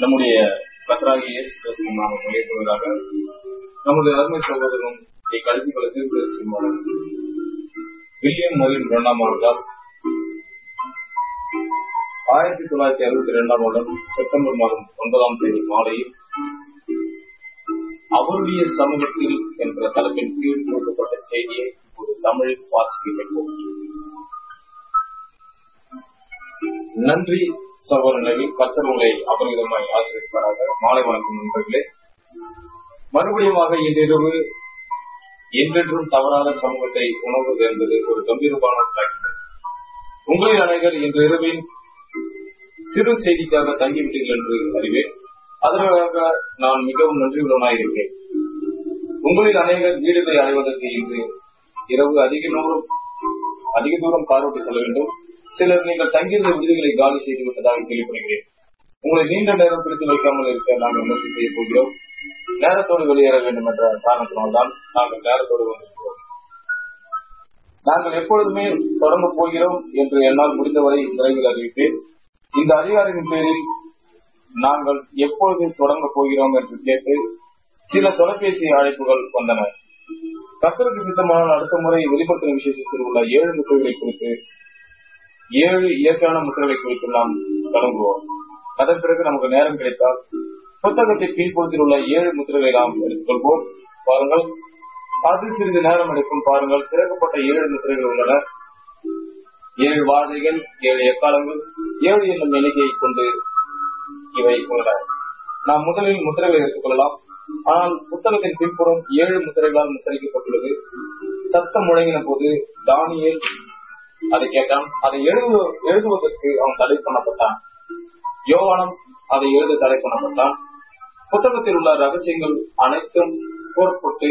நம்முடைய கர்த்தராகிய இயேசு கிறிஸ்து நாமம் உயர்த்துவதாக. நம்முடைய அருமை சகோதரனும் கடைசி பல தீர்க்கதரிசியுமான வில்லியம் மோரின் இரண்டாம் ஆண்டால் 1962 வருடம் செப்டம்பர் மாதம் 9ஆம் தேதி மாலையில் அவருடைய சமூகத்தில் என்ற தலைப்பின் கீழ் கொடுக்கப்பட்ட செய்தியை ஒரு தமிழில் வாசிக்க கேட்போம். நன்றி சகோதரர்களே, கர்த்தர் உங்களை அபரிதமாய் ஆசீர்வதிப்பாராக. மாலை வணக்கம் நண்பர்களே. மறுபடியுமாக இன்றிரவு என்றென்றும் தவறாத சமூகத்தை உணர்வது என்பது ஒரு கம்பீரமான சாட்சி. உங்களில் அனைவர் இன்று இரவின் சிறு செய்திக்காக தங்கிவிட்டீர்கள் என்று அறிவேன். அதற்காக நான் மிகவும் நன்றியுள்ளவனாயிருக்கேன். உங்களில் அனைவர் வீடுகளை அடைவதற்கு இன்று இரவு அதிக தூரம் காரோட்டி செல்ல வேண்டும். சிலர் நீங்கள் தங்கியிருந்த விடுதிகளை காலி செய்து விட்டதாக கேள்விப்படுகிறேன். உங்களை நீண்ட நேரம் பிடித்து வைக்காமல் இருக்க நாங்கள் முயற்சி செய்ய போகிறோம். நேரத்தோடு வெளியேற வேண்டும் என்ற காரணத்தினால்தான் நாங்கள் நேரத்தோடு வந்திருக்கிறோம். நாங்கள் எப்பொழுதுமே தொடங்க போகிறோம் என்று என்னால் முடிந்தவரை விரைவில் அறிவிப்பேன். இந்த அதிகாரியின் பேரில் நாங்கள் எப்பொழுது தொடங்க போகிறோம் என்று கேட்டு சில தொலைபேசி அழைப்புகள் வந்தன. கர்த்தருக்கு சித்தமான அடுத்த முறை வெளிப்படுத்தும் விசேஷத்தில் உள்ள 7 முத்திரைகளை குறித்து 7 இயற்கையான முத்திரைகளை குறித்து நாம் தொடங்குவோம். அதன் பிறகு நமக்கு நேரம் கிடைத்தால் புத்தகத்தை பின்புறத்தில் உள்ள 7 முத்திரைகளை நாம் எடுத்துக்கொள்வோம். பாருங்கள், அது சிறிது நேரம் எடுக்கும். பாருங்கள், திறக்கப்பட்ட 7 முத்திரைகள் உள்ளன. 7 வாதைகள், 7 எக்காலங்கள், 7 என்னும் எண்ணிக்கையை கொண்டு இவை உள்ளன. நாம் முதலில் முத்திரைகளை எடுத்துக்கொள்ளலாம். ஆனால் புத்தகத்தின் பின்புறம் 7 முத்திரைகளால் முத்திரைக்கப்பட்டுள்ளது. சத்தம் முழங்கின போது தானியேல் அதை கேட்டான். அதை எழுதுவதற்கு அவன் தடை பண்ணப்பட்டான். யோவானும் அதை எழுத தடை பண்ணப்பட்டான். புத்தகத்தில் உள்ள ரகசியங்கள் அனைத்தும் கோரப்பட்டு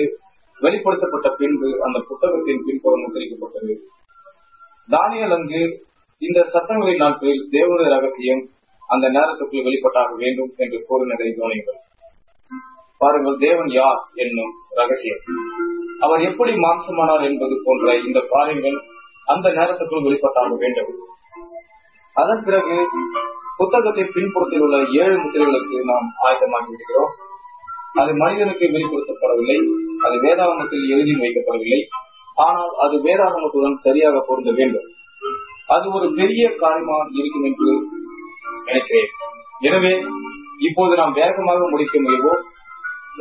வெளிப்படுத்தப்பட்ட பின்பு அந்த புத்தகத்தின் பின்புறம் முத்திரிக்கப்பட்டது. தானியேல் அங்கு இந்த சத்தங்களின் நாட்களில் தேவனுடைய ரகசியம் அந்த நேரத்துக்குள் வெளிப்பட்டாக வேண்டும் என்று கூறினதை கவனியுங்கள். பாருங்கள், தேவன் யார் என்னும் ரகசியம், அவர் எப்படி மாம்சமானார் என்பது போன்ற இந்த காரியங்கள் அந்த நேரத்துக்குள் வெளிப்பட்டாக வேண்டும். அதன் பிறகு புத்தகத்தின் பின்புறத்தில் உள்ள 7 முத்திரைகளுக்கு நாம் ஆயத்தமாகி விடுகிறோம். அது மனிதனுக்கு வெளிப்படுத்தப்படவில்லை, அது வேதாகமத்தில் எழுதி வைக்கப்படவில்லை. ஆனால் அது வேதாகமத்துடன் சரியாக பொருந்த வேண்டும். அது ஒரு பெரிய காரியமாக இருக்கும் என்று நினைக்கிறேன். எனவே இப்போது நாம் வேகமாக முடிக்க முயல்வோம்.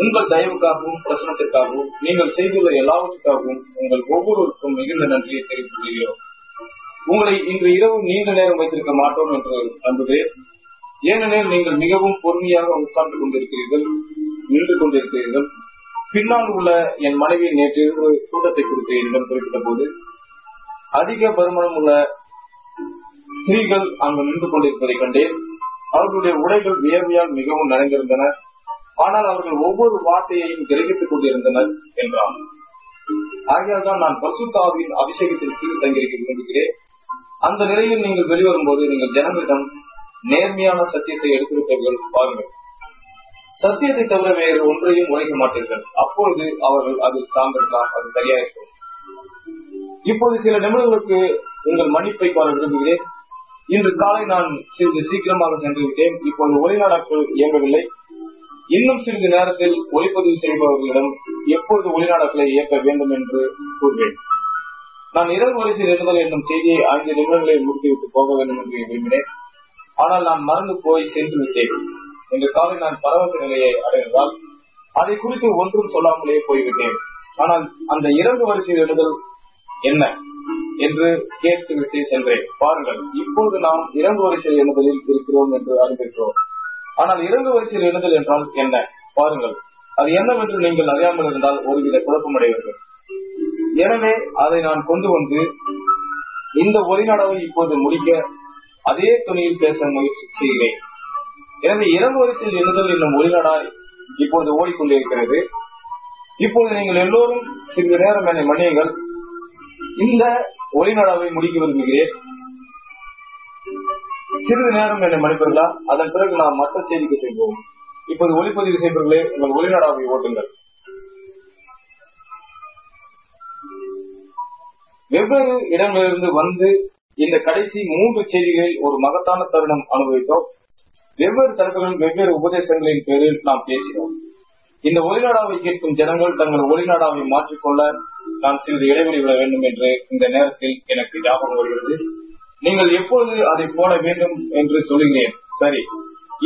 உங்கள் தயவுக்காகவும் பிரசனத்திற்காகவும் நீங்கள் செய்துள்ள எல்லாவற்றுக்காகவும் உங்கள் ஒவ்வொருவருக்கும் மிகுந்த நன்றியை தெரிவித்துக் கொள்கிறோம். உங்களை இன்று இரவு நீண்ட நேரம் வைத்திருக்க மாட்டோம் என்று நம்புகிறேன். ஏனெனில் நீங்கள் மிகவும் பொறுமையாக உட்கார்ந்து கொண்டிருக்கிறீர்கள், நின்று கொண்டிருக்கிறீர்கள். பின்னால் உள்ள என் மனைவி நேற்று இரவு கூட்டத்தை குறித்து என்னிடம் குறிப்பிட்ட போது அதிக பருமனம் உள்ள ஸ்திரீகள் அங்கு நின்று கொண்டிருப்பதை கண்டேன். அவர்களுடைய உடைகள் வியர்வையால் மிகவும் நனைந்திருந்தன. ஆனால் அவர்கள் ஒவ்வொரு வார்த்தையையும் கிரகித்துக் கொண்டிருந்தனர் என்றான். ஆகையால் தான் நான் பரிசுத்த ஆவியின் அபிஷேகத்திற்கு தங்கியிருக்க விரும்புகிறேன். அந்த நிலையில் நீங்கள் வெளிவரும்போது நீங்கள் ஜனங்களிடம் நேர்மையான சத்தியத்தை எடுத்துவிட்டவர்கள். பாருங்கள், சத்தியத்தை தவிர வேறு ஒன்றையும் உரைக்க மாட்டீர்கள். அப்பொழுது அவர்கள் அதில் சார்ந்திருக்கலாம். அது சரியா இருக்கும். இப்போது சில நிமிடங்களுக்கு உங்கள் மன்னிப்பை கோர விரும்புகிறேன். இன்று காலை நான் சிறிது சீக்கிரமாக சென்று விட்டேன். இப்போது ஒளிநாடாக்கள் இயங்கவில்லை. இன்னும் சிறிது நேரத்தில் ஒளிப்பதிவு செய்பவர்களிடம் எப்பொழுது ஒளிநாடாக்களை இயக்க வேண்டும் என்று கூறுவேன். நான் இரவு வரிசையில் இருந்தல் என்னும் செய்தியை 5 நிமிடங்களில் முடித்துவிட்டு போக வேண்டும் என்று விரும்பினேன். ஆனால் நான் மறந்து போய் சென்று விட்டேன். இன்று காலை நான் பரவச நிலையை அடைந்ததால் அதை குறித்து ஒன்றும் சொல்லாமலே போய்விட்டேன். ஆனால் அந்த இரவு வரிசையில் இருந்தல் என்ன என்று கேட்டுவிட்டு சென்றேன். பாருங்கள், இப்போது நாம் இறங்கு வரிசையில் எழுதலில் இருக்கிறோம் என்று அறிந்திருக்கிறோம். ஆனால் இறங்கு வரிசையில் எழுதல் என்றால் என்ன? பாருங்கள், அது என்னவென்று நீங்கள் அறியாமல் இருந்தால் ஒருவித குழப்பமடைவீர்கள். எனவே அதை நான் கொண்டு வந்து இந்த ஒளிநாடாவை இப்போது முடிக்க அதே துணியில் பேச முயற்சி செய்கிறேன். எனவே இறங்கு வரிசையில் எழுதல் என்னும் ஒளிநாடாய் இப்போது ஓடிக்கொண்டிருக்கிறது. இப்போது நீங்கள் எல்லோரும் சிறிது நேரம் என்னை மன்னியுங்கள். இந்த ஒளிநாடாவை முடிக்க விரும்புகிறேன். சிறிது நேரம் என்னை மன்னிப்பீர்களா? அதன் பிறகு நாம் மற்ற செய்திக்கு செல்வோம். இப்போது ஒளிப்பதிவு செய்பவர்களே, உங்கள் ஒளிநாடாவை ஓட்டுங்கள். வெவ்வேறு இடங்களிலிருந்து வந்து இந்த கடைசி 3 செய்திகளில் ஒரு மகத்தான தருணம் அனுபவித்தோம். வெவ்வேறு தரப்புகளில் வெவ்வேறு உபதேசங்களின் பேரில் நாம் பேசினோம். இந்த ஒளிநாடாவை கேட்கும் ஜனங்கள் தங்கள் ஒளிநாடாவை மாற்றிக்கொள்ள நான் சிறிது இடைவெளி விட வேண்டும் என்று இந்த நேரத்தில் எனக்கு ஞாபகம் வருகிறது. நீங்கள் எப்போது அதை போட வேண்டும் என்று சொல்லுகிறேன். சரி,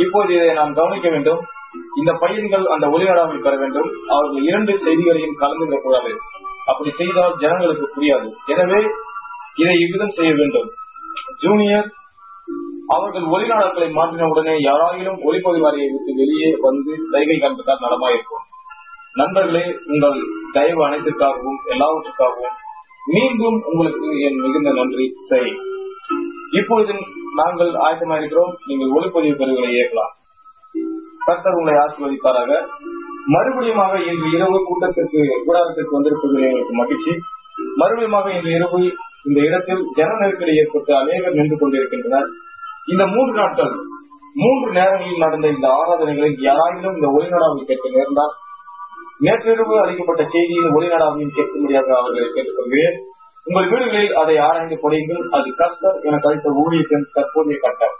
இப்போது இதை நாம் கவனிக்க வேண்டும். இந்த பையன்கள் அந்த ஒளிநாடாவை பெற வேண்டும். அவர்கள் 2 செய்திகளையும் கலந்து விடக்கூடாது. அப்படி செய்தால் ஜனங்களுக்கு புரியாது. எனவே இதை இவ்விதம் செய்ய வேண்டும். ஜூனியர் அவர்கள் ஒளிநாடாக்களை மாற்றின உடனே யாராயிலும் ஒளிப்பதிவாரியை விட்டு வெளியே வந்து சைகை காண்பித்தால் நலமாயிருக்கும். நண்பர்களே, உங்கள் தயவு அனைத்திற்காகவும் எல்லாவற்றுக்காகவும் மீண்டும் உங்களுக்கு என் மிகுந்த நன்றி. சரி, இப்பொழுது நாங்கள் ஆயத்தமாயிருக்கிறோம். நீங்கள் ஒளிப்பதிவு கருவிகளை இயக்கலாம். கர்த்தர் உங்களை ஆசீர்வதிப்பாராக. மறுபடியுமாக இன்று இரவு கூடாரத்திற்கு வந்திருப்பதில் எங்களுக்கு மகிழ்ச்சி. மறுபடியுமாக இன்று இரவு இந்த இடத்தில் ஜன நெருக்கடி ஏற்பட்டு அநேகர் நின்று கொண்டிருக்கின்றனர். இந்த 3 நாட்கள் 3 நேரங்களில் நடந்த இந்த ஆராதனைகளில் யாராயிலும் இந்த ஒளிநாடாவை கேட்க நேர்ந்தால் நேற்றிரவு அளிக்கப்பட்ட செய்தியின் ஒளிநாடாவையும் கேட்கும்படியாக அவர்களை கேட்டுக்கொள்கிறேன். உங்கள் வீடுகளில் அதை ஆராய்ந்து கொடையுங்கள். அது கர்த்தர் எனக்கு அளித்த ஊழியத்தின் தற்போதைய கட்டம்.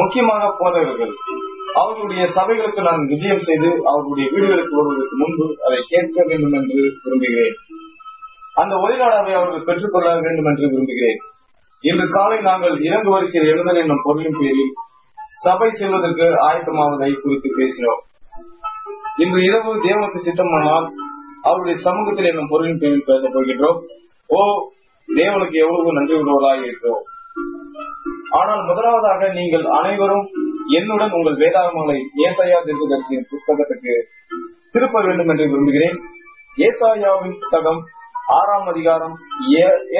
முக்கியமாக போதகர்கள் அவர்களுடைய சபைகளுக்கு நான் விஜயம் செய்து அவர்களுடைய வீடுகளுக்கு வருவதற்கு முன்பு அதை கேட்க வேண்டும் என்று விரும்புகிறேன். அந்த ஒளிநாடாவை அவர்கள் பெற்றுக்கொள்ள வேண்டும் என்று விரும்புகிறேன். இன்று காலை நாங்கள் 2 வரிசையில் எழுதல் என்னும் பொருளின் பேரில் சபை செல்வதற்கு ஆயத்தமாவதை குறித்து பேசினோம். இன்று இரவு தேவனுக்கு சித்தமானால் அவருடைய சமூகத்தில் என்னும் பொருளின் பேரில் பேசப் போகின்றோம். தேவனுக்கு எவ்வளவு நன்றி உள்ளவர்களாக இருக்கிறோம். ஆனால் முதலாவதாக நீங்கள் அனைவரும் என்னுடன் உங்கள் வேதாகமங்களை ஏசாயா தீர்க்கதரிசியின் புஸ்தகத்துக்கு திருப்ப வேண்டும் என்று விரும்புகிறேன். ஏசாயாவின் புத்தகம் 6ஆம் அதிகாரம்.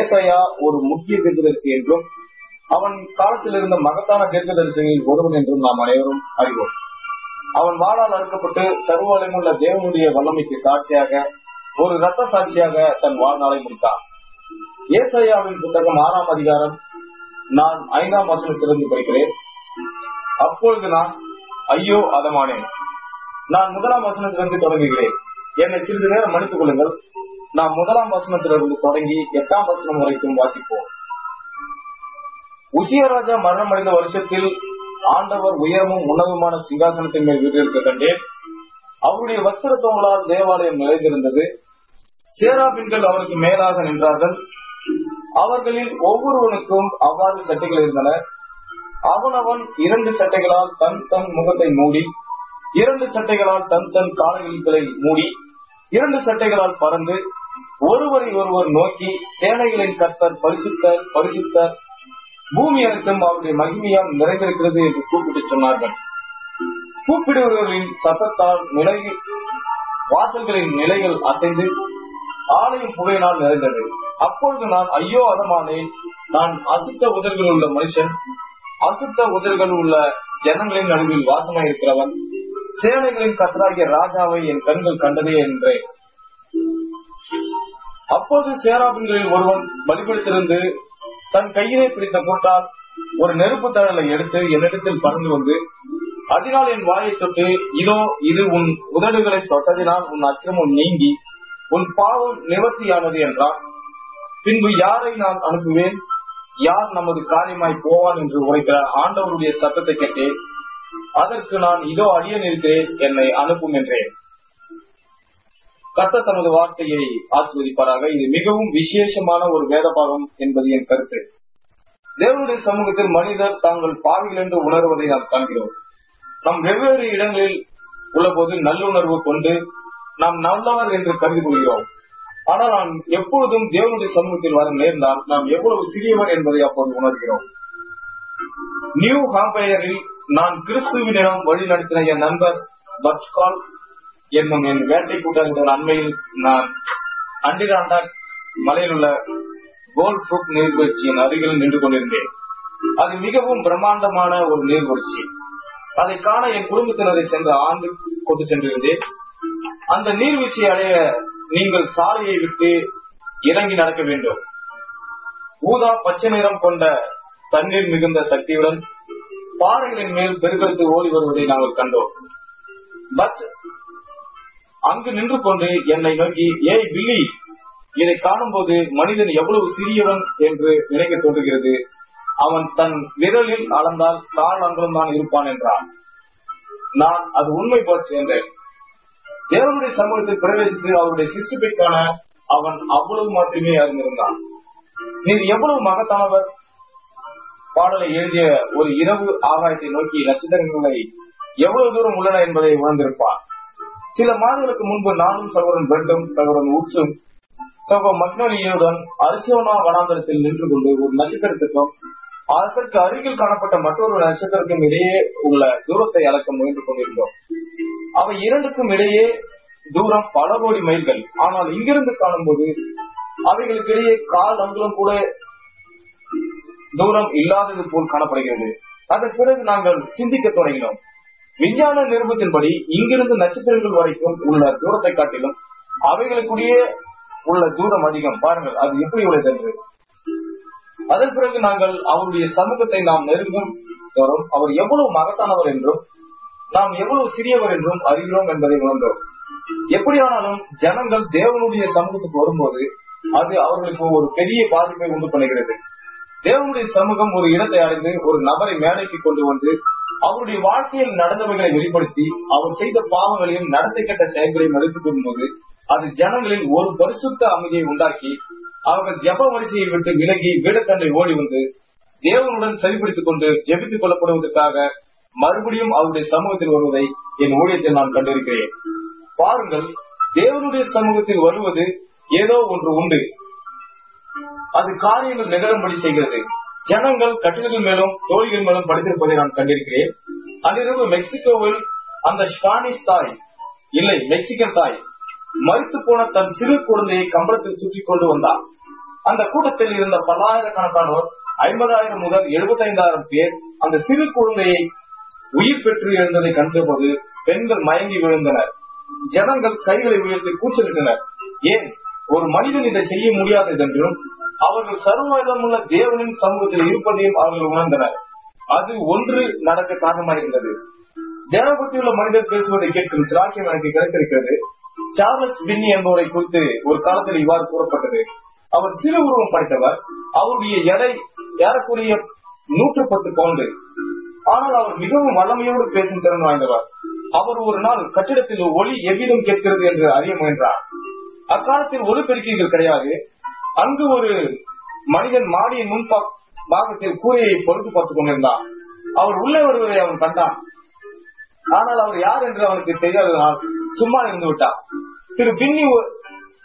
ஏசாயா ஒரு முக்கிய தீர்க்கதரிசி என்றும் அவன் காலத்தில் இருந்த மகத்தான தீர்க்கதரிசிகளில் ஒருவன் என்றும் நாம் அனைவரும் அறிவோம். அவன் வாளால் அறுக்கப்பட்டு சர்வவல்லமையுள்ள தேவனுடைய வல்லமைக்கு சாட்சியாக ஒரு இரத்த சாட்சியாக தன் வாழ்நாளை முடித்தான். ஏசாயாவின் புத்தகம் 6ஆம் அதிகாரம் நான் 5ஆம் வசனத்திலிருந்து படிக்கிறேன். அப்பொழுது நான் ஐயோ அதமானேன். நான் 1ஆம் வசனத்திலிருந்து தொடங்குகிறேன். என்னை சிறிது நேரம் மன்னித்துக் கொள்ளுங்கள். நாம் 1ஆம் வசனத்திலிருந்து தொடங்கி 8ஆம் வசனம் வரைக்கும் வாசிப்போம். உசியா ராஜா மரணமடைந்த வருஷத்தில் ஆண்டவர் உயரமும் உன்னதமான சிங்காசனத்தின் மேல் வீற்றிருக்க கண்டேன். அவருடைய வஸ்திரத்தோங்களால் தேவாலயம் நிறைந்திருந்தது. சேராபின்கள் அவருக்கு மேலாக நின்றார்கள். அவர்களில் ஒவ்வொருவனுக்கும் அவ்வாறு சட்டைகள் இருந்தன. அவனவன் 2 சட்டைகளால் தன் முகத்தை மூடி, 2 சட்டைகளால் தன் கால்களை மூடி, 2 சட்டைகளால் பறந்து ஒருவரை ஒருவர் நோக்கி சேனைகளின் கர்த்தர் பரிசுத்தர் பரிசுத்தர், பூமி அனைத்தும் அவருடைய மகிமையால் நிறைந்திருக்கிறது என்று கூப்பிட்டு சொன்னார்கள். கூப்பிடுபவர்களின் சத்தத்தால் வாசல்களின் நிலைகள் அசைந்து ஆலயம் புகையினால் நிறைந்தது. அப்பொழுது நான் ஐயோ அதமானேன். நான் அசுத்த உதல்கள் உள்ள மனுஷன், அசுத்த உதல்கள் உள்ள ஜனங்களின் நடுவில் வாசமாயிருக்கிறவன், சேனைகளின் கர்த்தராகிய ராஜாவை என் கண்கள் கண்டதே என்றேன். அப்போது சேராபின்களில் ஒருவன் பலிபீடத்திலிருந்து தன் கையிலே பிடித்த பொருட்டால் ஒரு நெருப்பு தழலை எடுத்து என்னிடத்தில் பறந்து வந்து அதனால் என் வாயை தொட்டு, இதோ இது உன் உதடுகளை தொட்டதினால் உன் அக்கிரமம் நீங்கி உன் பாவம் நிவர்த்தியானது என்றான். பின்பு யாரை நான் அனுப்புவேன், யார் நமது காரியமாய் போவான் என்று உரைக்கிற ஆண்டவருடைய சத்தத்தை கேட்டேன். அதற்கு நான் இதோ அடியேன் இருக்கிறேன், என்னை அனுப்பும் என்றேன். கர்த்தர் தமது வார்த்தையை ஆசீர்வதிப்பாராக. இது மிகவும் விசேஷமான ஒரு வேதபாகம் என்பது என் கருத்து. தேவனுடைய சமூகத்தில் மனிதர் தாங்கள் பாவிகள் என்று உணர்வதை நாம் காண்கிறோம். நாம் வெவ்வேறு இடங்களில் உள்ள போது நல்லுணர்வு கொண்டு நாம் நல்லவர் என்று கருதி கொள்கிறோம். ஆனால் நாம் எப்பொழுதும் தேவனுடைய சமூகத்தில் வர நேர்ந்தால் நாம் எவ்வளவு சிறியவர் என்பதை அப்போது உணர்கிறோம். நியூ ஹாம்பையரில் நான் கிறிஸ்துவினிடம் வழி நடத்தின என் நண்பர் பட்கால் என்னும் என் வேட்டை கூட்டங்களுடன் அண்மையில் நான் அண்டிராண்டாக் மலையில் உள்ள கோல்ட் புக் நீர்வீழ்ச்சியின் அருகில் நின்று கொண்டிருந்தேன். அது மிகவும் பிரம்மாண்டமான ஒரு நீர்வீழ்ச்சி. அதை காண என் குடும்பத்தினரை சென்ற ஆண்டு கொண்டு சென்றிருந்தேன். அந்த நீர்வீழ்ச்சியை அடைய நீங்கள் சாலையை விட்டு இறங்கி நடக்க வேண்டும். ஊதா பச்சை நிறம் கொண்ட தண்ணீர் மிகுந்த சக்தியுடன் பாறைகளின் மேல் பெருக்கெடுத்து ஓடி வருவதை நாங்கள் கண்டோம். பட் அங்கு நின்று கொண்டு என்னை நோக்கி, ஏய் பில்லி, இதை காணும் போது மனிதன் எவ்வளவு சிறியவன் என்று நினைக்க தோன்றுகிறது. அவன் தன் விரலில் அளந்தால் 4 அங்குலம் தான் இருப்பான் என்றான். நான் அது உண்மை போச்சு என்றேன். தேவனுடைய சமூகத்தில் பிரவேசித்து அவருடைய சிருஷ்டிப்பைக்கான அவன் அவ்வளவு மட்டுமே அறிந்திருந்தான். நீர் எவ்வளவு மகத்தானவர் பாடலை எழுதிய ஒரு இரவு ஆகாயத்தை நோக்கி நட்சத்திரங்களை எவ்வளவு தூரம் உள்ளன என்பதை உணர்ந்திருப்பான். சில மாதங்களுக்கு முன்பு நானும் சகோதரன் பெண்டும் சகோதரன் உட்சும் சகோதரன் மக்னோலியுடன் அரிசோனா வனாந்தரத்தில் நின்று கொண்டு ஒரு நட்சத்திரத்துக்கும் அதற்கு அருகில் காணப்பட்ட மற்றொரு நட்சத்திரத்துக்கும் இடையே உள்ள தூரத்தை அளக்க முயன்று கொண்டிருந்தோம். அவை இரண்டுக்கும் இடையே தூரம் பல கோடி மைல்கள். ஆனால் இங்கிருந்து காணும் போது அவைகளுக்கு இடையே 1/4 அங்குலம் கூட தூரம் இல்லாதது போல் காணப்படுகிறது. அதன் பிறகு நாங்கள் சிந்திக்க தொடங்கினோம். விஞ்ஞான நிரூபத்தின்படி இங்கிருந்து நட்சத்திரங்கள் வரைக்கும் உள்ள தூரத்தை காட்டிலும் அவைகளுக்குரிய உள்ள தூரம் அதிகம். பாருங்கள் அது எப்படி உள்ளது என்று. அதன் பிறகு நாங்கள் அவருடைய சமூகத்தை நாம் நெருங்கும் தோறும் அவர் எவ்வளவு மகத்தானவர் என்றும் நாம் எவ்வளவு சிறியவர் என்றும் அறிகிறோம் என்பதை உணர்ந்தோம். எப்படியானாலும் ஜனங்கள் தேவனுடைய சமூகத்துக்கு வரும்போது அது அவர்களுக்கு ஒரு பெரிய பாதிப்பை உண்டு பண்ணுகிறது. தேவனுடைய சமூகம் ஒரு இடத்தை அடைந்து ஒரு நபரை மேடைக்கு கொண்டு வந்து அவருடைய வாழ்க்கையில் நடந்தவைகளை வெளிப்படுத்தி அவர் செய்த பாவங்களையும் நடத்தை கட்ட செயல்களையும் அழித்துக் கொள்ளும்போது அது ஜனங்களில் ஒரு பரிசுத்த அமைதியை உண்டாக்கி அவர்கள் ஜெப வரிசையை விட்டு விலகி வீடத்தண்டை ஓடி வந்து தேவனுடன் சரிப்படுத்திக் கொண்டு ஜெபித்துக் கொள்ளப்படுவதற்காக மறுபடியும் அவருடைய சமூகத்தில் வருவதை என் ஊழியத்தில் நான் கண்டிருக்கிறேன். பாருங்கள், தேவனுடைய சமூகத்தில் வருவது ஏதோ ஒன்று உண்டு. அது காரியங்கள் நிகழும்படி செய்கிறது. ஜனங்கள் கட்டில்கள் மேலும் தோழிகள் மேலும் படித்திருப்பதை நான் கண்டிருக்கிறேன். அன்றிரவு மெக்சிகோவில் அந்த ஸ்பானிஷ் தாய் இல்லை மெக்சிகன் தாய் மரித்து போன தன் சிறு குழந்தையை கம்பளத்தில் சுற்றி கொண்டு வந்தார். அந்த கூட்டத்தில் இருந்த பல்லாயிரக்கணக்கானோர் 50,000 முதல் 75,000 பேர் அந்த சிறு குழந்தையை உயிர் பெற்று எழுந்ததை கண்டபோது பெண்கள் மயங்கி விழுந்தனர். ஜனங்கள் கைகளை உயர்த்தி கூச்சலிட்டனர். ஏன் ஒரு மனிதன் இதை செய்ய முடியாதது என்றும் அவர்கள் சர்வவல்லமையுள்ள தேவனின் சமூகத்தில் இருப்பதையும் அவர்கள் உணர்ந்தனர். அது ஒன்று நடக்க காரணமாயிருந்தது. தேவபக்தியுள்ள மனிதர் பேசுவதை கேட்கும் சிராக்கியம் எனக்கு கிடைத்திருக்கிறது. சார்லஸ் பின்னி என்பவரை குறித்து ஒரு காலத்தில் இவ்வாறு கூறப்பட்டது. அவர் சிறு உருவம் படைத்தவர். அவருடைய எடை ஏறக்கூடிய 110 பவுண்டு. ஆனால் அவர் மிகவும் வல்லமையோடு பேசும் திறன் வாய்ந்தவர். அவர் ஒரு நாள் கட்டிடத்தில் ஒலி எவ்விதம் கேட்கிறது என்று அறிய முயன்றார். அக்காலத்தில் ஒலிபெருக்கிகள் கிடையாது. அங்கு ஒரு மனிதன் மாடியின் முன் பாகத்தில் கூரையை பொறுத்து பார்த்துக் கொண்டிருந்தார். அவர் உள்ளே வருவதை அவன் கண்டான். ஆனால் அவர் யார் என்று அவனுக்கு தெரியாததனால் சும்மா இருந்து விட்டார். திரு பின்னி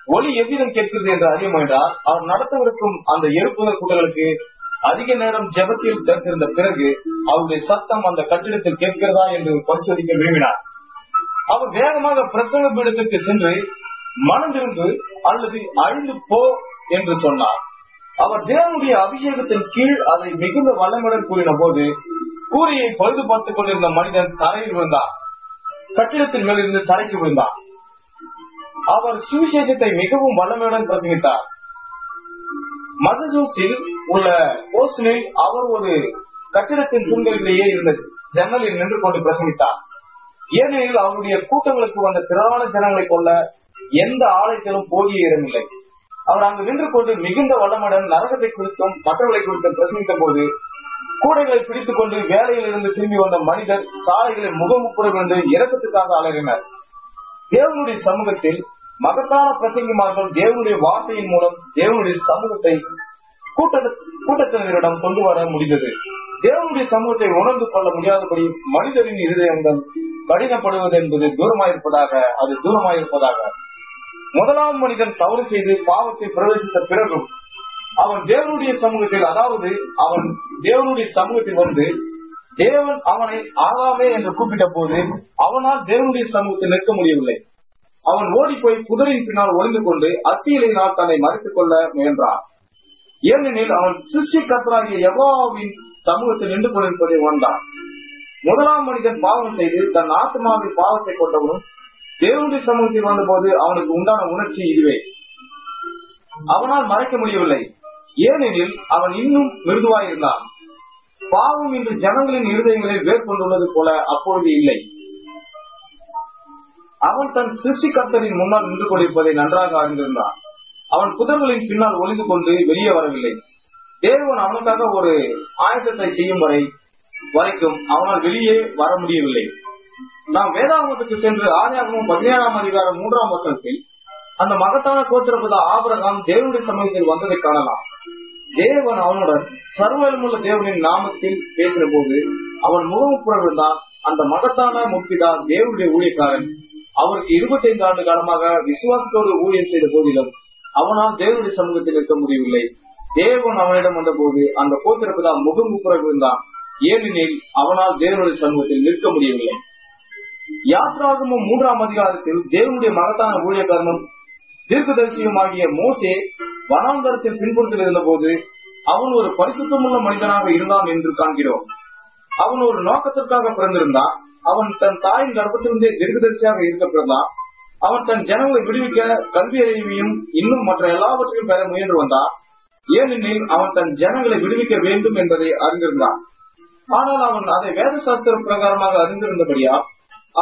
ஒலி எவ்விதம் கேட்கிறது என்று அறிய முயன்றார். அவர் நடத்தவிருக்கும் அந்த எழுப்புதல் கூட்டங்களுக்கு அதிக நேரம் ஜெபத்தில் திறந்திருந்த பிறகு அவருடைய சத்தம் அந்த கட்டிடத்தில் கேட்கிறதா என்று பரிசோதிக்க விரும்பினார். அவர் வேகமாக பிரசங்க பீடத்திற்கு சென்று மனந்திருந்து அல்லது அழிந்து போ என்று சொன்னார். அவர் தேவனுடைய அபிஷேகத்தின் கீழ் அதை மிகுந்த வல்லமுடன் கூறின போது கூரையை பழுது பார்த்துக் கொண்டிருந்த மனிதன் தரையில் விழுந்தார். கட்டிடத்தின் மேலிருந்து தரைக்கு விழுந்தார். அவர் சுவிசேஷத்தை மிகவும் வல்லமையுடன் பிரசங்கித்தார். மசசூட்ஸில் உள்ள போஸ்டனில் அவர் ஒரு கட்டிடத்தின் தூண்களிலேயே இருந்த ஜன்னலில் நின்று கொண்டு பிரசங்கித்தார். ஏனெனில் அவருடைய கூட்டங்களுக்கு வந்த திரளான ஜனங்களை கொள்ள எந்த ஆலயத்திலும் போதிய இடமில்லை. அவர் அங்கு நின்று கொண்டு மிகுந்த வல்லமுடன் நரகத்தை குறித்தும் மற்றவர்களை குறித்தும் பிரசங்கித்த போது கூடைகளை பிடித்துக் கொண்டு வேலையில் இருந்து திரும்பி வந்த மனிதர் சாலைகளில் முகமுப்புற கொண்டு இறக்கத்துக்காக அலறினர். தேவனுடைய சமூகத்தில் மகத்தான பிரசங்கிமார்கள் தேவனுடைய வார்த்தையின் மூலம் தேவனுடைய சமூகத்தை கூட்டத்தினரிடம் கொண்டு வர முடிந்தது. தேவனுடைய சமூகத்தை உணர்ந்து கொள்ள முடியாதபடி மனிதரின் இருதயங்கள் கடினப்படுவது என்பது அது தூரமாயிருப்பதாக. முதலாம் மனிதன் தவறு செய்து பாவத்தை பிரவேசித்த பிறகும் அவன் தேவனுடைய சமூகத்தில், அதாவது அவன் தேவனுடைய சமூகத்தில் வந்து தேவன் அவனை ஆகாமே என்று கூப்பிட்ட போது அவனால் தேவனுடைய சமூகத்தில் நிற்க முடியவில்லை. அவன் ஓடி போய் புதரின் பின்னால் ஒளிந்து கொண்டு அத்தியினால் தன்னை மறைத்துக் கொள்ள முயன்றான். ஏனெனில் அவன் சிருஷ்டி கர்த்தராகிய யெகோவாவின் சமூகத்தில் நின்று கொண்டிருப்பதை உணர்ந்தான். முதலாம் மனிதன் பாவம் செய்து தன் ஆத்மாவின் பாவத்தை கொண்டவனும் தேவனுடைய சமூகத்தில் வந்த போது அவனுக்கு உண்டான உணர்ச்சி இதுவே. அவனால் மறைக்க முடியவில்லை. ஏனெனில் அவன் இன்னும் மிருதுவாயிருந்தான். பாவம் இன்று ஜனங்களின் இருதயங்களில் வேர்கொண்டுள்ளது போல அப்பொழுது இல்லை. அவன் தன் சிருஷ்டிகர்த்தரின் முன்னால் நின்று கொண்டிருப்பதை நன்றாக அறிந்திருந்தான். அவன் புதர்களின் பின்னால் ஒளிந்து கொண்டு வெளியே வரவில்லை. தேவன் அவனுக்காக ஒரு ஆயத்தத்தை செய்யும் வரைக்கும் அவனால் வெளியே வர முடியவில்லை. நாம் வேதாகமத்துக்கு சென்று ஆதியாகமம் 17ஆம் அதிகாரம் 3ஆம் வசனத்தில் அந்த மகத்தான கோத்திரப்பிதா ஆபிரகாம் தேவனுடைய சமூகத்தில் வந்ததை காணலாம். தேவன் அவனுடன் சர்வவல்லமையுள்ள தேவனின் நாமத்தில் பேசின போது அவன் முகமுப்புறவிருந்தான். அந்த மகத்தான முற்பிதா தேவனுடைய ஊழியக்காரன். அவருக்கு 25 ஆண்டு காலமாக விசுவாசத்தோடு ஊழியம் செய்த போதிலும் அவனால் தேவனுடைய சமூகத்தில் இருக்க முடியவில்லை. தேவன் அவனிடம் வந்த போது அந்த கோத்திரப்பிதா முகமுப்புறவிருந்தான். ஏனெனில் அவனால் தேவனுடைய சமூகத்தில் நிற்க முடியவில்லை. யாத்ராகமம் 3ஆம் அதிகாரத்தில் தேவனுடைய மகத்தான ஊழியக்காரனும் தீர்க்கதரிசியும் ஆகிய மோசே வனாந்தரத்தில் பின்புறத்தில் இருந்த போது அவன் ஒரு பரிசுத்தமுள்ள மனிதனாக இருந்தான் என்று காண்கிறோம். அவன் ஒரு நோக்கத்திற்காக பிறந்திருந்தான். அவன் தன் தாயின் கர்ப்பத்திலிருந்தே தீர்க்கதரிசியாக இருக்க பிறந்தான். அவன் தன் ஜனங்களை விடுவிக்க கல்வி அறிவையும் இன்னும் மற்ற எல்லாவற்றையும் பெற முயன்று வந்தான். ஏனெனில் அவன் தன் ஜனங்களை விடுவிக்க வேண்டும் என்பதை அறிந்திருந்தான். ஆனால் அவன் அதை வேத சாஸ்திர பிரகாரமாக அறிந்திருந்தபடியா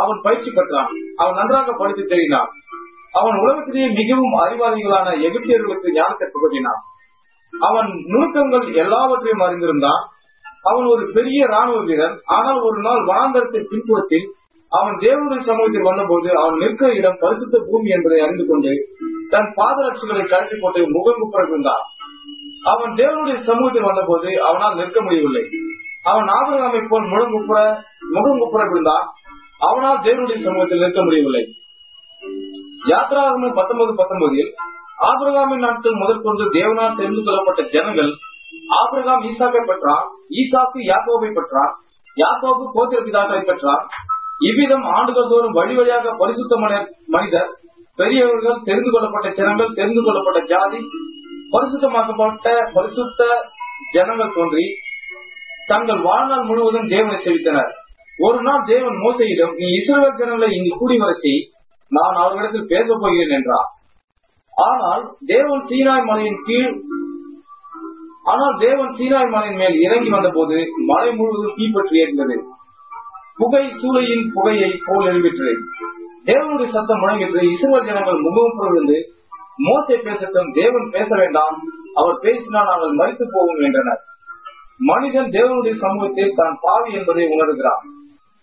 அவன் பயிற்சி பெற்றான். அவன் நன்றாக படித்து தெரியினான். அவன் உலகத்திலேயே மிகவும் அறிவாளிகளான எகிப்தியர்களுக்கு ஞானத்தை புகட்டினான். அவன் நுணுக்கங்கள் எல்லாவற்றையும் அறிந்திருந்தான். அவன் ஒரு பெரிய ராணுவ வீரன். ஆனால் ஒரு நாள் வனாந்தரத்தின் பின்புறத்தில் அவன் தேவனுடைய சமூகத்தில் வந்தபோது அவன் நிற்கிற இடம் பரிசுத்த பூமி என்பதை அறிந்து கொண்டு தன் பாதரட்சிகளை கழட்டி போட்டு முகங்குப்புறவிருந்தான். அவன் தேவனுடைய சமூகத்தில் வந்தபோது அவனால் நிற்க முடியவில்லை. அவன் ஆபிரகாமை போல் முகங்குப்புற விழுந்தான். அவனால் தேவனுடைய சமூகத்தில் நிற்க முடியவில்லை. யாத்ராகமம் 19:19 ஆபிரகாமின் நாட்கள் முதற்கொண்டு தேவனால் தெரிந்து கொள்ளப்பட்ட ஜனங்கள். ஆபிரகாம் ஈசாக்கை பெற்றான். ஈசாக்கு யாக்கோபை பெற்றான். யாக்கோபு கோத்திரப்பிதாக்களை பெற்றான். இவ்விதம் ஆண்டுகள் தோறும் வழி வழியாக பரிசுத்த மனிதர், பெரியவர்கள், தெரிந்து கொள்ளப்பட்ட ஜனங்கள், தெரிந்து கொள்ளப்பட்ட ஜாதி, பரிசுத்தமாக்கப்பட்ட பரிசுத்த ஜனங்கள் தோன்றி தங்கள் வாழ்நாள் முழுவதும் தேவனை சேவித்தனர். ஒரு நாள் தேவன் மோசேயிடம், நீ இஸ்ரவேல் ஜனங்களை இங்கு கூடி வர செய், நான் அவர்களிடத்தில் பேசப் போகிறேன் என்றார். ஆனால் தேவன் சீனாய் மலையின் மேல் இறங்கி வந்த போது மலை முழுவதும் தீப்பற்றி எரிந்தது. புகை சூளையின் புகையை போல் எழுப்பிற்று. தேவனுடைய சத்தம் முழங்கிற்று. இஸ்ரவேல் ஜனங்கள் முகமும் புறவிருந்து, மோசே பேசட்டும், தேவன் பேச வேண்டாம், அவர் பேசினால் நாங்கள் மரித்து போவோம் என்றனர். மனிதன் தேவனுடைய சமூகத்தில் தான் பாவி என்பதை உணர்கிறார்.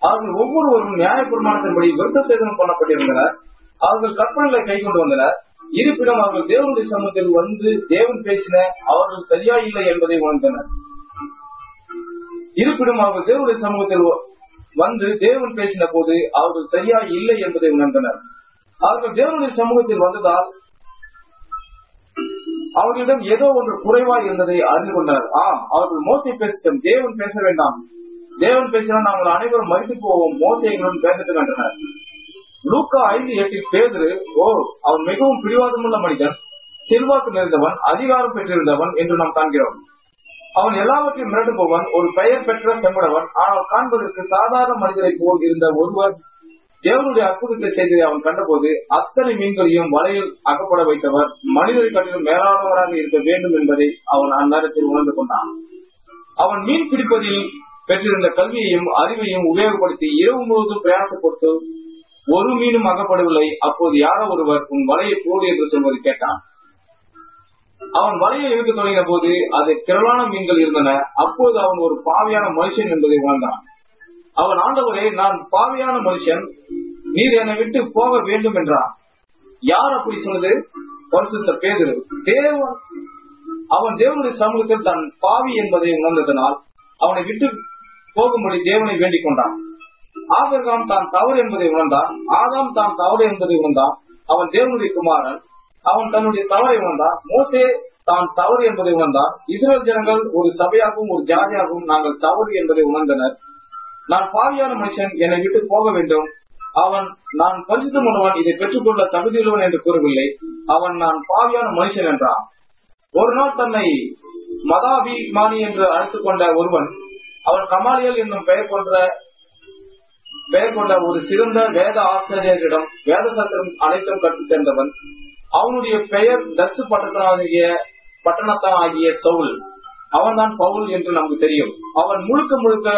அவர்கள் ஒவ்வொருவரும் நியாய பிரமாணத்தின்படி விருத்த சேதனம் பண்ணப்பட்டிருந்தனர். அவர்கள் கற்பனைகளை கை கொண்டு வந்தனர். இருப்பினும் அவர்கள் தேவனுடைய சமூகத்தில் வந்து தேவன் பேசின அவர்கள் சரியா இல்லை என்பதை உணர்ந்தனர். இருப்பினும் அவர்கள் தேவனுடைய சமூகத்தில் வந்து தேவன் பேசின போது அவர்கள் சரியா இல்லை என்பதை உணர்ந்தனர். அவர்கள் தேவனுடைய சமூகத்தில் வந்ததால் அவர்களிடம் ஏதோ ஒன்று குறைவாய் இருந்ததை அறிந்து கொண்டனர். அவர்கள் மோசே பேசட்டும், தேவன் பேச வேண்டாம், தேவன் பேசினால் நாங்கள் அனைவரும் மரித்து போவோம், மோசே எங்களுடன் பேசட்டும் என்றனர். லூக்கா 5:8 பேதுரு, அவன் மிகவும் பிடிவாதமுள்ள மனிதன், செல்வாக்கு நிறைந்தவன், அதிகாரம் பெற்றிருந்தவன் என்று நாம் காண்கிறோம். அவன் எல்லாவற்றையும் மிரட்டுபவன், ஒரு பெயர் பெற்ற செம்படவன். ஆனால் காண்பதற்கு சாதாரண மனிதரை போல் இருந்த ஒருவர் தேவனுடைய அற்புதத்தை செய்ததை அவன் கண்டபோது அத்தனை மீன்களையும் வலையில் அகப்பட வைத்தவர் மனிதரை காட்டிலும் மேலானவராக இருக்க வேண்டும் என்பதை அவன் அந்நேரத்தில் உணர்ந்து கொண்டான். அவன் மீன் பிடிப்பதில் பெற்றிருந்த கல்வியையும் அறிவையும் உபயோகப்படுத்தி இரவு முழுவதும் பிரயாசப்பட்டு ஒரு மீனும் அகப்படவில்லை. அப்போது யாரோ ஒருவர், உன் வலையை போடு என்று சொல்வதை கேட்டான். அவன் வலையை இழுக்க தொடங்கின போது அது திரளான மீன்கள் இருந்தன. அப்போது அவன் ஒரு பாவியான மனுஷன் என்பதை உணர்ந்தான். அவன், ஆண்டவரே, நான் பாவியான மனுஷன், நீர் என்னை விட்டு போக வேண்டும் என்றான். யார் அப்படி சொன்னது? பரிசுத்த பேதுரு. அவன் தேவனுடைய சமூகத்தில் தன் பாவி என்பதை உணர்ந்ததனால் அவனை விட்டு போகும்படி தேவனை வேண்டிக் கொண்டான். ஆபிரகாம் தான் தவறு என்பதை உணர்ந்தான். ஆதாம் தான் தவறு என்பதை உணர்ந்தான். அவன் தேவனுடைய குமாரன். அவன் தன்னுடைய தவறை உணர்ந்தான். மோசே தான் தவறு என்பதை உணர்ந்தான். இஸ்ரவேல் ஜனங்கள் ஒரு சபையாகவும் ஒரு ஜாதியாகவும் நாங்கள் தவறு என்பதை உணர்ந்தனர். நான் பாவியான மனுஷன், என்னை விட்டு போக வேண்டும். அவன், நான் பரிசுத்தமுள்ளவன், இதை பெற்றுக்கொள்ள தகுதியுள்ளவன் என்று கூறவில்லை. அவன், நான் பாவியான மனுஷன் என்றான். ஒரு நாள் தன்னை மதாபிமானி என்று அழைத்துக் கொண்ட ஒருவன், அவன் கமாலியல் என்னும் பெயர் கொண்ட ஒரு சிறந்த வேத ஆசிரியரிடம் வேத சத்திரம் அனைத்தும் கற்றுத் தேர்ந்தவன். அவனுடைய பெயர் தர்சு பட்டணத்தான் ஆகிய சவுல். அவன் தான் பவுல் என்று நமக்கு தெரியும். அவன் முழுக்க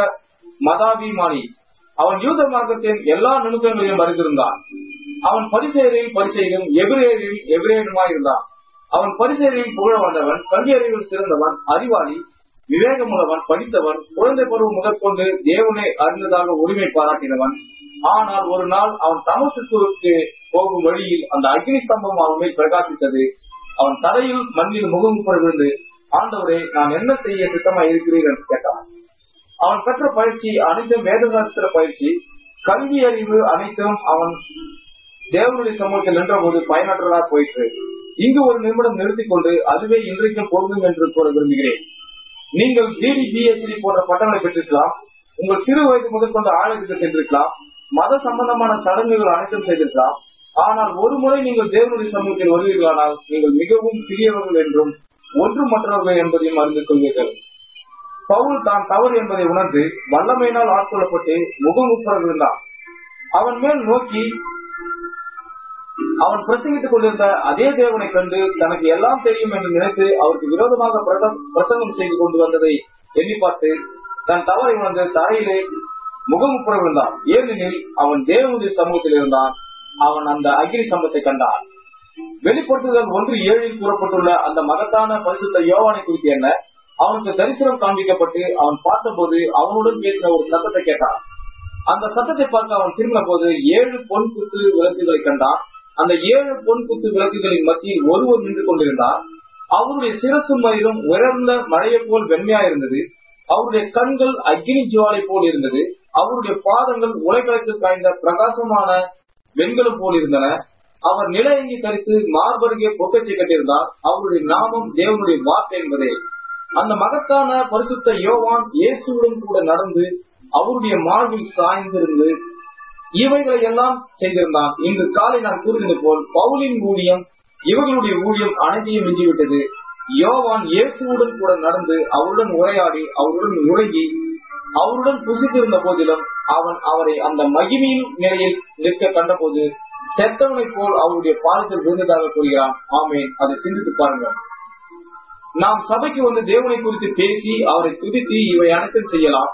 மதாபிமானி. அவன் யூத மார்க்கத்தின் எல்லா நுணுக்கங்களையும் அறிந்திருந்தான். அவன் பரிசேயரில் எபிரேயனுமாய் இருந்தான். அவன் பரிசேயரில் புகழ வந்தவன், கல்வி அறிவில் சிறந்தவன், அறிவாளி, விவேகமுள்ளவன், படித்தவன், குழந்தை பருவம் முதற்கொண்டு தேவனை அறிந்ததாக உரிமை பாராட்டினவன். ஆனால் ஒரு நாள் அவன் தமஸ்குவுக்கு போகும் வழியில் அந்த அக்னி ஸ்தம்பம் அவன் மேல் பிரகாசித்தது. அவன் தலையில் மண்ணில் முகமுப்பட விழுந்து, ஆண்டவரே, நான் என்ன செய்ய சித்தமா இருக்கிறீர் என்று கேட்டான். அவன் பெற்ற பயிற்சி அனைத்தும் வேதசாஸ்திர பயிற்சி, கல்வி அறிவு அனைத்தும் அவன் தேவனுடைய சமூகத்தில் நின்ற போது பயனற்றதாக போயிற்று. இங்கு ஒரு நிமிடம் நிறுத்திக் கொண்டு அதுவே இன்றைக்கும் போதும் என்று கூற விரும்புகிறேன். நீங்கள் பிடி, பிஹெச்டி போன்ற பட்டங்களை பெற்றிருக்கலாம். உங்கள் சிறு வயது முதற்கொண்டு ஆலயத்துக்கு சென்றிருக்கலாம். மத சம்பந்தமான சடங்குகள் அனைத்தும் செய்திருக்கலாம். ஆனால் ஒரு முறை நீங்கள் தேவனுடைய சமூகத்தில் வருவீர்களானால் நீங்கள் மிகவும் சிறியவர்கள் என்றும் ஒன்றும் மற்றவர்கள் என்பதையும் அறிந்து கொள்வீர்கள். பவுல் தான் தவறு என்பதை உணர்ந்து வல்லமையினால் ஆட்கொள்ளப்பட்டு முகமுப்பர விழுந்தான். அவன் மேல் நோக்கி அவன் பிரசங்கித்துக் கொண்டிருந்த அதே தேவனை கண்டு தனக்கு எல்லாம் தெரியும் என்று நினைத்து அவருக்கு விரோதமாக பிரசங்கம் செய்து கொண்டு வந்ததை எண்ணி பார்த்து தன் தவறை உணர்ந்து தரையிலே முகமுப்பர விழுந்தான். ஏனெனில் அவன் தேவனுடைய சமூகத்தில் இருந்தான். அவன் அந்த அக்னி ஸ்தம்பத்தை கண்டான். வெளிப்படுத்துதல் 1:7 கூறப்பட்டுள்ள அந்த மகத்தான பரிசுத்த யோவானை குறித்து என்ன? அவனுக்கு தரிசனம் காண்பிக்கப்பட்டு அவன் பார்த்தபோது அவனுடன் பேசின ஒரு சத்தத்தை கேட்டான். அந்த சத்தத்தை பார்க்க அவன் திரும்பின போது 7 பொன் குத்து விளக்குகளை கண்டான். அந்த 7 பொன் குத்து விளக்குகளின் மத்தியில் ஒருவர் நின்று கொண்டிருந்தார். அவருடைய சிரசு மயிரும் உயர்ந்த மழையை போல் வெண்மையா இருந்தது. அவருடைய கண்கள் அக்னி ஜுவாலை போல் இருந்தது. அவருடைய பாதங்கள் உலைகளுக்கு காய்ந்த பிரகாசமான வெண்கலம் போல் இருந்தன. அவர் நிலையங்கி கரித்து மார்பருகே பொக்கச்சி கட்டியிருந்தார். அவருடைய நாமம் தேவனுடைய வார்த்தை என்பதே. அந்த மகத்தான பரிசுத்த யோவான் இயேசுவுடன் கூட நடந்து அவருடைய மார்பில் சாய்ந்திருந்து இவைகளை எல்லாம் செய்திருந்தான். இன்று காலை நான் கூறினது போல் பவுலின் ஊழியம் இவர்களுடைய ஊழியம் அனைத்தையும் மிஞ்சிவிட்டது. யோவான் இயேசுவுடன் கூட நடந்து அவருடன் உரையாடி அவருடன் உறங்கி அவருடன் புசித்திருந்த போதிலும் அவன் அவரை அந்த மகிமையின் நிலையில் நிற்க கண்டபோது செத்தவனை போல் அவருடைய பாதத்தில் விழுந்ததாக கூறுகிறான். ஆமேன். அதை சிந்தித்து பாருங்கள். நாம் சபைக்கு வந்து தேவனை குறித்து பேசி அவரை துதித்து இவை அனைத்தும் செய்யலாம்.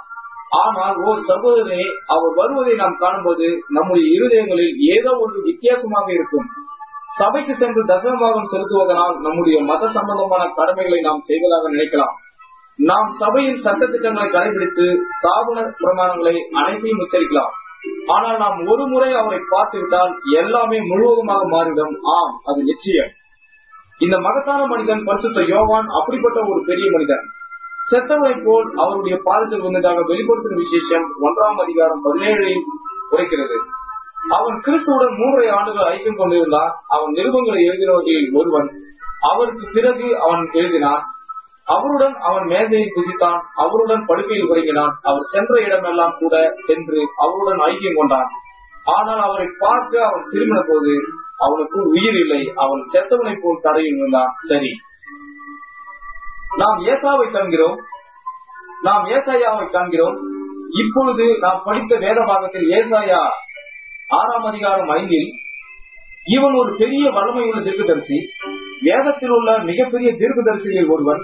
ஆனால் ஓ சகோதரனே, அவர் வருவதை நாம் காணும்போது நம்முடைய இருதயங்களில் ஏதோ ஒன்று வித்தியாசமாக இருக்கும். சபைக்கு சென்று தசமபாகம் செலுத்துவதனால் நம்முடைய மத சம்பந்தமான கடமைகளை நாம் செய்வதாக நினைக்கலாம். நாம் சபையின் சட்டத்திட்டங்களை கடைபிடித்து ஸ்தாபன பிரமாணங்களை அனைத்தையும் உச்சரிக்கலாம். ஆனால் நாம் ஒரு முறை அவரை பார்த்துவிட்டால் எல்லாமே முழுவதுமாக மாறிடும். ஆம், அது நிச்சயம். இந்த மகத்தான மனிதன் பரிசுத்த யோவான் அப்படிப்பட்ட ஒரு பெரிய மனிதன். செத்தவனை போல் அவருடைய பாதத்தில் வந்ததாக வெளிப்படுத்தும் விசேஷம் 1:17 உரைக்கிறது. அவன் கிறிஸ்துவுடன் 3 ஆண்டுகள் ஐக்கியம் கொண்டிருந்தான். அவன் நிருபங்களை எழுதினவர்களில் ஒருவன். அவருக்கு பிறகு அவன் எழுதினான். அவருடன் அவன் மேதையை புசித்தான். அவருடன் படுக்கையில் உறங்கினான். அவர் சென்ற இடமெல்லாம் கூட சென்று அவருடன் ஐக்கியம் கொண்டான். ஆனால் அவரை பார்க்க அவன் திரும்பின போது அவனுக்கு உயிர் இல்லை. அவன் செத்தவனை போல் தரையில் விழுந்தான். சரி, நாம் ஏசாவை காண்கிறோம், நாம் ஏசாயாவை காண்கிறோம். இப்பொழுது நாம் படித்த வேத பாகத்தில் ஏசாயா 6:5 இவன் ஒரு பெரிய வல்லமையுள்ள தீர்க்கதரிசி. வேதத்தில் உள்ள மிகப்பெரிய தீர்க்கதரிசிகளில் ஒருவன்.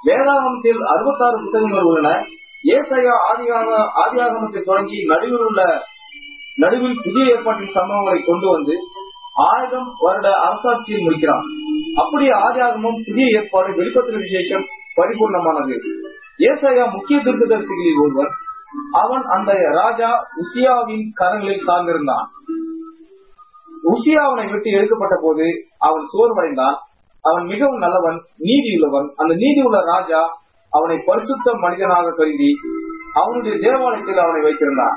வேதாகமத்தில் 66 புத்தகங்கள் உள்ளன. ஏசாயா ஆதியாகமத்தை தொடங்கி நடுவில் புதிய ஏற்பாட்டின் சம்பவங்களை கொண்டு வந்து 1000 வருட அரசாட்சியில் முடிக்கிறான். அப்படியே ஆதியாகமும் புதிய ஏற்பாடு வெளிப்படுத்தும் விசேஷம் பரிபூர்ணமானது. ஏசாயா முக்கிய தீர்க்கதரிசிகளில் ஒருவன். அவன் அந்த ராஜா உசியாவின் கரங்களில் சார்ந்திருந்தான். உசியா அவனை விட்டு எடுக்கப்பட்ட போது அவன் சோர்வடைந்தான். அவன் மிகவும் நல்லவன், நீதியுள்ளவன். அந்த நீதியுள்ள ராஜா அவனை பரிசுத்த மனிதனாக கருதி அவனுடைய தேவாலயத்தில் அவனை வைத்திருந்தான்.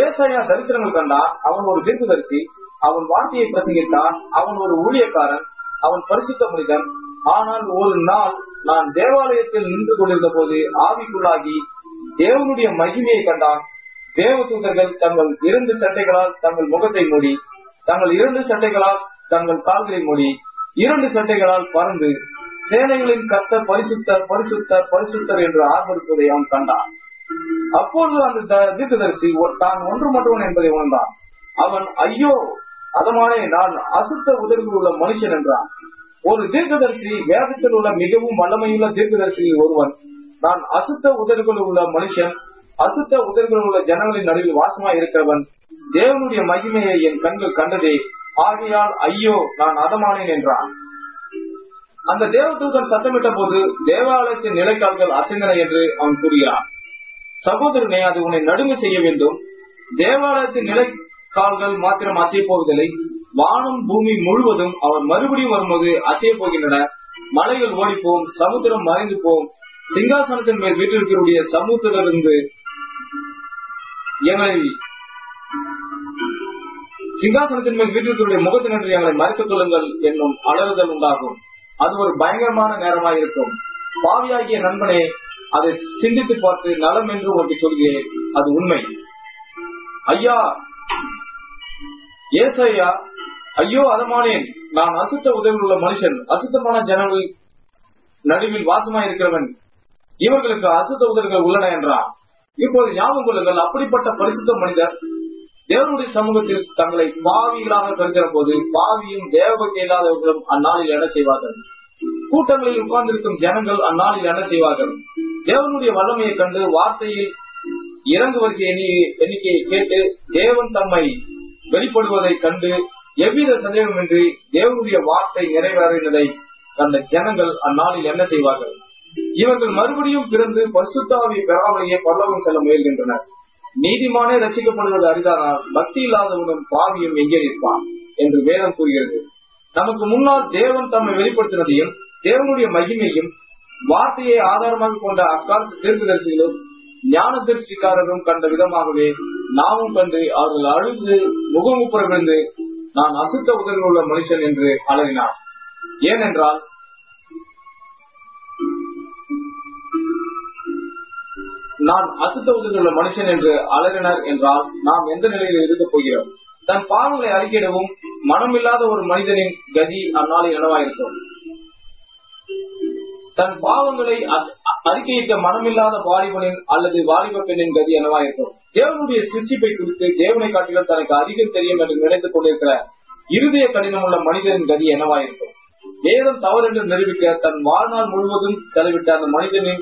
ஏசாயா தரிசனங்கள் கண்டான். அவன் ஒரு தீர்க்கதரிசி. அவன் வார்த்தையை பிரசங்கித்தான். அவன் ஒரு ஊழியக்காரன். அவன் பரிசுத்த மனிதன். ஆனால் ஒரு நாள் நான் தேவாலயத்தில் நின்று கொண்டிருந்த போது ஆவிக்குள்ளாகி தேவனுடைய மகிமையை கண்டான். தேவதூதர்கள் தங்கள் 2 சட்டைகளால் தங்கள் முகத்தை மூடி, தங்கள் 2 சட்டைகளால் தங்கள் கால்களை மூடி, 2 சட்டைகளால் பறந்து சேனைகளின் கர்த்தர் பரிசுத்தர் பரிசுத்தர் பரிசுத்தர் என்று ஆர்ப்பரிப்பதை அவன் கண்டான். அப்பொழுது அந்த தீர்க்கதரிசி தான் ஒன்று மட்டுவன் என்பதை உணர்ந்தான். அவன், ஐயோ அதமானே, நான் அசுத்த உதடுகள் உள்ள மனுஷன் என்றான். ஒரு தீர்க்கதரிசி வேதத்தில் உள்ள மிகவும் வல்லமையுள்ள தீர்க்கதரிசியில் ஒருவன். நான் அசுத்த உதடுகள் உள்ள மனுஷன், அசுத்த உதடுகள் உள்ள ஜனங்களின் நடுவில் வாசமாய் இருக்கிறவன். தேவனுடைய மகிமையை என் கண்கள் கண்டதே, ஆகையால் ஐயோ நான் அதமானேன் என்றான். அந்த தேவதூதன் சத்தமிட்ட போது தேவாலயத்தின் நிலைக்கால்கள் அசைந்தன என்று அவன் கூறுகிறான். சகோதரனே, அது உன்னை நடுங்க செய்ய வேண்டும். தேவாலயத்தின் நிலைக்கால்கள் மாத்திரம் அசைய போவதில்லை, வானம் பூமி முழுவதும் அவர் மறுபடியும் வரும்போது அசைய போகின்றன. மலைகள் ஓடிப்போம், சமுத்திரம் மறைந்து போம், சிங்காசனத்தின் மேல் வீட்டிற்குரிய சமூகத்திலிருந்து எங்களை சிங்காசனத்தின் மேல் வீட்டிற்குரிய முகத்தினின்று எங்களை மறைத்துக் கொள்ளுங்கள் என்னும் அலறுதல் உண்டாகும். அது ஒரு பயங்கரமான நேரமாயிருக்கும். பாவியாகிய நண்பனே, அதை சிந்தித்து பார்த்து நலம் என்று உனக்கு சொல்கிறேன், அது உண்மை. ஐயா ஏசையா, ஐயோ அதமானேன், நான் அசுத்த உதவியில் உள்ள மனுஷன், அசுத்தமான ஜனங்கள் நடுவில் வாசமாயிருக்கிறவன், இவர்களுக்கு அசுத்த உதவிகள் உள்ளன என்றார். இப்போது ஞாபகம் கொள்ளுங்கள், அப்படிப்பட்ட பரிசுத்த மனிதர் தேவனுடைய சமூகத்தில் தங்களை பாவிகளாக கருதுகிற போது பாவியும் தேவபக்தி இல்லாதவர்களும் அந்நாளில் என்ன செய்வார்கள்? கூட்டங்களில் உட்கார்ந்திருக்கும் ஜனங்கள் அந்நாளில் என்ன செய்வார்கள்? தேவனுடைய வல்லமையை கண்டு வார்த்தையில் இறங்குவதற்கு எண்ணிக்கையை கேட்டு தேவன் தம்மை வெளிப்படுவதை கண்டு எவ்வித சந்தேகமின்றி தேவனுடைய வார்த்தை நிறைவேறினதை கண்ட ஜனங்கள் அந்நாளில் என்ன செய்வார்கள்? இவர்கள் மறுபடியும் பிறந்து பரிசுத்தாவியை பெறாமலேயே பரலோகம் செல்ல முயல்கின்றனர். நீதிமானே ரசிக்கப்படுவது அரிதானால் பக்தி இல்லாதவனும் பாவியும் எங்கே நிற்பான் என்று வேதம் கூறுகிறது. நமக்கு முன்னால் தேவன் தம்மை வெளிப்படுத்தினதையும் தேவனுடைய மகிமையும் வார்த்தையை ஆதாரமாக கொண்ட அக்காலத்து தீர்க்கதரிசிகளும் ஞான தரிசிக்காரரும் கண்ட விதமாகவே நாமும் கண்டு அவர்கள் அழுது முகமுப்புற விழுந்து நான் அசுத்த உதவியில் உள்ள மனுஷன் என்று அலறினார். ஏனென்றால் நான் அசுத்த உதவியில் உள்ள மனுஷன் என்று அலறினர் என்றால் நாம் எந்த நிலையில் இருக்க போகிறோம்? தன் பாவங்களை அறிக்கையிடவும் மனமில்லாத ஒரு மனிதனின் கதி அந்நாளில் என்னவாயிருக்கும்? தன் பாவங்களை அறிக்கையிட்ட மனமில்லாத வாலிபனின் அல்லது வாலிப பெண்ணின் கதி என்னவாயிருக்கும்? தேவனுடைய சிருஷ்டிப்பை குறித்து தேவனை காட்டிலும் தனக்கு அதிகம் தெரியும் என்று நினைத்துக் கொண்டிருக்கிற இருதய கடினம் உள்ள மனிதனின் கதி என்னவாயிருக்கும்? வேதம் தவறு என்று நிரூபிக்க தன் வாழ்நாள் முழுவதும் செலவிட்ட அந்த மனிதனின்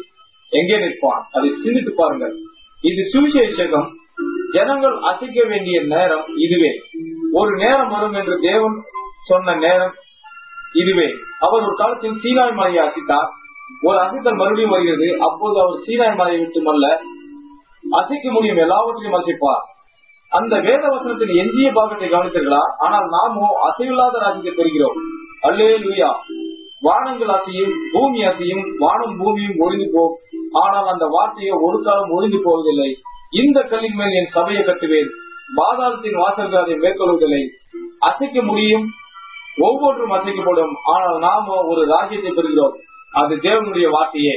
எங்கே நிற்பான்? அதை சிந்தித்து பாருங்கள். இது சுவிசேஷகம். ஜனங்கள் அசைக்க வேண்டிய நேரம் இதுவே. ஒரு நேரம் வரும் என்று தேவன் சொன்ன நேரம் இதுவே. அவர் ஒரு காலத்தில் சீனாய் மலையை அசைத்தார். ஒரு அசைத்தல் மறுபடியும் வருகிறது. அப்போது அவர் சீனாய் மலையை விட்டுமல்ல, அசைக்க முடியும் எல்லாவற்றையும் அசைப்பார். அந்த வேத வசனத்தின் எஞ்சிய பாகத்தை கவனித்தீர்களா? ஆனால் நாமோ அசைவில்லாத ராஜ்யத்தை பெறுகிறோம். அல்லேலூயா. வானங்கள் அசையும், பூமி அசையும், வானம் பூமியும் ஒழிந்து போகும், ஆனால் அந்த வார்த்தையை ஒரு காலம் ஒழிந்து போவதில்லை. இந்த கல்லின் மேல் என் சபையை கட்டுவேன், பாதாளத்தின் வாசல்கள் அதை மேற்கொள்வதில்லை. அசைக்க முடியும், ஒவ்வொன்றும் அசைக்கப்படும், ஆனால் நாம ஒரு ராஜ்யத்தை பெறுகிறோம். அது தேவனுடைய வார்த்தையே.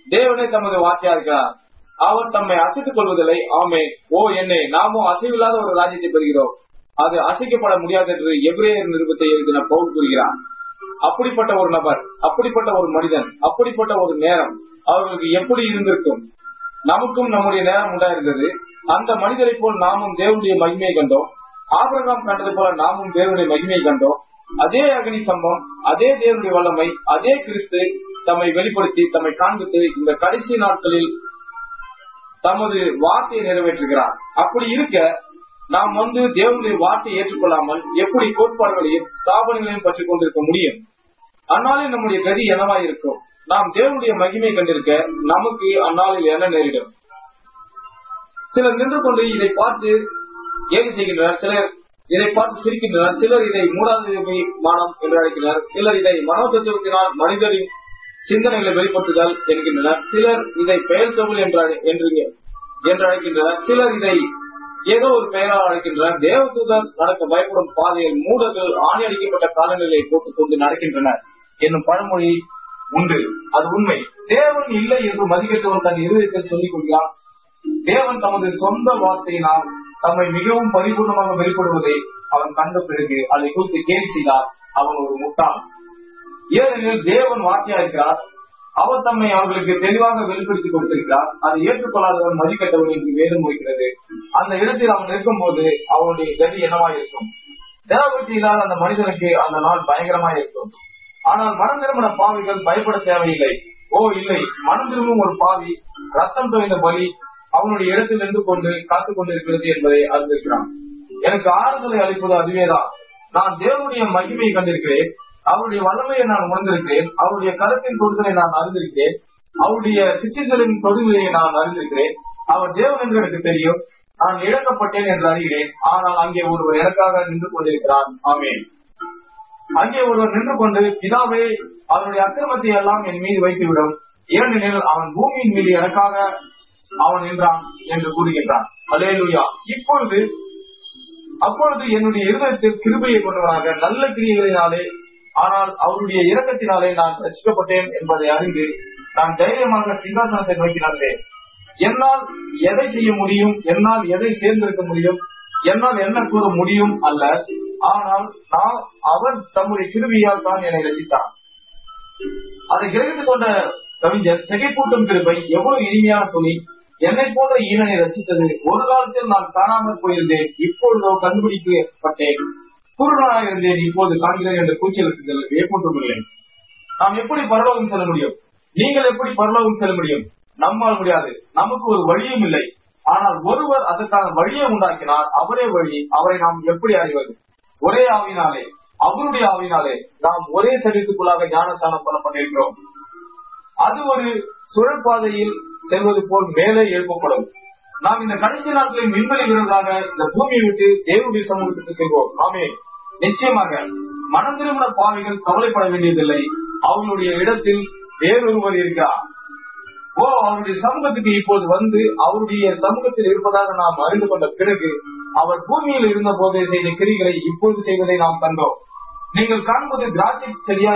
தேவனே தமது வார்த்தையா இருக்கிறார். அவர் தம்மை அசைத்துக் கொள்வதில்லை. ஆமே. ஓ என்னே, நாமோ அசைவில்லாத ஒரு ராஜ்யத்தை பெறுகிறோம். அது அசைக்கப்பட முடியாது என்று எபிரேயர் நிருபத்தை எழுதின பவுல் கூறுகிறார். அப்படிப்பட்ட ஒரு நபர், அப்படிப்பட்ட ஒரு மனிதன், அப்படிப்பட்ட ஒரு நேரம் அவர்களுக்கு எப்படி இருந்திருக்கும்? நமக்கும் நம்முடைய நேரம் உண்டாயிருந்தது. அந்த மனிதரை போல் நாமும் தேவனுடைய மகிமையை கண்டோம். ஆபிரகாம் கண்டது போல நாமும் தேவனுடைய மகிமையை கண்டோம். அதே அக்னி சம்பம், அதே தேவனுடைய வல்லமை, அதே கிறிஸ்து தம்மை வெளிப்படுத்தி தம்மை காண்பித்து இந்த கடைசி நாட்களில் தமது வார்த்தையை நிறைவேற்றுகிறார். அப்படி இருக்க நாம் தேவனுடைய வார்த்தையை ஏற்றுக்கொள்ளாமல் எப்படி கோட்பாடுகளையும் ஸ்தாபனங்களையும் பற்றி கொண்டிருக்க முடியும்? அந்நாளில் நம்முடைய கதி என்னவாயிருக்கும்? நாம் தேவனுடைய மகிமை கண்டிருக்க நமக்கு அந்நாளில் என்ன நேரிடும்? சிலர் நின்று கொண்டு இதை பார்த்து கேலி செய்கின்றனர், சிலர் இதை பார்த்து சிரிக்கின்றனர், சிலர் இதை மூடாதவை மானம் என்று அழைக்கின்றனர், சிலர் இதை மனோதத்துவத்தினால் மனிதரின் சிந்தனைகளை வெளிப்படுத்துதல் என்கின்றனர், சிலர் இதை பெயர் சொல் என்று அழைக்கின்றனர், சிலர் இதை ஏதோ ஒரு பெயரால் அழைக்கின்றனர். தேவதூதர் நடக்க பயப்படும் பாதையில் மூடர்கள் ஆணி அடிக்கப்பட்ட காலங்களை போட்டுக் கொண்டு நடக்கின்றனர் என்னும் பழமொழி உண்டு. அது உண்மை. தேவன் இல்லை என்று மதிக்கத்தவன் தன் இருதயத்தில் சொல்லிக் கொள்கிறான். தேவன் தமது சொந்த வார்த்தையினால் தம்மை மிகவும் பரிபூர்ணமாக வெளிப்படுவதை அவன் கண்ட பிறகு அதை குறித்து கேள்வி செய்தார். அவன் ஒரு முட்டாள். ஏனெனில் தேவன் வார்த்தையா இருக்கிறார். அவர் தம்மை அவர்களுக்கு தெளிவாக வெளிப்படுத்தி கொடுத்திருக்கிறார். அதை ஏற்றுக்கொள்ளாதவன் மதிக்கட்டவன் என்று வேதம் இருக்கிறது. அந்த இடத்தில் அவன் இருக்கும் போது அவனுடைய கதி என்னவாயிருக்கும்? தேவபக்தி இல்லாத அந்த மனிதனுக்கு அந்த நாள் பயங்கரமாயிருக்கும். ஆனால் மனம் திரும்பின பாவிகள் பயப்பட தேவையில்லை. ஓ இல்லை, மனம் திரும்பும் ஒரு பாவி ரத்தம் தோய்ந்த பலி அவனுடைய இடத்தில் நின்று கொண்டு காத்துக் கொண்டிருக்கிறது என்பதை அறிந்திருக்கிறான். எனக்கு ஆறுதலை அளிப்பது அதுவேதான். நான் தேவனுடைய மகிமையை கண்டிருக்கிறேன். அவருடைய வல்லமையை நான் உணர்ந்திருக்கிறேன், அவருடைய கருத்தின் கொடுத்தலை நான் அறிந்திருக்கிறேன், அவருடைய சிற்றிகளின் தொடுமையை நான் அறிந்திருக்கிறேன். அவர் தேவன் என்று எனக்கு தெரியும். நான் இழக்கப்பட்டேன் என்று அறிகிறேன். ஆனால் அங்கே ஒருவர் எனக்காக நின்று கொண்டிருக்கிறார். ஆமென். அங்கே ஒருவர் நின்று கொண்டு, பிதாவே, அவருடைய அக்கிரமத்தை எல்லாம் என் மீது வைத்துவிடும், ஏனெனில் அவன் பூமியின் மீது எனக்காக அவன் நின்றான் என்று கூறுகின்றான். அல்லேலூயா. அப்பொழுது என்னுடைய இருதயத்தில் கிருபையை கொண்டவனாக நல்ல கிரியைகளினாலே, ஆனால் அவருடைய இரக்கத்தினாலே நான் ரட்சிக்கப்பட்டேன் என்பதை அறிந்து நான் தைரியமாக சிங்காசனத்தை நோக்கி நடந்தேன். என்னால் எதை செய்ய முடியும், என்னால் எதை சேர்ந்திருக்க முடியும், என்னால் என்ன கூற முடியும் அல்ல, ஆனால் அவர் தம்முடைய கிருபையால் தான் என்னை ரசித்தார். அதை கிரகித்துக் கொண்ட கவிஞர், திகைப்பூட்டும் கிருபை எவ்வளவு இனிமையான துணி, என்னை போன்ற ஈனனை ரசித்தது. ஒரு காலத்தில் நான் காணாமல் போயிருந்தேன், இப்பொழுதோ கண்டுபிடிக்கப்பட்டேன். குருடனாக இருந்தேன், இப்போது காண்கிறேன் என்ற கூச்சலுக்குகள் வியப்பொன்றுமில்லை. நாம் எப்படி பரலோகம் செல்ல முடியும்? நீங்கள் எப்படி பரலோகம் செல்ல முடியும்? நம்மால் முடியாது. நமக்கு ஒரு வழியும் இல்லை. ஆனால் ஒருவர் அதற்கான வழியை உண்டாக்கினார். அவரே வழி. அவரை நாம் எப்படி அறிவது? ஒரே ஆவினாலே, அவருடைய ஆவினாலே நாம் ஒரே சரீரத்துக்குள்ளாக ஞானஸ்நானம் பண்ணப்பட்டிருக்கிறோம். அது ஒரு சுழற்பாதையில் செல்வது போல் மேலே எழுப்பப்படும். நாம் இந்த கடைசி நாட்களில் விண்வெளி வீரர்களாக இந்த பூமியை விட்டு தேவனுடைய சமூகத்துக்கு செல்வோம். ஆமே. நிச்சயமாக மனம் திரும்பின பாவிகள் கவலைப்பட வேண்டியதில்லை. அவர்களுடைய இடத்தில் வேறொருவர் இருக்கிறார். அவருடைய சமூகத்துக்கு இப்போது வந்து அவருடைய சமூகத்தில் இருப்பதாக நாம் அறிந்து கொண்ட பிறகு, அவர் பூமியில் இருந்த போதே செய்த கிரிகளை இப்போது செய்வதை நாம் கண்டோம். நீங்கள் காண்பது திராட்சை செடியா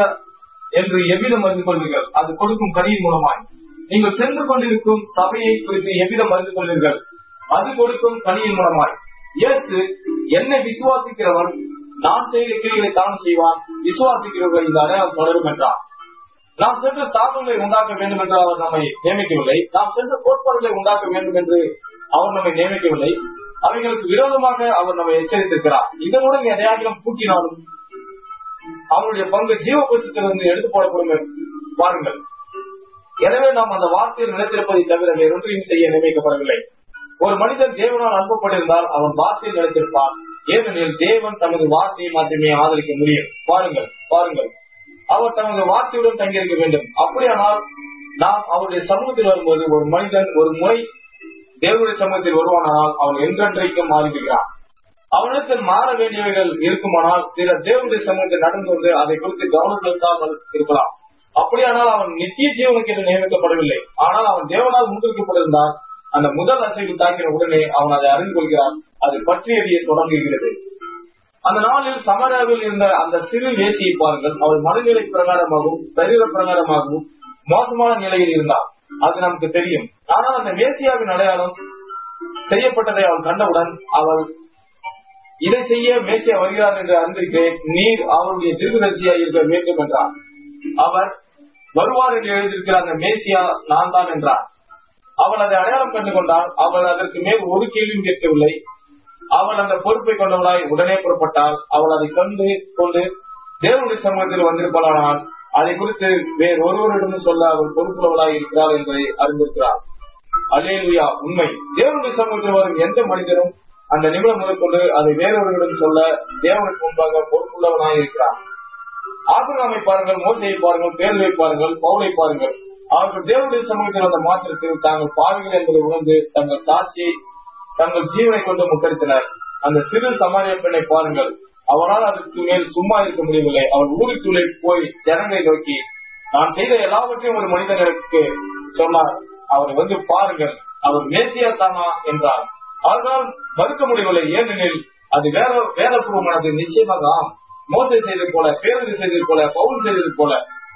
என்று எவ்விதம் அறிந்து கொள்வீர்கள்? அது கொடுக்கும் கனியின் மூலமாய். நீங்கள் சென்று கொண்டிருக்கும் சபையை குறித்து எவ்விதம் அறிந்து கொள்வீர்கள்? அது கொடுக்கும் கனியின் மூலமாய். இயேசு, என்னை விசுவாசிக்கிறவன் நான் செய்த கிரிகளை தானும் செய்வான், விசுவாசிக்கிறவர்கள் இந்த அடையாளம் தொடரும் என்றார். நாம் சென்ற ஸ்தாபனங்களை உண்டாக்க வேண்டும் என்று அவர் நம்மை நியமிக்கவில்லை. நாம் சென்ற கோட்பாடுகளை உண்டாக்க வேண்டும் என்று அவர் நம்மை நியமிக்கவில்லை. அவைகளுக்கு விரோதமாக அவர் நம்மை எச்சரித்திருக்கிறார். இதனுடன் எதையாகிலும் பூட்டினாலும் அவருடைய பங்கு ஜீவபுஸ்தகத்திலிருந்து எடுத்து போடப்படும் பாருங்கள். எனவே நாம் அந்த வார்த்தையில் நிலைத்திருப்பதை தவிர வேறொன்றையும் செய்ய நியமிக்கப்படவில்லை. ஒரு மனிதன் தேவனால் அனுப்பப்பட்டிருந்தால் அவன் வார்த்தையில் நிலைத்திருப்பான். ஏனெனில் தேவன் தமது வார்த்தையை மட்டுமே ஆதரிக்க முடியும். பாருங்கள், அவர் தமது வார்த்தையுடன் தங்கியிருக்க வேண்டும். அப்படியானால் நாம் அவருடைய சமூகத்தில் வரும்போது, ஒரு மனிதன் ஒரு முறை தேவனுடைய சமூகத்தில் வருவானால் அவன் என்றென்றைக்கும் மாறிவிடுகிறான். அவனிடத்தில் மாற வேண்டியவைகள் இருக்குமானால் சிலர் தேவனுடைய சமூகத்தில் நடந்து வந்து அதை குறித்து கவனம் செலுத்தாமல் இருக்கலாம். அப்படியானால் அவன் நித்திய ஜீவனுக்கு என்று நியமிக்கப்படவில்லை. ஆனால் அவன் தேவனால் முன்னிறுத்தப்பட்டிருந்தால் அந்த முதல் அசைவு தாக்கின உடனே அவன் அதை அறிந்து கொள்கிறான். அது பற்றியறிய தொடங்குகிறது. அந்த நாளில் சமாரியாவில் இருந்த அந்த சிறு வேசியை பாருங்கள். அவள் மனநிலை பிரகாரமாகவும் சரீர பிரகாரமாகவும் மோசமான நிலையில் இருந்தார். அது நமக்கு தெரியும். ஆனால் அந்த வேசியாவின் அடையாளம் செய்யப்பட்டதை அவள் கண்டவுடன் அவள் இதை செய்ய மேசியா வருகிறார் என்று அறிந்திருக்கிறேன், நீர் அவருடைய தீர்க்கதரிசியாக இருக்க வேண்டும் என்றார். அவர் வருவார் என்று எழுதியிருக்கிற அந்த மேசியா நான் தான் என்றார். அவள் அதை அடையாளம் கண்டு கொண்டால் அவள் அதற்கு மேல் ஒரு கேள்வியும் கேட்கவில்லை. அவள் அந்த பொறுப்பை கொண்டவளாய் உடனே புறப்பட்டால் அவள் அதை கொண்டு தேவனுடைய சமூகத்தில் வந்திருப்பாள். அதை குறித்து வேறு ஒருவரிடமும் சொல்ல அவள் பொறுப்புள்ளவளாய் இருக்கிறாள் என்பதை அறிந்திருக்கிறார். அல்லேலூயா. உண்மை. தேவனுடைய சமூகத்தில் வரும் எந்த மனிதனும் அந்த நிமிடம் முதற்கொண்டு அதை வேறொருவரிடம் சொல்ல தேவனுக்கு முன்பாக பொறுப்புள்ளவனாய் இருக்கிறார். ஆபிரகாமை பாருங்கள், மோசையை பாருங்கள், பேதுருவை பாருங்கள், பவுலை பாருங்கள். அவர்கள் தேவனுடைய சமூகத்தில் வந்த மாத்திரத்தில் தாங்கள் பாவிகள் என்பதை உணர்ந்து தங்கள் சாட்சியை தங்கள் ஜீவனை கொண்டு முத்தரித்தனர். அந்த சிறு சமாரிய பெண்ணை பாருங்கள். அவனால் அதற்கு மேல் சும்மா இருக்க முடியவில்லை. அவள் ஊருக்குள்ளே போய் ஜனங்களை நோக்கி, நான் செய்த எல்லாவற்றையும் ஒரு மனிதனுக்கு சொன்னார், அவரை வந்து பாருங்கள், அவர் மேசியா தானா என்றார். அவர்களால் மறுக்க முடியவில்லை. ஏனெனில் அது வேதபூர்வமானது. நிச்சயமாக ஆம். மோசே செய்தது போல, பேதுரு செய்தது போல, பவுல் செய்தது போல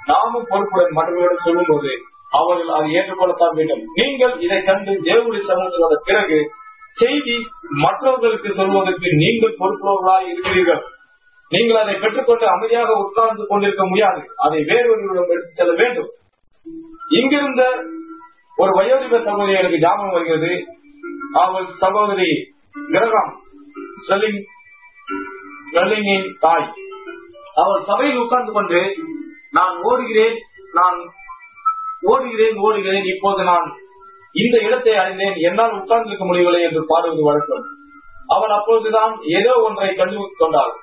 நாமும் பொறுப்புடன் மற்றவர்களிடம் சொல்லும் போது அவர்கள் அதை ஏற்றுக்கொள்ளத்தான் வேண்டும். நீங்கள் இதை கண்டு தேவனுடைய சமூகத்தில் வந்த பிறகு செய்தி மற்றவர்களுக்கு சொல்வதற்கு நீங்கள் பொறுப்புள்ளவர்களாக இருக்கிறீர்கள். நீங்கள் அதை பெற்றுக்கொண்டு அமைதியாக உட்கார்ந்து கொண்டிருக்க முடியாது. அதை வேறொருவரிடம் எடுத்துச் செல்ல வேண்டும். இங்கிருந்த ஒரு வயோதிப சகோதரி எனக்கு ஞாபகம் வருகிறது. அவள் சகோதரி கிரகாம் ஸ்மெல்லிங்கின் தாய். அவள் சபையில் உட்கார்ந்து கொண்டு, நான் ஓடுகிறேன், இப்போது நான் இந்த இடத்தை அறிந்தேன், என்னால் உட்கார்ந்திருக்க முடியவில்லை என்று பாடுவது வழக்கம். அவள் அப்பொழுதுதான் ஏதோ ஒன்றை கண்டு கொண்டாள்.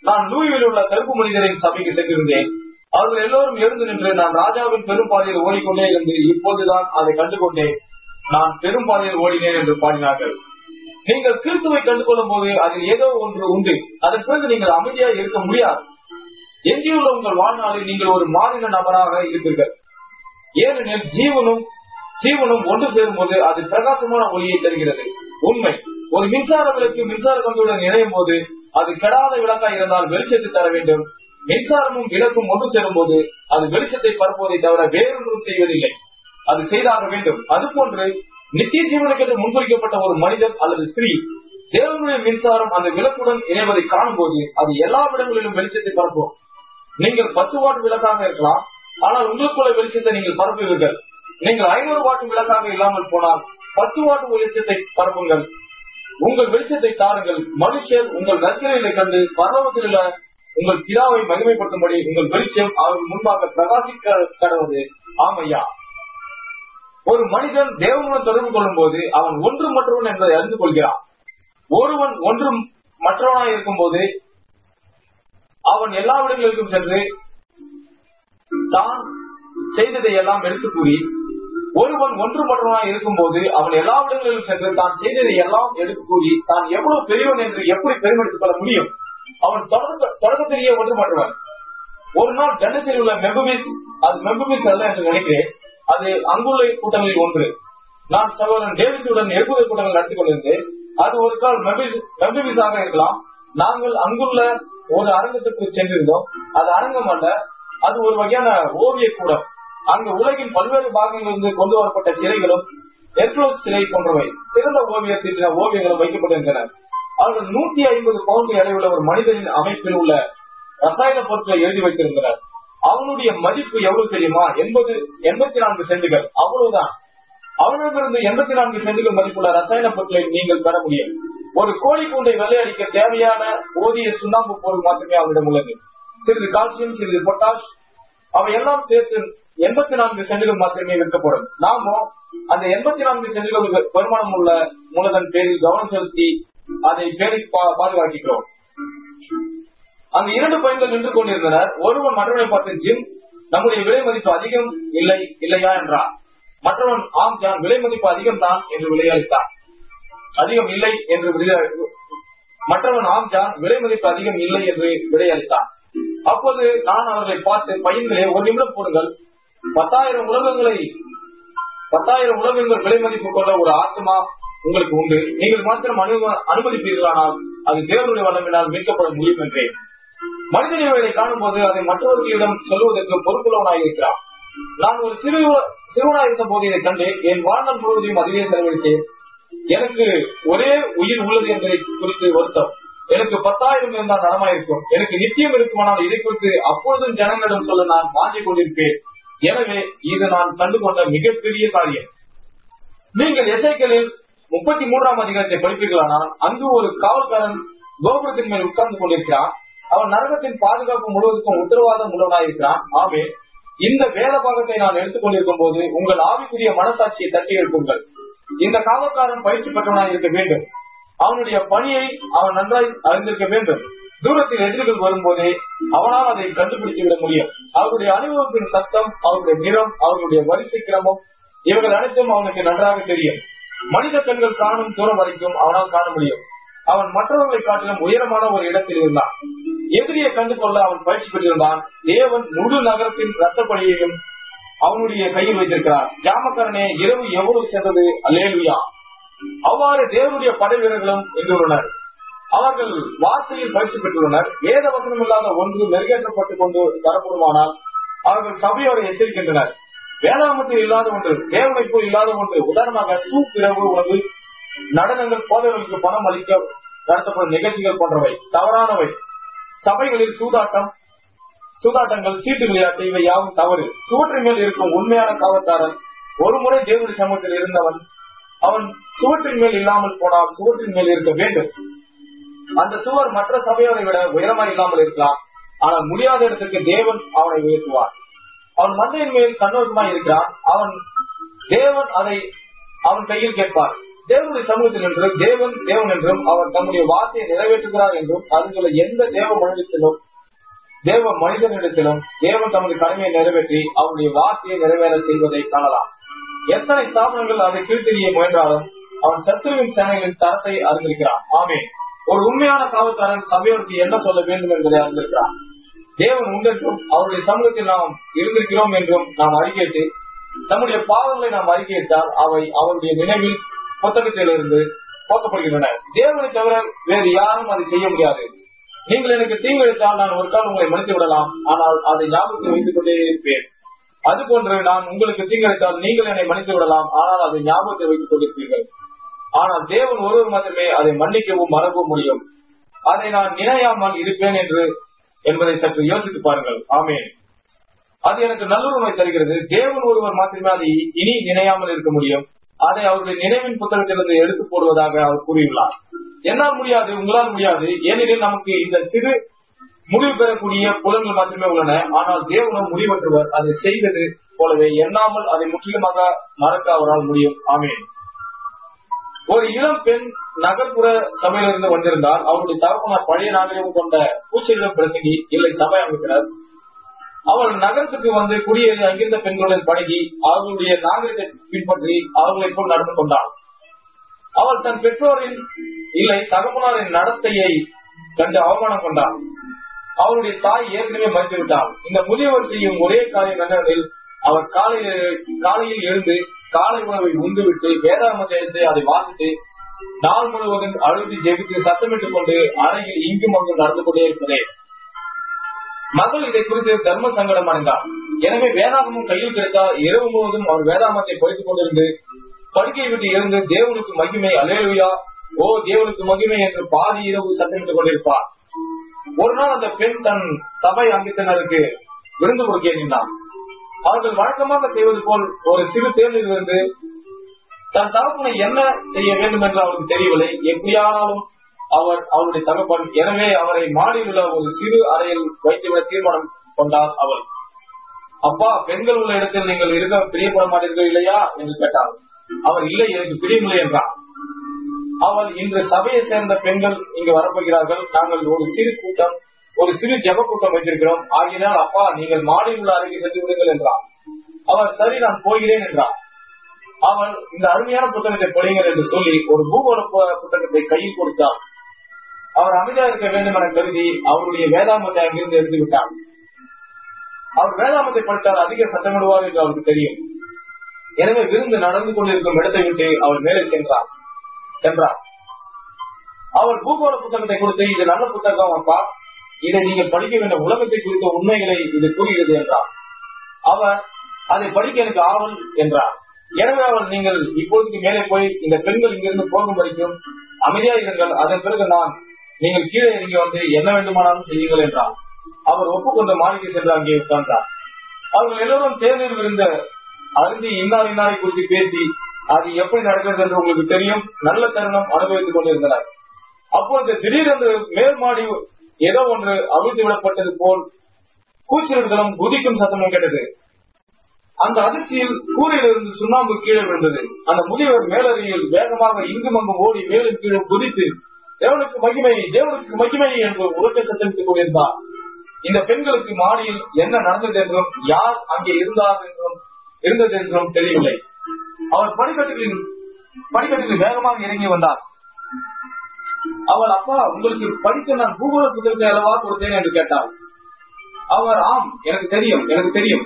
நான் லூயிவில் உள்ள கருப்பு மனிதரின் சபைக்கு சென்றிருந்தேன். அவர்கள் எல்லோரும் எழுந்து நின்று, நான் ராஜாவின் பெரும் பாதையில் ஓடிக்கொண்டே இருந்து இப்போதுதான் அதை கண்டுகொண்டேன், நான் பெரும் பாதையில் ஓடினேன் என்று பாடினார்கள். நீங்கள் கிறிஸ்துவை கண்டு கொள்ளும் போது அதில் ஏதோ ஒன்று உண்டு. அதன் பிறகு நீங்கள் அமைதியாக இருக்க முடியாது. எஞ்சியுள்ள உங்கள் வாழ்நாளில் நீங்கள் ஒரு மாறின நபராக இருப்பீர்கள். ஏனெனில் ஜீவனும் ஒன்று சேரும் போது அது பிரகாசமான ஒளியை தருகிறது. உண்மை. ஒரு மின்சார விளக்கு மின்சார கம்பியுடன் இணையும் போது அது கெடாத விளக்காக இருந்தால் வெளிச்சத்தை தர வேண்டும். மின்சாரமும் விளக்கும் ஒன்று சேரும் போது அது வெளிச்சத்தை பரப்புவதை தவிர வேறொன்றும் செய்வதில்லை. அது செய்தாக வேண்டும். அதுபோன்று நித்திய ஜீவனுக்கு முன்குறிக்கப்பட்ட ஒரு மனிதன் அல்லது ஸ்திரீ தேவனுடைய மின்சாரம் அந்த விளக்குடன் இணைவதை காணும் போது அது எல்லா இடங்களிலும் வெளிச்சத்தை பரப்பும். நீங்கள் 10 வாட் விளக்காக இருக்கலாம், ஆனால் உங்களுக்குள்ள வெளிச்சத்தை நீங்கள் பரப்புவீர்கள். நீங்கள் 500 வாட் விளக்காக இல்லாமல் போனால் 10 வாட் வெளிச்சத்தை பரப்புங்கள். உங்கள் வெளிச்சத்தை தாருங்கள். மனுஷர் உங்கள் நற்கிரைகளை கண்டு பரலோகத்தில் உள்ள உங்கள் பிதாவை மகிமைப்படுத்தும்படி உங்கள் வெளிச்சம் அவர்கள் முன்பாக பிரகாசிக்க கடவுது. ஆமையா. ஒரு மனிதன் தேவனுடன் தொடர்பு கொள்ளும் போது அவன் ஒன்று மற்றவன் என்பதை அறிந்து கொள்கிறான். ஒருவன் ஒன்று மற்றவனாய் இருக்கும் போது அவன் எல்லா இடங்களுக்கும் சென்று தான் செய்ததை எல்லாம் எடுத்து கூறி, ஒருவன் ஒன்று மற்றவனாய் இருக்கும் போது அவன் எல்லா இடங்களிலும் சென்று தான் செய்ததை எல்லாம் எடுத்து கூறி தான் எவ்வளவு பெரியவன் என்று எப்படி பெருமெடுத்துக் கொள்ள முடியும்? அவன் தொடக்கத்திலேயே ஒன்று மற்றவன். ஒரு நாள் டென்னசியில் உள்ள மெம்பபிஸ் அல்ல என்று நினைக்கிறேன், அது அங்குள்ள கூட்டங்களில் ஒன்று. நான் சகோதரன் டேவிஸுடன் எழுப்புதல் கூட்டங்கள் நடத்தி கொண்டிருந்தேன். அது ஒரு கால் மெம்பபிஸாக இருக்கலாம். நாங்கள் அங்குள்ள ஒரு அரங்கத்துக்கு சென்றிருந்தோம். அது அரங்கம் அல்ல, அது ஒரு வகையான ஓவிய கூடம். அங்கு உலகின் பல்வேறு பாகங்களிலிருந்து கொண்டு வரப்பட்ட சிலைகளும் எர்க்ளோஸ் சிலை போன்றவை சிறந்த ஓவியத்தின் ஓவியங்களும் வைக்கப்பட்டிருந்தன. அவர்கள் 150 பவுண்ட் எடையுள்ள ஒரு மனிதனின் அமைப்பில் உள்ள ரசாயன பொருட்களை எழுதி வைத்திருந்தனர். அவனுடைய மதிப்பு எவ்வளவு தெரியுமா? 84 சென்டுகள். அவ்வளவுதான். அவனிடமிருந்து 84 சென்டுகள் மதிப்புள்ள ரசாயன பொருட்களை நீங்கள் பெற முடியும். ஒரு கோழி கூண்டை வெள்ளையடிக்க தேவையான போதிய சுண்ணாம்பு பொருள் மட்டுமே அவரிடம் உள்ளது. சிறிது கால்சியம், சிறிது பொட்டாஷ், அவை எல்லாம் சேர்த்து 84 சென்டுகள் மாத்திரமே விற்கப்படும். நாமோ அந்த 84 சென்டுகள் வருமானம் உள்ள மூலதன் பேரில் கவனம் செலுத்தி அதை பேரி பாதுகாக்கிறோம். அந்த 2 பையன்கள் நின்று கொண்டிருந்தனர். ஒருவன் மற்றவனை பார்த்து, ஜிம், நம்முடைய விலை மதிப்பு அதிகம் இல்லையா என்றார். மற்றவன், ஆம் ஜான், விலை மதிப்பு அதிகம் தான் என்று விளையாடித்தான். அதிகம் இல்லை என்று மற்றவன், ஆம் ஜான், விலை மதிப்பு அதிகம் இல்லை என்று விளையாடித்தான். அப்போது நான் அவர்களை பார்த்து, பையன்களே, ஒரு நிமிடம் போடுங்கள். 10,000 உலகங்கள் விலை மதிப்பு கொண்ட ஒரு ஆத்மா உங்களுக்கு உண்டு. நீங்கள் மாத்திரம் அனுமதிப்பீர்களானால் அது தேவனுடைய வல்லமையினால் மீட்கப்பட முடியும் என்றேன். மனிதனை காணும் போது அதை மற்றவர்களிடம் சொல்லுவதற்கு பொறுப்புள்ளவனாக இருக்கிறான். நான் ஒரு சிறுவனாக இருந்த போது இதை கண்டு என் வாழ்நாள் முழுவதையும் அதிலே செலவழித்தேன். எனக்கு ஒரே உயிர் உள்ளது என்பதை குறித்து வருத்தம். எனக்கு 10,000 இருந்தால் நலமாயிருக்கும். எனக்கு நித்தியம் இருக்குமானால் இதை குறித்து அப்பொழுதும் ஜனங்களிடம் சொல்ல நான் வாங்கிக் கொண்டிருப்பேன். எனவே இது நான் கண்டுகொண்ட மிகப்பெரிய காரியம். நீங்கள் எசேக்கியேல் 33ஆம் அதிகாரத்தை படிப்பீர்களானால் அங்கு ஒரு காவல்காரன் கோபுரத்தின் மேல் உட்கார்ந்து கொண்டிருக்கிறான். அவன் நரகத்தின் பாதுகாப்பு முழுவதற்கும் உத்தரவாதம் உள்ளவனாயிருக்கிறான். ஆமே, இந்த வேத பாகத்தை நான் எடுத்துக் கொண்டிருக்கும் போது உங்கள் ஆவிக்குரிய மனசாட்சியை தட்டி எழுப்புங்கள். இந்த காவல்காரன் பயிற்சி பெற்றவனாய் இருக்க வேண்டும். அவனுடைய பணியை அவன் நன்றாய் அறிந்திருக்க வேண்டும். தூரத்தில் எதிரிகள் வரும்போதே அவனால் அதை கண்டுபிடித்து விட முடியும். அவருடைய அனுபவத்தின் சத்தம், அவருடைய நிறம், அவர்களுடைய வரிசை கிரமம், இவர்கள் அனைத்தும் அவனுக்கு நன்றாக தெரியும். மனித கண்கள் காணும் தூரம் வரைக்கும் அவனால் காண முடியும். அவன் மற்றவர்களை காட்டிலும் உயரமான ஒரு இடத்தில் இருந்தான். எதிரியை கண்டு கொள்ள அவன் பயிற்சி பெற்றிருந்தான். தேவன் முழு நகரத்தின் ரத்தப்படியையும் அவனுடைய கையில் வைத்திருக்கிறார். ஜாமக்காரனே, இரவு எவ்வளவு சென்றது! அல்லேலூயா. அவ்வாறு தேவனுடைய படை வீரர்களும் இருந்துள்ளனர். அவர்கள் வார்த்தையில் பயிற்சி பெற்றுள்ளனர். வேத வசனம் இல்லாத ஒன்று மெருகேற்றப்பட்டுக் கொண்டு தரப்படுமானால் அவர்கள் சபையோரை எச்சரிக்கின்றனர். வேதாமத்தில் இல்லாத ஒன்று, தேவனைப்போல் இல்லாத ஒன்று, உதாரணமாக சூப் இரவு உணவு, நடனங்கள், போதவர்களுக்கு பணம் அளிக்க நடத்தப்படும் நிகழ்ச்சிகள் போன்றவை தவறானவை. சபைகளில் சூதாட்டங்கள், சீட்டு விளையாட்டு, இவை யாவும் தவறு. சுவற்றின் மேல் இருக்கும் உண்மையான காவல்காரன் ஒருமுறை தேவனுடைய சமூகத்தில் இருந்தவன். அவன் சுவற்றின் மேல் இல்லாமல் போனால் சுவற்றின் மேல் இருக்க வேண்டும். அந்த சுவர் மற்ற சபையோரை விட உயரமாக இல்லாமல் இருக்கலாம். ஆனால் முடியாத இடத்திற்கு தேவன் அவனை உயர்த்துவார். அவன் மந்தையின் மேல் கண்ணோட்டமாய் இருக்கிறான். தேவன் அதை அவன் கையில் கேட்பார். தேவனுடைய சமூகத்தில் என்று தேவன் தேவன் என்றும் அவர் தம்முடைய வார்த்தையை நிறைவேற்றுகிறார் என்றும் அதுல எந்த தேவ மனிதனிடத்திலும் தேவன் தமது கடமையை நிறைவேற்றி அவருடைய வார்த்தையை நிறைவேற செய்வதை காணலாம். எத்தனை ஸ்தாபனங்கள் அதை கீழ்த்தெறிய முயன்றாலும் அவன் சத்துருவின் சேனைகளின் தரத்தை அறிந்திருக்கிறான். ஆமென். ஒரு உண்மையான காவல்காரன் சபையோருக்கு என்ன சொல்ல வேண்டும் என்பதை அறிந்திருக்கிறான். தேவன் உண்டென்றும் அவருடைய சமூகத்தில் நாம் இருந்திருக்கிறோம் என்றும் நாம் அறிக்கையிட்டு நம்முடைய பாவங்களை நாம் அறிக்கையிட்டால் அவை அவருடைய நினைவில் புத்தகத்திலிருந்து போக்கப்படுகின்றன. தேவனை தவிர வேறு யாரும் அதை செய்ய முடியாது. நீங்கள் எனக்கு தீங்கு இழைத்தால் நான் ஒரு கால் உங்களை மன்னித்து விடலாம், ஆனால் அதை ஞாபகத்தில் வைத்துக் கொண்டே இருப்பேன். அதுபோன்று நான் உங்களுக்கு தீங்கு இழைத்தால் நீங்கள் என்னை மன்னித்து விடலாம், ஆனால் அதை ஞாபகத்தில் வைத்துக் கொண்டிருப்பீர்கள். ஆனால் தேவன் ஒருவர் மட்டுமே அதை மன்னிக்கவும் மறக்கவும் முடியும். அதை நான் நினையாமல் இருப்பேன் என்பதை சற்று யோசித்து பாருங்கள். ஆமென். அது எனக்கு நல்லுறவை தருகிறது. தேவன் ஒருவர் மாத்திரமே அதை இனி நினையாமல் இருக்க முடியும். அதை அவருடைய நினைவின் புத்தகத்திலிருந்து எடுத்து போடுவதாக அவர் கூறியுள்ளார். என்னால் முடியாது, உங்களால் முடியாது. ஏனெனில் நமக்கு இந்த சிறு முடிவு பெறக்கூடிய புலன்கள் மாத்திரமே உள்ளன. ஆனால் தேவனும் முடிவற்றவர். அதை செய்தது போலவே எண்ணாமல் அதை முற்றிலுமாக மறக்க அவரால் முடியும். ஆமென். ஒரு இளம் பெண் நகர்ப்புற சபையிலிருந்து வந்திருந்தால் அவருடைய தகப்பனார் பழைய நாகரிகம் கொண்ட பூச்செல்லும் பிரசங்கி இல்லை சபை அமைக்கிறார். அவள் நகரத்துக்கு வந்து குடியேறி அங்கிருந்த பெண்களுடன் பழகி அவர்களுடைய நாகரிகத்தை பின்பற்றி அவர்களை போல் நடந்து கொண்டாள். அவள் தன் பெற்றோரின் இல்லை தகப்பனாரின் நடத்தையை கண்டு அவமானம் கொண்டாள். அவருடைய தாய் ஏற்கனவே மறைத்து விட்டாள். இந்த முதியவர் செய்யும் ஒரே காரியம் என்னவெனில் அவர் காலையில் எழுந்து காலை உணவை உண்டுவிட்டு வேதாகமத்தை எடுத்து அதை வாசித்து நாள் முழுவதும் அழுது ஜெபித்து சத்தமிட்டுக் கொண்டு அறையில் இங்கும் அங்கும் நடந்து கொண்டே இருப்பதே. மகள் இதை குறித்து தர்ம சங்கடம் அடைந்தார். எனவே வேதாகமும் கையில் கிடைத்தால் இரவு முழுவதும் அவர் வேதாகமத்தை படித்துக் கொண்டிருந்து படுக்கையை விட்டு இருந்து தேவனுக்கு மகிமை அல்லேலூயா ஓ தேவனுக்கு மகிமை என்று பாதி இரவு சத்தமிட்டுக் கொண்டிருப்பார். ஒரு நாள் அந்த பெண் தன் சபை அங்கத்தினருக்கு விருந்து கொடுக்க எண்ணினார். அவர்கள் வழக்கமாக செய்வது போல் ஒரு சிறு தேர்வில் இருந்து தன் தகப்பனை என்ன செய்ய வேண்டும் என்று அவருக்கு தெரியவில்லை. எப்படியானாலும் அவர் அவருடைய தகப்பன். எனவே அவரை மாடியில் உள்ள ஒரு சிறு அறையில் வைத்துவிட தீர்மானம் கொண்டார். அவள் அப்பா பெண்கள் உள்ள இடத்தில் நீங்கள் இருக்க பிரியப்பட மாட்டீர்கள் இல்லையா என்று கேட்டார். அவர் இல்லை எனக்கு பிரியமில்லை என்றார். அவள் இன்று சபையை சேர்ந்த பெண்கள் இங்கு வரப்போகிறார்கள். நாங்கள் ஒரு சிறு ஜெப கூட்டம் வைத்திருக்கிறோம். ஆகினால் அப்பா நீங்கள் மாடியில் உள்ள அறைக்கு சென்று விடுங்கள் என்றார். அவர் சரி நான் போகிறேன் என்றார். அவள் இந்த அருமையான புத்தகத்தை படியுங்கள் என்று சொல்லி ஒரு பூகோள புத்தகத்தை கையில் கொடுத்தார். அவர் அமைதியாக இருக்க வேண்டும் என கருதி அவருடைய வேதாகமத்தை அங்கிருந்து எடுத்து விட்டார். அவர் வேதாகமத்தை படித்தால் அதிக சத்தமிடுவார் என்று அவருக்கு தெரியும். எனவே விருந்து நடந்து கொண்டிருக்கும் இடத்தை விட்டு அவர் மேலே சென்றார். அவர் பூகோள புத்தகத்தை கொடுத்து இது நல்ல புத்தகம் அப்பா, இதை நீங்கள் படிக்க வேண்டிய உலகத்தை குறித்த உண்மைகளை இது கூறுகிறது என்றார். அவர் அதை படிக்க எனக்கு ஆவல் என்றார். எனவே அவள் நீங்கள் இப்பொழுதுக்கு மேலே போய் இந்த பெண்கள் இங்கிருந்து போகும் வரைக்கும் அமைதியா இருங்கள். அதன் பிறகு நீங்கள் கீழே இறங்கி வந்து என்ன வேண்டுமானாலும் செய்யுங்கள் என்றார். அவர் ஒப்புக்கொண்ட மாளிகை சென்று அங்கே உட்கார்ந்தார். அவர்கள் எல்லோரும் தேர்தல் இருந்த அருந்தி இன்னாரை குறித்து பேசி அது எப்படி நடக்கிறது என்று உங்களுக்கு தெரியும் நல்ல தருணம் அனுபவித்துக் கொண்டிருந்தனர். அப்பொழுது திடீரென்று மேல் மாடி ஏதோ ஒன்று அவிழ்த்து விடப்பட்டது போல் கூச்சல்களும் குதிக்கும் சத்தமும் கேட்டது. அந்த அதிர்ச்சியில் கூரையிலிருந்து சுண்ணாம்பு கீழே விழுந்தது. அந்த முதியவர் மேலறையில் வேகமாக இங்கும் அங்கும் ஓடி மேலும் கீழே குதித்து தேவனுக்கு மகிமை என்று உறக்க சத்தமிட்டுக் கொண்டிருந்தார். இந்த பெண்களுக்கு மாடியில் என்ன நடந்தது என்றும் யார் அங்கே இருந்தது என்றும் தெரியவில்லை. அவர் படிக்கட்டில் வேகமாக இறங்கி வந்தார். அவள் அப்பா உங்களுக்கு படிக்க நான் பூகோள புத்தகத்தை அளவா கொடுத்தேன் என்று கேட்டார். அவர் ஆம் எனக்கு தெரியும்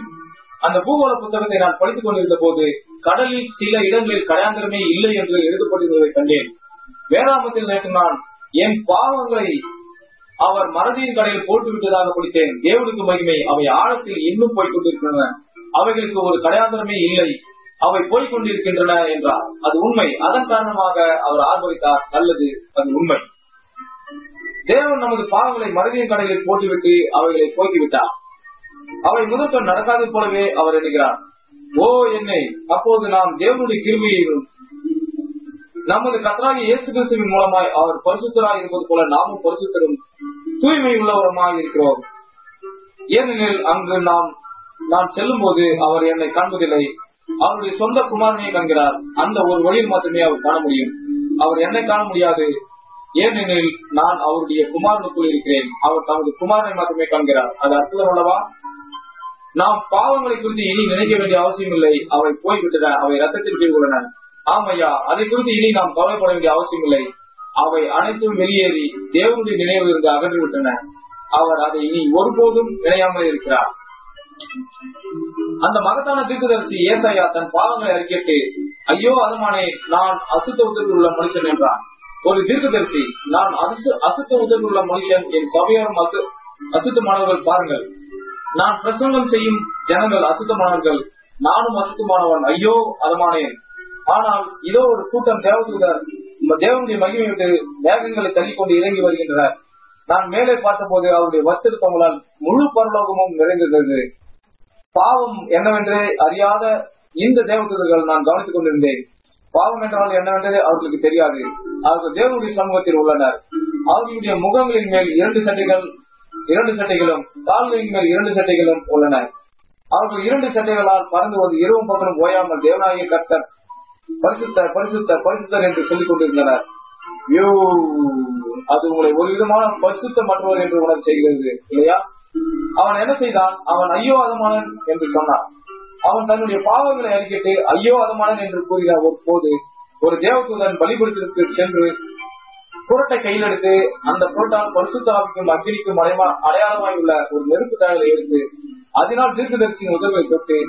அந்த பூகோள புத்தகத்தை நான் படித்துக் கொண்டிருந்த போது கடலில் சில இடங்களில் கடையாந்திரமே இல்லை என்று எழுதப்பட்டிருந்ததை கண்டேன். வேதாகமத்தில் நேற்று நான் என் பாவங்களை அவர் மறதியின் கடையில் போட்டு விட்டதாக படித்தேன். தேவனுக்கு மகிமை அவை ஆழத்தில் இன்னும் போய்கொண்டிருக்கின்றன. அவைகளுக்கு ஒரு கடையாந்திரமே இல்லை, அவை போய்கொண்டிருக்கின்றன என்றார். அது உண்மை. அதன் காரணமாக அவர் ஆர்வலித்தார். நல்லது, அது உண்மை. தேவன் நமது பாவங்களை மறதியின் கடையில் போட்டுவிட்டு அவைகளை போக்கிவிட்டார். அவை முதற்கண் நடக்காது போலவே அவர் எண்ணுகிறார். ஓ என்னை அப்போது நாம் தேவனுடைய கிருபையையும் நமது கர்த்தராகிய இயேசு கிறிஸ்துவின் மூலமாய் அவர் பரிசுத்தராய் இருப்பது போல நாமும் பரிசுத்தரும் தூய்மை உள்ளவருமாய் இருக்கிறோம். ஏனெனில் அங்கு நான் செல்லும் போது அவர் என்னை காண்பதில்லை. அவருடைய சொந்த குமாரனை காண்கிறார். அந்த ஒரு வழியில் மட்டுமே அவர் காண முடியும். அவர் என்னை காண முடியாது, ஏனெனில் நான் அவருடைய குமாரனுக்குள் இருக்கிறேன். அவர் தமது குமாரனை மட்டுமே காண்கிறார். அது அற்புதம் அல்லவா? நாம் பாவங்களை குறித்து இனி நினைக்க வேண்டிய அவசியம் இல்லை. அவை போய்விட்டன, அவை ரத்தத்தில் உள்ளன. ஆமையா, அதை குறித்து இனி நாம் கவலைப்பட வேண்டிய அவசியம் இல்லை. அவை அனைத்தும் வெளியேறி தேவனுடைய நினைவில் இருந்து அகற்றிவிட்டன. அவர் அதை இனி ஒருபோதும் நினையாமல் இருக்கிறார். அந்த மகத்தான தீர்க்கதரிசி ஏசாயா தன் பாவங்களை அறிக்கையிட்டு, ஐயோ அதமானே, நான் அசுத்த உதவில் உள்ள மனுஷன் என்றான். ஒரு தீர்க்கதரிசி, நான் அசுத்த உதவில் உள்ள மனுஷன், என் சபையோரும் அசுத்தமானவர்கள் பாருங்கள். நான் பிரசங்கம் செய்யும் ஜனங்கள் அசுத்தமானவர்கள், நானும் அசுத்தமானவன், ஐயோ அதமானேன். ஆனால் இதோ ஒரு கூட்டம் தேவதூதர் தேவனுடைய மகிமை விட்டு மேகங்களை தள்ளிக்கொண்டு இறங்கி வருகின்றனர். நான் மேலே பார்த்த போது அவருடைய வஸ்திரங்களால் முழு பரலோகமும் நிறைந்திருந்தது. பாவம் என்னவென்றே அறியாத இந்த தேவதூதர்கள் நான் கவனித்துக் கொண்டிருந்தேன். பாவம் என்றால் என்னவென்றே அவர்களுக்கு தெரியாது. அவர்கள் தேவனுடைய சமூகத்தில் உள்ளனர். அவர்களுடைய முகங்களின் மேல் 2 சட்டைகளும் கால்களின் மேல் 2 சட்டைகளும் உள்ளன. அவர்கள் 2 சட்டைகளால் பறந்து வந்து இரவும் பகலும் ஓயாமல் தேவனாகிய கர்த்தர் பரிசுத்தர் பரிசுத்தர் பரிசுத்தர் என்று சொல்லிக் கொண்டிருந்தனர். அது உங்களை ஒரு விதமான பரிசுத்த மற்றவர் என்று உணர செய்கிறது இல்லையா? அவன் என்ன செய்தான்? அவன் ஐயோ அதமானன் என்று சொன்னான். அவன் தன்னுடைய பாவங்களை அறிக்கிட்டு ஐயோ அதமானன் என்று கூறிய போது ஒரு தேவதூதன் பலிபீடத்திற்கு சென்று புரட்டை கையில் எடுத்து அந்த புரட்டால் பரிசுத்த ஆவிக்கும் அக்கினிக்கும் அடையாளமாய் உள்ள ஒரு நெருப்பு தாயலை எடுத்து அதனால் தீர்க்கதரிசியின் உதவியை தொட்டு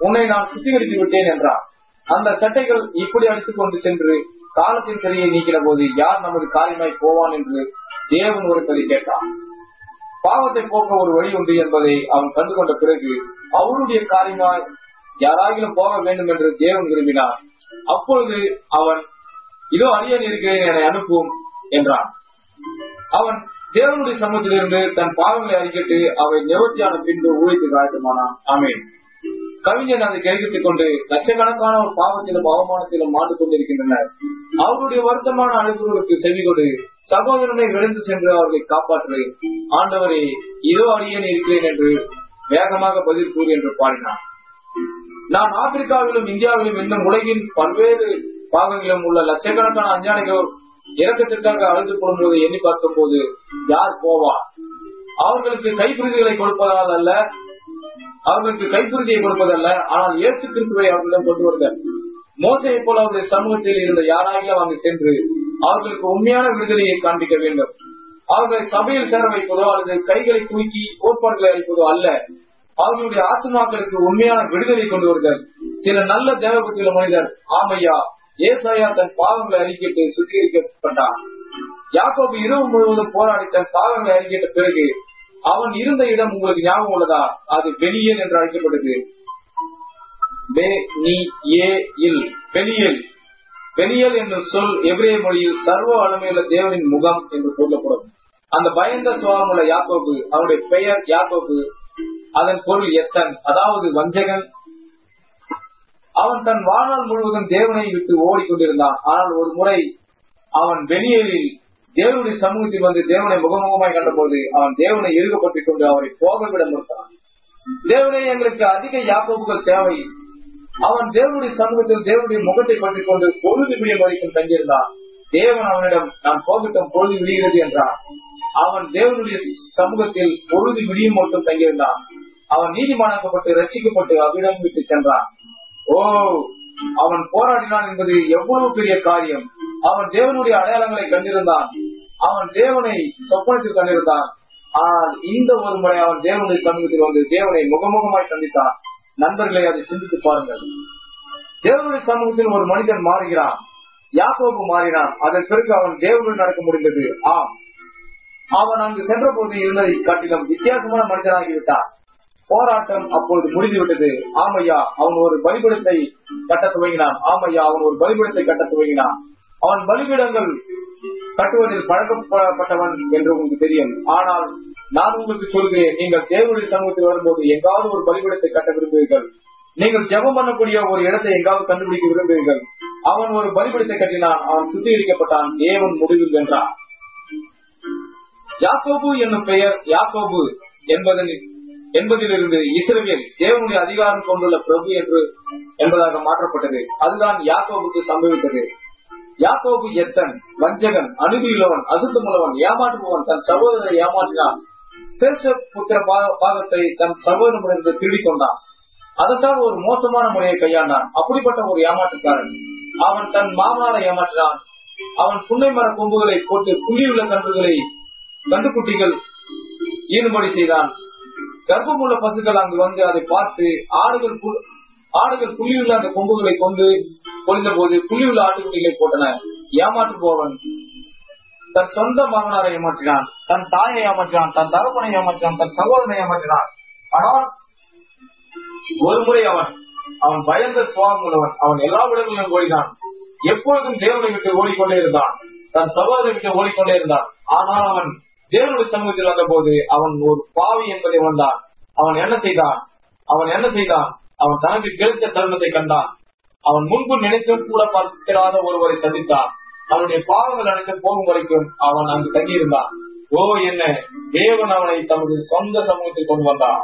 உன்னை நான் சுத்திகரித்து விட்டேன் என்றான். அந்த சட்டைகள் இப்படி அடித்துக் கொண்டு சென்று காலத்தின் திரையை நீக்கின போது யார் நமது காரியமாய் போவான் என்று தேவன் ஒருத்தரை கேட்டான். பாவத்தை போக்க ஒரு வழி உண்டு என்பதை அவன் கண்டு கொண்ட பிறகு அவருடைய காரியமாய் யாராகிலும் போக வேண்டும் என்று தேவன் விரும்பினார். அப்பொழுது அவன் இதோ அடியேன் இருக்கிறேன், என்னை அனுப்பும் என்றான். அவன் தேவனுடைய சமூகத்திலிருந்து தன் பாவங்களை அறிக்கிட்டு அவை நிவர்த்தியான பின்பு ஊழியத்துக்கு ஆயத்தமானான். ஆமென். கவிஞன் அதை கிரகித்துக் கொண்டு லட்சக்கணக்கான ஒரு பாவத்திலும் அவமானத்திலும் மாண்டு கொண்டிருக்கின்றனர். அவருடைய வருத்தமான அழைப்புகளுக்கு செவி கொடு, சகோதரனை விரைந்து சென்று அவர்களை காப்பாற்று. ஆண்டவரே, இதோ அடியேன் இருக்கிறேன் என்று வேகமாக பதில் கூறு என்று பாடினான். நான் ஆப்பிரிக்காவிலும் இந்தியாவிலும் இன்னும் உலகின் பல்வேறு பாகங்களிலும் உள்ள லட்சக்கணக்கான அஞ்ஞானிகள் இறக்கத்திற்காக அழுது போடும்போது எண்ணி பார்க்கும் போது யார் போவார்? அவர்களுக்கு கைப்பிரதிகளை கொடுப்பதால் அல்ல, அவர்களுக்கு கைப்பிரதியை கொடுப்பதல்ல, ஆனால் இயேசு கிறிஸ்துவை அவர்களிடம் கொண்டு வருகிறார். மோசையை போல அவருடைய சமூகத்தில் இருந்த யாராகிலும் அங்கு சென்று அவர்களுக்கு உண்மையான விடுதலையை காண்பிக்க வேண்டும். அவர்களை சபையில் சேர வைப்பதோ அல்லது கைகளை தூக்கி கோட்பாடுகளை அளிப்பதோ அல்ல, அவர்களுடைய ஆத்மாக்களுக்கு உண்மையான விடுதலை கொண்டு வருகிறார். சில நல்ல தேவபக்தியுள்ள மனிதர், ஆமையா, ஏசாயா தன் பாவங்களை அறிக்கையிட்டு சுத்திகரிக்கப்பட்டான். யாக்கோபு இரவு முழுவதும் போராடி தன் பாவங்களை அறிக்கையிட்ட பிறகு அவன் இருந்த இடம் உங்களுக்கு ஞாபகம் உள்ளதா? அது பெலியேல் என்று அழைக்கப்பட்டது. பெலியேல் என்னும் சொல் எபிரேய மொழியில் சர்வ வல்லமையுள்ள தேவனின் முகம் என்று சொல்லப்படும். அந்த பயந்த சுபாவம் உள்ள யாக்கோபு, அவனுடைய பெயர் யாக்கோபு, அதன் பொருள் எத்தன், அதாவது வஞ்சகன். அவன் தன் வாழ்நாள் முழுவதும் தேவனை விட்டு ஓடிக்கொண்டிருந்தான். ஆனால் ஒரு முறை அவன் பெலியேலில் தேவனுடைய சமூகத்தில் வந்து தேவனை முகமுகமாய் கண்டபோது அவன் தேவனை இறுகப்பட்டுக் கொண்டு அவரை போக விட மறுத்தான். தேவனே, எங்களுக்கு அதிக யாக்கோபுகள் தேவை. அவன் தேவனுடைய சமூகத்தில் தேவனுடைய முகத்தை பற்றிக் கொண்டு பொழுது விடியும் வரைக்கும் தங்கியிருந்தான். தேவன் அவனிடம், நான் போகட்டும், பொழுது விடுகிறது என்றான். அவன் தேவனுடைய சமூகத்தில் பொழுது விடியும் மட்டும் தங்கியிருந்தான். அவன் நீதிமானாக்கப்பட்டு ரட்சிக்கப்பட்டு அவ்விடம் விட்டு சென்றான். அவன் போராடினான் என்பது எவ்வளவு பெரிய காரியம்! அவன் தேவனுடைய அடையாளங்களை கண்டிருந்தான். அவன் தேவனை சொப்பனத்தில் கண்டிருந்தான். ஆனால் இந்த ஒரு முறை அவன் தேவனுடைய சமூகத்தில் வந்து தேவனை முகமுகமாய் சந்தித்தான். நண்பர்களை அதை சிந்தித்து பாருங்கள். தேவனுடைய சமூகத்தில் ஒரு மனிதன் மாறுகிறான். யாக்கோபு மாறினான். அதன் பிறகு அவன் தேவனுடன் நடக்க முடிந்தது. ஆம், அவன் அங்கு சென்ற போது இருந்ததை காட்டிலும் வித்தியாசமான மனிதனாகிவிட்டான். போராட்டம் அப்பொழுது முடிந்துவிட்டது. ஆமையா, அவன் ஒரு பலிபீடத்தை கட்ட துவங்கினான். அவன் பலிபீடங்கள் கட்டுவதில் பழக்கப்பட்டவன் என்று உங்களுக்கு தெரியும். ஆனால் நான் உங்களுக்கு சொல்கிறேன், நீங்கள் தேவனுடைய சமூகத்தில் வரும்போது எங்காவது ஒரு பலிபீடத்தை கட்ட விரும்புவீர்கள். நீங்கள் ஜெபம் பண்ணக்கூடிய ஒரு இடத்தை எங்காவது கண்டுபிடிக்க விரும்புவீர்கள். அவன் ஒரு பலிபீடத்தை கட்டினான். அவன் சுத்திகரிக்கப்பட்டான். தேவன் முடிவில் வென்றான். யாக்கோபு என்னும் பெயர் யாக்கோபு என்பதன் என்பதிலிருந்து இஸ்ரவேல் தேவனுடைய அதிகாரம் கொண்டுள்ள பிரபு என்பதாக மாற்றப்பட்டது. அதுதான் யாக்கோபுக்கு சம்பவித்தது. யாக்கோபு எத்தன், வஞ்சகன், அநீதியுள்ளவன், அசுத்தமுள்ளவன், ஏமாற்றுபவன், தன் சகோதரரை ஏமாற்றினான். சேஷ புத்திர பாகத்தை தன் சகோதரனிடமிருந்து திருடிக் கொண்டான். அதற்காக ஒரு மோசமான முறையை கையாண்டான். அப்படிப்பட்ட ஒரு ஏமாற்றுக்காரன். அவன் தன் மாமனாரை ஏமாற்றினான். அவன் புன்னை மர கொம்புகளை போட்டு புள்ளியுள்ள கன்றுக்குட்டிகள் ஈடுபடி செய்தான். கர்ப்பமுள்ள பசுக்கள் அங்கு வந்து அதை பார்த்து ஆடுகள் புள்ளியுள்ள அந்த கொம்புகளை கொண்டு பொழிந்த போது புள்ளியுள்ள ஆட்டுக்குட்டிகளை போட்டன. ஏமாற்றுபவன் தன் சொந்த மகனாரை ஏமாற்றினான், தன் தாயை ஏமாற்றினான், தன் தகப்பனை ஏமாற்றினான், தன் சகோதரனை ஏமாற்றினான். ஆனால் ஒரு முறை அவன் பயந்த சுவாபம் உள்ளவன். அவன் எல்லா இடங்களிலும் ஓடினான். எப்பொழுதும் தேவனை விட்டு ஓடிக்கொண்டே இருந்தான். தன் சகோதரனை விட்டு ஓடிக்கொண்டே இருந்தான். ஆனால் அவன் தேவனுடைய சமூகத்தில் வந்த போது அவன் ஒரு பாவி என்பதை உணர்ந்தான். அவன் என்ன செய்தான்? அவன் தனக்கு கிடைத்த தருணத்தை கண்டான். அவன் முன்பு நினைத்தும் கூட பார்த்திராத ஒருவரை சந்தித்தான். அவனுடைய பாவங்கள் அனைத்து போகும் வரைக்கும் அவன் அங்கு தங்கியிருந்தான். என்ன தேவன் அவனை தமது சொந்த சமூகத்தில் கொண்டு வந்தான்.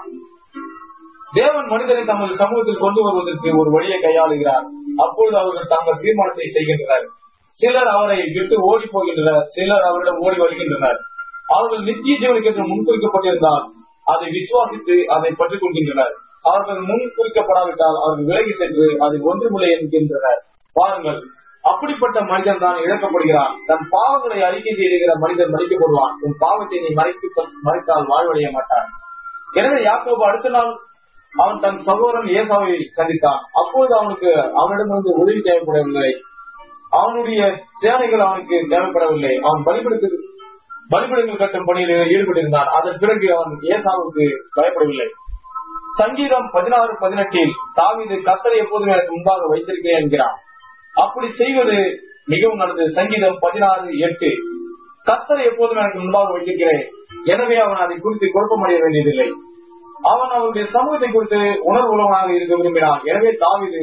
தேவன் மனிதனை தமது சமூகத்தில் கொண்டு வருவதற்கு ஒரு வழியை கையாளுகிறார். அப்பொழுது அவர்கள் தங்கள் தீர்மானத்தை செய்கின்றனர். சிலர் அவரை விட்டு ஓடி போகின்றனர், சிலர் அவரிடம் ஓடி வருகின்றனர். அவர்கள் நித்திய ஜீவனுக்கு என்று முன்குறிக்கப்பட்டிருந்தால் அதை விசுவாசித்து அதை பற்றிக் கொள்கின்றனர். அவர்கள் முன்குறிக்கப்படாவிட்டால் அவர்கள் விலகி சென்று அதை ஒன்றுமில்லை என்கின்றனர். பாருங்கள், அப்படிப்பட்ட மனிதன் தான் இழக்கப்படுகிறான். தன் பாவங்களை அறிக்கை செய்கிற மனிதன் மதிக்கப்படுவான். உன் பாவத்தை நீ மறைத்தால் வாழ்வடைய மாட்டான். எனவே யாக்கோபு அடுத்த நாள் அவன் தன் சகோதரன் ஏசாவை சந்தித்தான். அப்பொழுது அவனிடமிருந்து உதவி தேவைப்படவில்லை. அவனுடைய சேனைகள் அவனுக்கு தேவைப்படவில்லை. அவன் பலிபீடங்கள் கட்டும் பணியில் ஈடுபட்டிருந்தான். அதன் பிறகு அவன் ஏசாவுக்கு பயப்படவில்லை. சங்கீதம் 16:18 தாவீது கர்த்தரை எப்போதும் எனக்கு முன்பாக வைத்திருக்கிறேன் என்கிறான். அப்படி செய்வது மிகவும் நல்லது. சங்கீதம் 16:8 கர்த்தரை எப்போதும் எனக்கு முன்பாக வைத்திருக்கிறேன். எனவே அவன் அதை குறித்து குழப்பமடைய வேண்டியதில்லை. அவன் அவருடைய சமூகத்தை குறித்து உணர்வுள்ளவனாக இருக்க விரும்பினான். எனவே தாவீது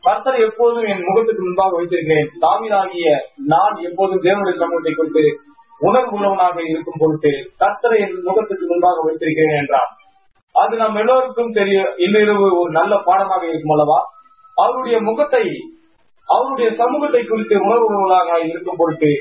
கர்த்தரை எப்போதும் என் முகத்துக்கு முன்பாக வைத்திருக்கிறேன். தாவீதாகிய நான் எப்போதும் தேவனுடைய சமூகத்தை குறித்து உணர்வுள்ளவனாக இருக்கும் பொருட்டு கர்த்தரை என் முகத்துக்கு முன்பாக வைத்திருக்கிறேன் என்றான். அது நம் எல்லோருக்கும் தெரியும். இன்றிரவு ஒரு நல்ல பாடமாக இருக்கும் அல்லவா? அவருடைய சமூகத்தை குறித்து உணர்வுள்ளவனாக இருக்கும் பொருட்டு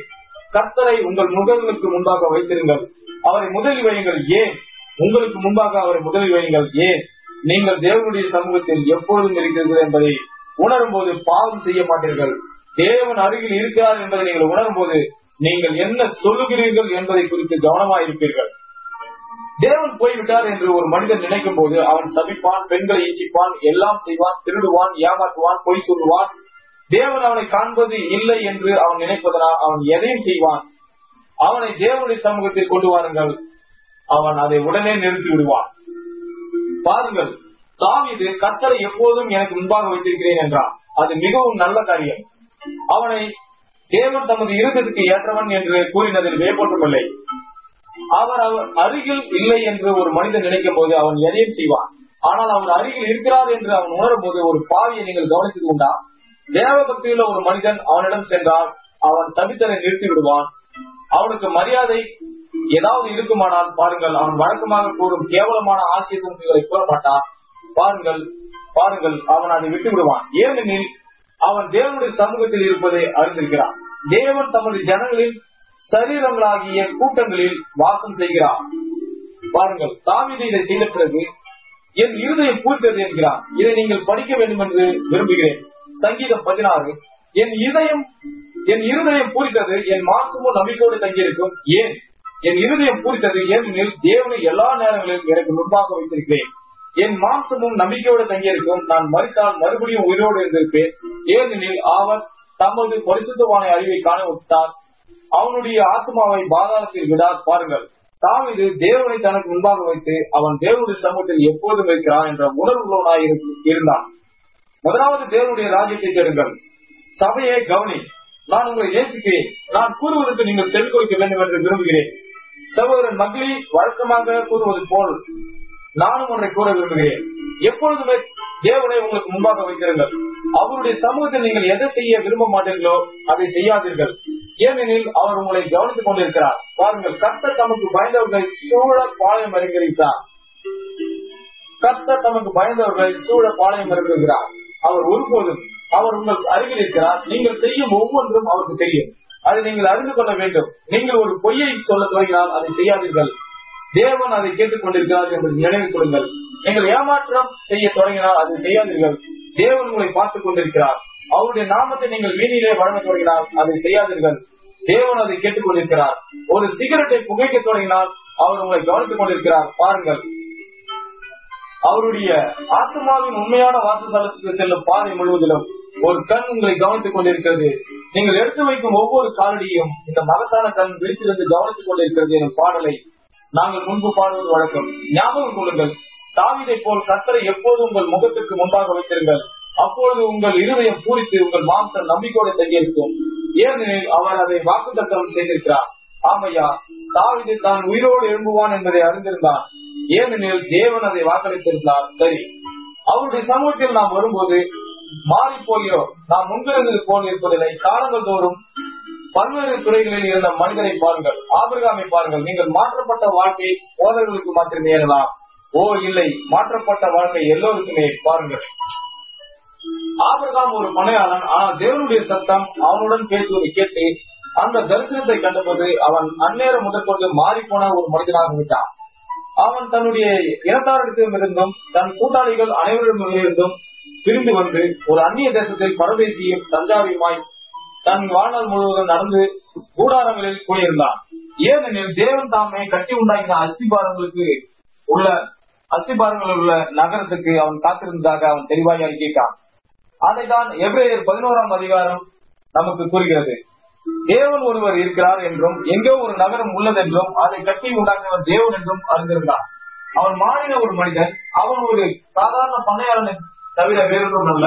கர்த்தரை உங்கள் முகங்களுக்கு முன்பாக வைத்திருங்கள். அவரை முதலில் வையுங்கள். ஏன் உங்களுக்கு முன்பாக அவரை முதலில் வையுங்கள்? ஏன் நீங்கள் தேவனுடைய சமூகத்தில் எப்பொழுதும் இருக்கிறீர்கள் என்பதை உணரும் போது பாவம் செய்ய மாட்டீர்கள். தேவன் அருகில் இருக்கிறார் என்பதை நீங்கள் உணரும் போது நீங்கள் என்ன சொல்லுகிறீர்கள் என்பதை குறித்து கவனமாயிருப்பீர்கள். தேவன் போய்விட்டார் என்று ஒரு மனிதன் நினைக்கும் போது அவன் சபிப்பான், பெண்களை ஈச்சிப்பான், எல்லாம் செய்வான், திருடுவான், ஏமாற்றுவான், பொய் சொல்லுவான். தேவன் அவனை காண்பது இல்லை என்று அவன் நினைப்பதனால் அவன் எதையும் செய்வான். அவனை தேவனுடைய சமூகத்தில் கொண்டு வாருங்கள், அவன் அதை உடனே நிறுத்தி விடுவான். பாருங்கள், தாவீது கர்த்தரை எப்போதும் எனக்கு முன்பாக வைத்திருக்கிறேன் என்றான். அது மிகவும் நல்ல காரியம். அவனை தேவன் தமது இருதயத்துக்கு ஏற்றவன் என்று கூறினதில் வேப்பொன்றுமில்லை. அவர் அருகில் இல்லை என்று ஒரு மனிதன் நினைக்கும் போது அவன் எதையும் செய்வான். ஆனால் அவர் அருகில் இருக்கிறார் என்று அவன் உணரும் போது ஒரு பாவியை நீங்கள் கவனித்துக் கொண்டா? தேவ பக்தியுள்ள ஒரு மனிதன் அவனிடம் சென்றால் அவன் சபித்தலை நிறுத்தி விடுவான். அவனுக்கு மரியாதை ஏதாவது இருக்குமானால் பாருங்கள், அவன் வழக்கமாக கூறும் கேவலமான ஆசீர்வாதங்களை கூற மாட்டான். பாருங்கள், அவன் அதை விட்டு விடுவான். ஏனெனில் அவன் தேவனுடைய சமூகத்தில் இருப்பதை அறிந்திருக்கிறான். தேவன் தமது ஜனங்களின் சரீரங்களாகிய கூட்டங்களில் வாசம் செய்கிறார். பாருங்கள், தாவீது இதை செய்த பிறகு என் இருதயம் பூரித்தது என்கிறான். இதை நீங்கள் படிக்க வேண்டும் என்று விரும்புகிறேன். சங்கீதம் 16 என் இருதயம் பூரித்தது, என் மாம்சமும் நம்பிக்கையோடு தங்கியிருக்கும். ஏன் என் இருதயம் பூரித்தது? ஏனெனில் தேவனை எல்லா நேரங்களிலும் எனக்கு முன்பாக வைத்திருக்கிறேன். என் மாம்சமும் நம்பிக்கையோடு தங்கியிருக்கும். நான் மரித்தால் மறுபடியும் உயிரோடு இருந்திருப்பேன். ஏனெனில் அவர் தமது பரிசுத்தமான அறிவை காண விட்டார், அவனுடைய ஆத்மாவை பாதாளத்தில் விடார். பாருங்கள், தாவீது தேவனை தனக்கு முன்பாக வைத்து அவன் தேவனுடைய சமூகத்தில் எப்போதும் இருக்கிறான் என்ற உணர்வுள்ளவனாய் இருந்தான். முதலாவது தேவனுடைய ராஜ்யத்தை தேடுங்கள். சபையை கவனி. நான் உங்களை நேசிக்கிறேன். நான் கூறுவதற்கு நீங்கள் செவி கொடுக்க வேண்டும் என்று விரும்புகிறேன். சகோதரன் மகளி வழக்கமாக கூறுவது போல் நானும் ஒன்றை கூற விரும்புகிறேன். எப்பொழுதுமே தேவனை உங்களுக்கு முன்பாக வைத்திருங்கள். அவருடைய சமூகத்தில் நீங்கள் எதை செய்ய விரும்ப மாட்டீர்களோ அதை செய்யாதீர்கள். ஏனெனில் அவர் உங்களை கவனித்துக் கொண்டிருக்கிறார். பாருங்கள், கர்த்தர் தமக்கு பயந்தவர்களை சூழ பாளையம் அலங்கரித்தார். கர்த்தர் தமக்கு பயந்தவர்களை சூழ பாளையம் இறங்குகிறார். அவர் ஒருபோதும் அவர் உங்கள் அருகில் இருக்கிறார். நீங்கள் செய்யும் ஒவ்வொன்றும் அவருக்கு தெரியும். அதை நீங்கள் அறிந்து கொள்ள வேண்டும். நீங்கள் ஒரு பொய்யை சொல்ல துவங்கினால் அதை செய்யாதீர்கள். தேவன் அதை கேட்டுக் கொண்டிருக்கிறார் என்று நினைவு கொள்ளுங்கள். நீங்கள் ஏமாற்றம் செய்ய தொடங்கினால் அதை செய்யாதீர்கள். தேவன் உங்களை பார்த்துக் கொண்டிருக்கிறார். அவருடைய நாமத்தை நீங்கள் வீணிலே வழங்க தொடங்கினால் அதை செய்யாதீர்கள். தேவன் அதை கேட்டுக் கொண்டிருக்கிறார். ஒரு சிகரெட்டை புகைக்க தொடங்கினால் அவர் உங்களை கவனித்துக் கொண்டிருக்கிறார். பாருங்கள், அவருடைய ஆத்மாவின் உண்மையான வாசஸ்தலத்துக்கு செல்லும் பாதை முழுவதிலும் ஒரு கண் உங்களை கவனித்துக் கொண்டிருக்கிறது. நீங்கள் எடுத்து வைக்கும் ஒவ்வொரு காலடியும் இந்த மகத்தான கண் விழித்திருந்து கவனித்துக் கொண்டிருக்கிறது எனும் பாடலை நாங்கள் முன்பு பாடுவது வழக்கம். ஞாபகம் கொள்ளுங்கள், தாவீதை போல் கர்த்தரை எப்போதும் உங்கள் முகத்துக்கு முன்பாக வைத்திருங்கள். அப்பொழுது உங்கள் இருதயம் பூரித்து உங்கள் மாம்சம் நம்பிக்கையோடு தங்கியிருக்கும். ஏனெனில் அவர் அதை வாக்குத்தத்தம் செய்திருக்கிறார். ஆமையா, தாவீது தான் உயிரோடு எழும்புவான் என்பதை அறிந்திருந்தான். ஏனெனில் தேவன் அதை வாக்களித்திருந்தார். சரி, அவருடைய சமூகத்தில் நாம் வரும்போது மாறி போகிறோம். நாம் முன்பிருந்தது போல் இருப்பதில்லை. காலங்கள் தோறும் பல்வேறு துறைகளில் இருந்த மனிதரை பாருங்கள். ஆபிரகாமை பாருங்கள். நீங்கள் மாற்றப்பட்ட வாழ்க்கை போதர்களுக்கு மாத்திரமே ஏறலாம். ஓ இல்லை, மாற்றப்பட்ட வாழ்க்கை எல்லோருக்குமே. பாருங்கள், ஆபிரகாம் ஒரு பணியாளன். ஆனால் தேவனுடைய சத்தம் அவனுடன் பேசுவதை கேட்டு அந்த தரிசனத்தை கண்டபோது அவன் அந்நேரம் முதற்கொண்டு மாறி போன ஒரு மனிதனாக விட்டான். அவன் தன்னுடைய இனத்தாரிடமிருந்தும் தன் கூட்டாளிகள் அனைவரிடமிருந்தும் பிரிந்து வந்து ஒரு அந்நிய தேசத்தில் பரதேசியும் சஞ்சாரியுமாய் தன் வாழ்நாள் முழுவதும் நடந்து கூடாரங்களில் போயிருந்தான். ஏனெனில் தேவன் தாமே கட்டி உண்டாக்கின அஸ்திபாரங்கள் உள்ள நகரத்துக்கு அவன் காத்திருந்ததாக அவன் தெளிவாய் அறிக்கைத்தான். அதைதான் எபிரேயர் 11ஆம் அதிகாரம் நமக்கு கூறுகிறது. தேவன் ஒருவர் இருக்கிறார் என்றும் எங்கோ ஒரு நகரம் உள்ளதென்றும் அதை கட்டி உண்டாக்கினவர் தேவன் என்றும் அறிந்திருந்தான். அவன் மாறின ஒரு மனிதன். அவன் ஒரு சாதாரண பண்ணையாளனை தவிர வேறொன்றும் அல்ல.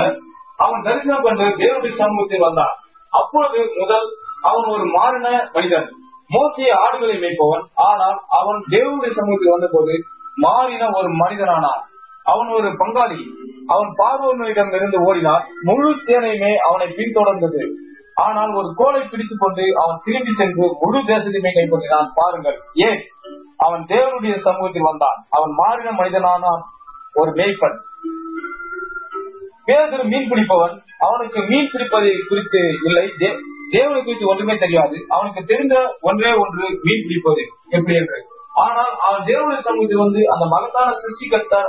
அவன் தரிசனம் கண்டு தேவனுடைய சமூகத்தில் வந்தான். அப்பொழுது முதல் அவன் ஒரு மாறின மனிதன். மோசே ஆடுகளை மேய்ப்பவன். ஆனால் அவன் தேவனுடைய சமூகத்தில் வந்த போது மாறின ஒரு மனிதனானான். அவன் ஒரு பங்காளி. அவன் பார்வோனிடம் இருந்து ஓடினான். முழு சேனையுமே அவனை பின்தொடர்ந்தது. ஆனால் ஒரு கோலை பிடித்துக் கொண்டு அவன் திரும்பி சென்று முழு தேசத்தையுமே கைப்பற்றினான். பாருங்கள், ஏன் அவன் தேவனுடைய சமூகத்தில் வந்தான். அவன் மாறின மனிதனானான், ஒரு மேய்ப்பன். பேதுரு மீன் பிடிப்பவன். அவனுக்கு மீன் பிடிப்பதை குறித்து இல்லை, தேவனை குறித்து ஒன்றுமே தெரியாது. அவனுக்கு தெரிந்த ஒன்றே ஒன்று மீன் பிடிப்பது எப்படி என்று. ஆனால் அவன் தேவனுடைய சமூகத்தில் வந்து அந்த மகத்தான சிருஷ்டிகர்த்தர்